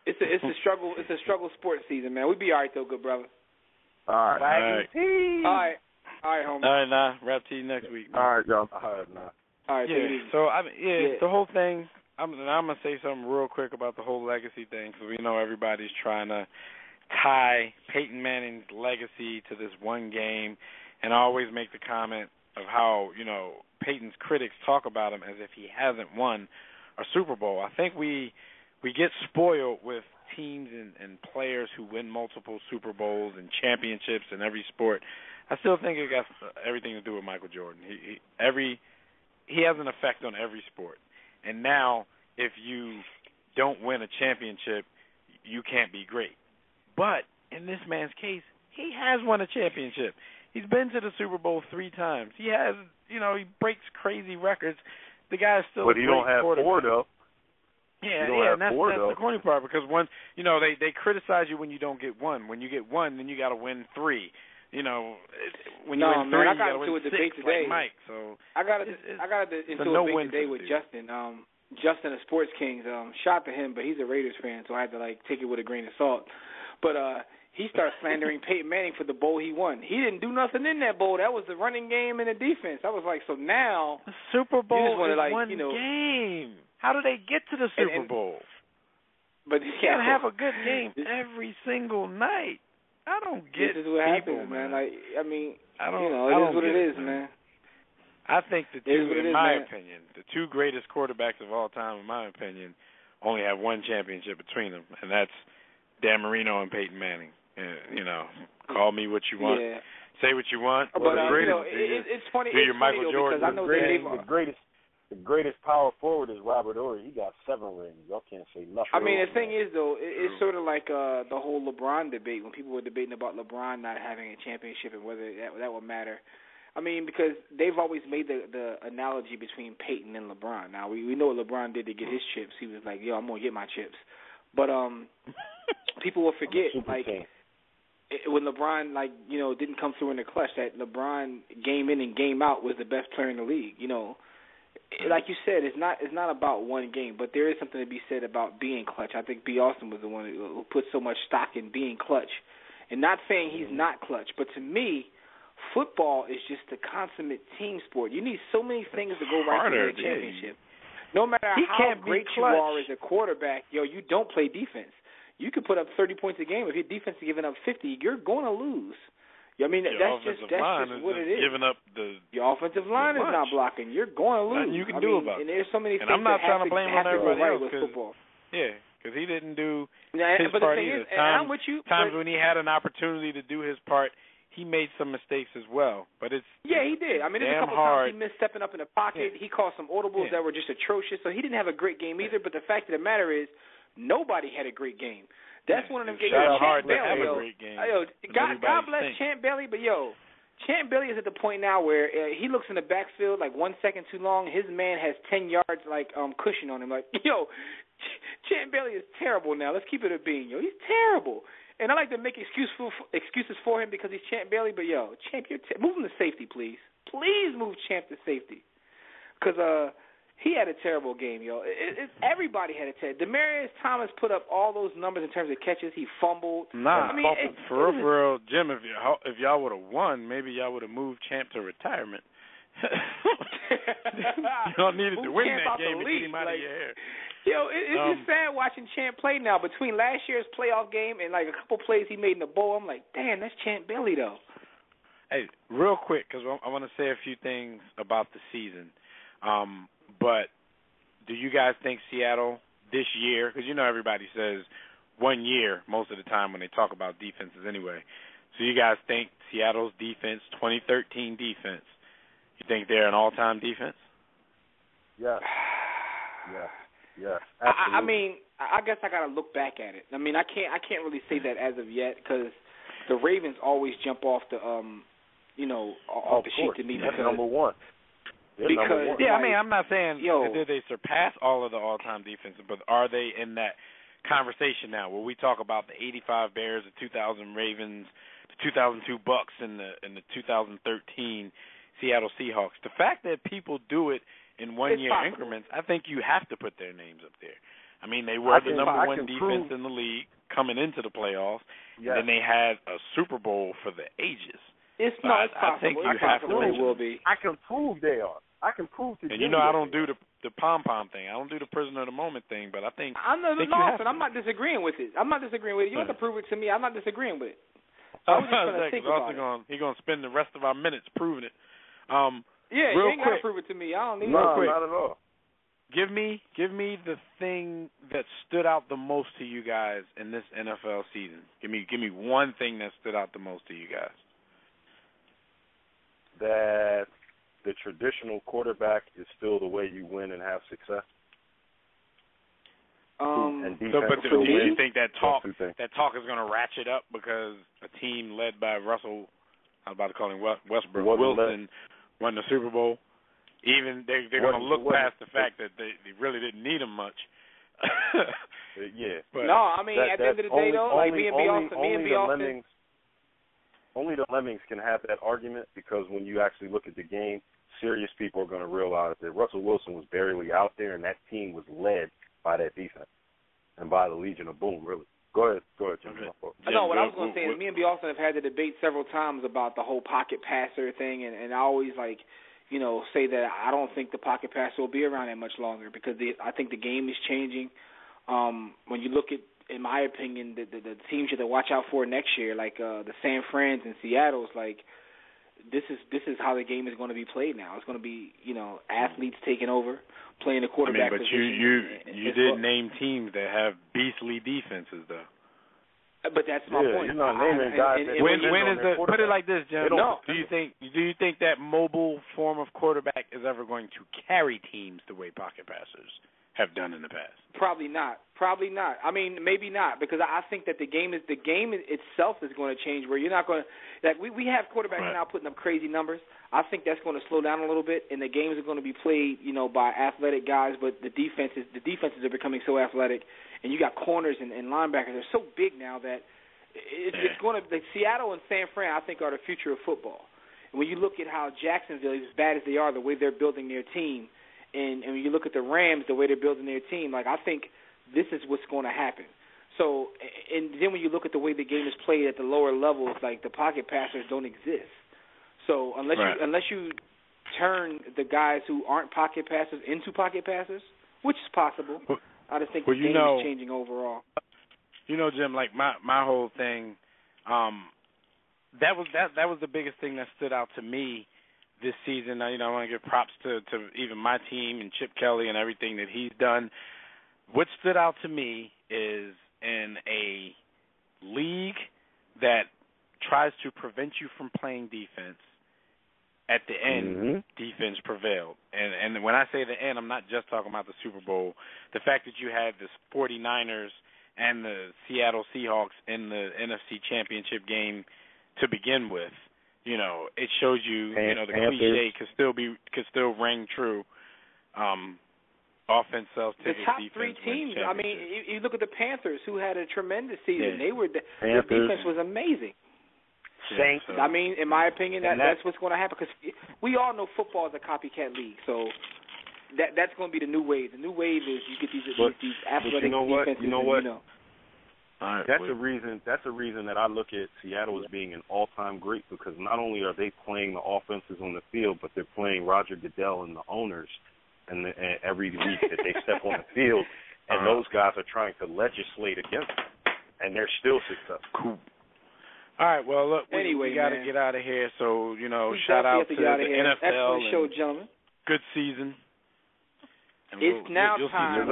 It's a struggle. It's a struggle sports season, man. We'll be all right, though, good brother. All right. All right, homie. All right, wrap to you next week. Man. All right, y'all. All right, so, the whole thing, I'm going to say something real quick about the whole legacy thing, because we know everybody's trying to tie Peyton Manning's legacy to this one game, and I always make the comment of how, Peyton's critics talk about him as if he hasn't won a Super Bowl. I think we get spoiled with teams and players who win multiple Super Bowls and championships in every sport. I still think it got everything to do with Michael Jordan. He has an effect on every sport. And now, if you don't win a championship, you can't be great. But in this man's case, he has won a championship. He's been to the Super Bowl 3 times. He has, he breaks crazy records. The guy is still a great quarterback. But he don't have 4, though. Yeah, and that's the corny part, because they criticize you when you don't get 1. When you get 1, then you got to win 3. When you win 3, I you got got to into win a debate 6 today. like Mike. So I got into a debate today with Justin. Justin of Sports Kings. Shout to him, but he's a Raiders fan, so I had to take it with a grain of salt. But he started slandering Peyton Manning for the bowl he won. He didn't do nothing in that bowl. That was the running game and the defense. I was like, so now the Super Bowl is one game. How do they get to the Super Bowl? But you can't have a good game every single night. I don't get this is what people, happens, man. I don't. It is what it is, man. I think in my opinion, the 2 greatest quarterbacks of all time, in my opinion, only have 1 championship between them, and that's Dan Marino and Peyton Manning. Call me what you want, say what you want. But it's funny. Do your Michael Jordan. Because I know the greatest power forward is Robert Horry. He got 7 rings. Y'all can't say nothing. I mean, the thing is, though, it's sort of like the whole LeBron debate when people were debating about LeBron not having a championship and whether that would matter. I mean, because they've always made the analogy between Peyton and LeBron. Now, we know what LeBron did to get his chips. He was like, yo, I'm going to get my chips. But people will forget, when LeBron, didn't come through in the clutch, that LeBron game in and game out was the best player in the league. Like you said, it's not about one game, but there is something to be said about being clutch. I think B. Austin was the one who put so much stock in being clutch. And not saying he's not clutch, but to me, football is just a consummate team sport. You need so many things to go right to win a championship. No matter how great you are as a quarterback, you don't play defense. You could put up 30 points a game. If your defense is giving up 50, you're going to lose. I mean, that's just what it is. Giving up your offensive line is not blocking. You're going to lose. Nothing you can do about it. And there's so many things I'm not that trying to blame on everybody else with football. Yeah, because he didn't do his part either. Times, I'm with you, times when he had an opportunity to do his part, he made some mistakes as well. But it's he did. I mean, there's a couple times he missed stepping up in the pocket. He called some audibles that were just atrocious. So he didn't have a great game either. But the fact of the matter is, nobody had a great game. That's one of them games. Champ Bailey, God bless Champ Bailey, but Champ Bailey is at the point now where he looks in the backfield 1 second too long. His man has 10 yards cushion on him. Champ Bailey is terrible now. Let's keep it a bean, He's terrible. And I like to make excuses for him because he's Champ Bailey, but, yo, Champ, move him to safety, please. Please move Champ to safety. Because he had a terrible game, yo. Everybody had a terrible. Demaryius Thomas put up all those numbers in terms of catches. He fumbled. Nah, I mean, for real, Jim, if y'all would have won, maybe y'all would have moved Champ to retirement. Y'all needed to win that game to get him out of your hair. Yo, it's just sad watching Champ play now. Between last year's playoff game and, like, a couple plays he made in the bowl, I'm like, damn, that's Champ Bailey, though. Hey, real quick, because I want to say a few things about the season. But do you guys think Seattle this year, because you know everybody says 1 year most of the time when they talk about defenses anyway. So you guys think Seattle's defense, 2013 defense, you think they're an all-time defense? Yeah. Absolutely. I mean, I guess I got to look back at it. I mean, I can't really say that as of yet because the Ravens always jump off the off the sheet to me. That's number one. Because yeah, I mean, I'm not saying did they surpass all of the all-time defenses, but are they in that conversation now where we talk about the 85 Bears, the 2000 Ravens, the 2002 Bucks, and the 2013 Seattle Seahawks? The fact that people do it in 1 year increments, I think you have to put their names up there. I mean, they were the number one defense in the league coming into the playoffs, and then they had a Super Bowl for the ages. It's possible. I think you have to mention will be. I can prove they are. I can prove to and you know I don't do the pom-pom thing. I don't do the prisoner of the moment thing, but I think I'm not disagreeing with it. You don't have to prove it to me. I'm not disagreeing with it. I was just going to think about it. He's going to spend the rest of our minutes proving it. Yeah, you ain't got to prove it to me. I don't need not at all. Give me the thing that stood out the most to you guys in this NFL season. Give me one thing that stood out the most to you guys. That the traditional quarterback is still the way you win and have success. But do you think that talk is going to ratchet up because a team led by Russell, I was about to call him Westbrook Wilson, won the Super Bowl? Even they're going to look past the fact that they really didn't need him much. Yeah. But no, I mean at the end of the day, though, like me and B. Austin. Only the Lemmings can have that argument because when you actually look at the game, serious people are going to realize that Russell Wilson was barely out there, and that team was led by that defense and by the Legion of Boom, really. Go ahead, Jim. No, what I was going to say is me and B. Austin have had the debate several times about the whole pocket passer thing, and I always, say that I don't think the pocket passer will be around that much longer because I think the game is changing. When you look at, in my opinion, the teams you have to watch out for next year, like the San Frans and Seattle's, this is how the game is going to be played now. It's going to be, athletes taking over, playing the quarterback position. You did name teams that have beastly defenses, though. But that's my point. You're not naming guys. Put it like this, Jim. No. Do you think that mobile form of quarterback is ever going to carry teams the way pocket passers have done in the past? Probably not. I mean, maybe not, because I think that the game itself is going to change where you're not going to we have quarterbacks now putting up crazy numbers. I think that's going to slow down a little bit, and the games are going to be played, by athletic guys. But the defenses are becoming so athletic, and you got corners and linebackers. They're so big now that it's going to. Seattle and San Fran, I think, are the future of football. And when you look at how Jacksonville, as bad as they are, the way they're building their team. And when you look at the Rams, the way they're building their team, I think this is what's going to happen. So, and then when you look at the way the game is played at the lower levels, the pocket passers don't exist. So unless you turn the guys who aren't pocket passers into pocket passers, which is possible, I just think the game is changing overall. Jim, my whole thing, that was the biggest thing that stood out to me this season. I want to give props to even my team and Chip Kelly and everything that he's done. What stood out to me is in a league that tries to prevent you from playing defense, at the end, defense prevailed. And when I say the end, I'm not just talking about the Super Bowl. The fact that you had the 49ers and the Seattle Seahawks in the NFC Championship game to begin with, it shows you, the cliche could still ring true. Offense sells tickets. The top defense 3 teams. I mean, you look at the Panthers, who had a tremendous season. Yeah. Their defense was amazing. Saints. I mean, in my opinion, that's what's going to happen because we all know football is a copycat league. So that's going to be the new wave. The new wave is you get these athletic defenses. You know what? Right, that's a reason that I look at Seattle as being an all-time great, because not only are they playing the offenses on the field, but they're playing Roger Goodell and the owners, and every week that they step on the field, and those guys are trying to legislate against them, and they're still successful. Cool. All right, well, look, we got to get out of here. So, shout out to the NFL. Excellent show, gentlemen. Good season. And it's now time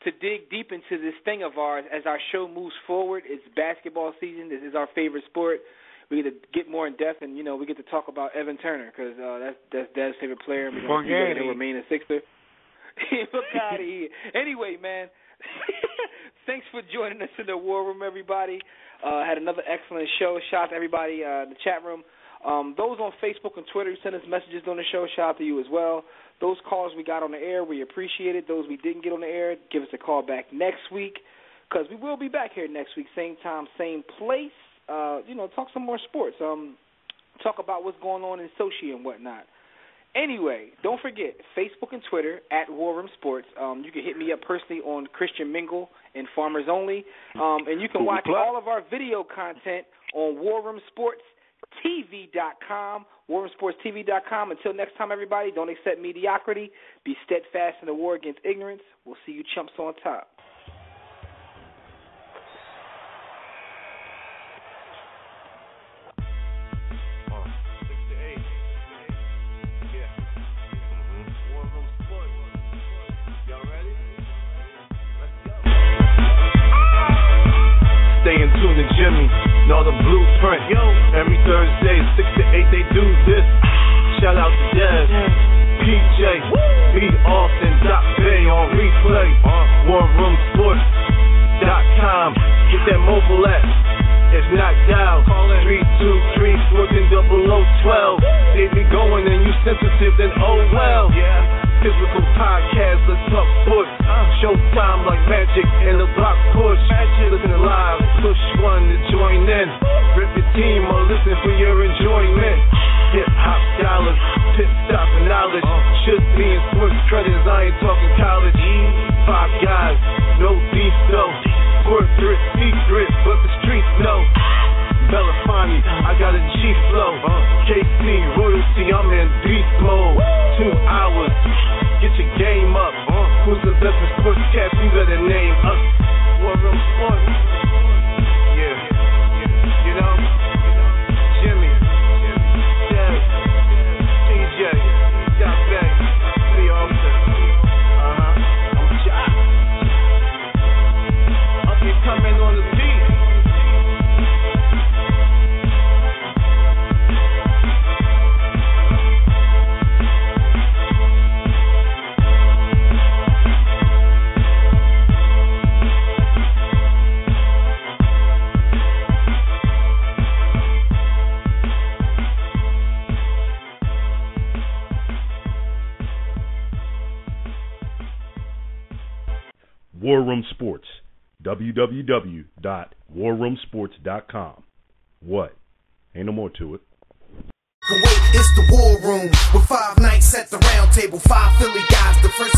to dig deep into this thing of ours as our show moves forward. It's basketball season. This is our favorite sport. We get to get more in depth, and we get to talk about Evan Turner because that's Dad's favorite player. We're going to remain a Sixer. Look out of here. Anyway, man, thanks for joining us in the War Room, everybody. Had another excellent show. Shout out to everybody in the chat room. Those on Facebook and Twitter who sent us messages on the show, shout out to you as well. Those callers we got on the air, we appreciate it. Those we didn't get on the air, give us a call back next week because we will be back here next week, same time, same place. Talk some more sports. Talk about what's going on in Sochi and whatnot. Anyway, don't forget, Facebook and Twitter, at War Room Sports. You can hit me up personally on Christian Mingle and Farmers Only. And you can watch all of our video content on WarRoomSportsTV.com, WarRoomSportsTV.com. Until next time, everybody, don't accept mediocrity. Be steadfast in the war against ignorance. We'll see you chumps on top. Stay in tune to Jimmy, know the blueprint. Every Thursday, 6 to 8, they do this. Shout out to Dev, PJ, B. Austin, Bay on replay. WarRoomSports.com. Get that mobile app. It's knocked out. 323-140012. They be going and you sensitive, then oh well. Physical podcast, let's talk sports. Showtime like magic in the block push. Listen live, push one to join in. Rip your team or listen for your enjoyment. Hip hop dollars, pit stop and knowledge. Should be in sports credits, I ain't talking college. 5 guys, no beef though. Corporate secret, but the streets know. Belafonte, I got a G flow. KC, royalty, I'm in beast mode. 2 hours, get your game up. Who's the best in sportscast? You better name us. War Room Sports. Yeah. Jimmy, Dev, TJ, Dot Bay, B. Austin. I'm shot. Up and coming on the beat. War Room Sports, www.warroomsports.com. What? Ain't no more to it. Kuwait, it's the War Room with 5 nights at the round table. 5 Philly guys, the first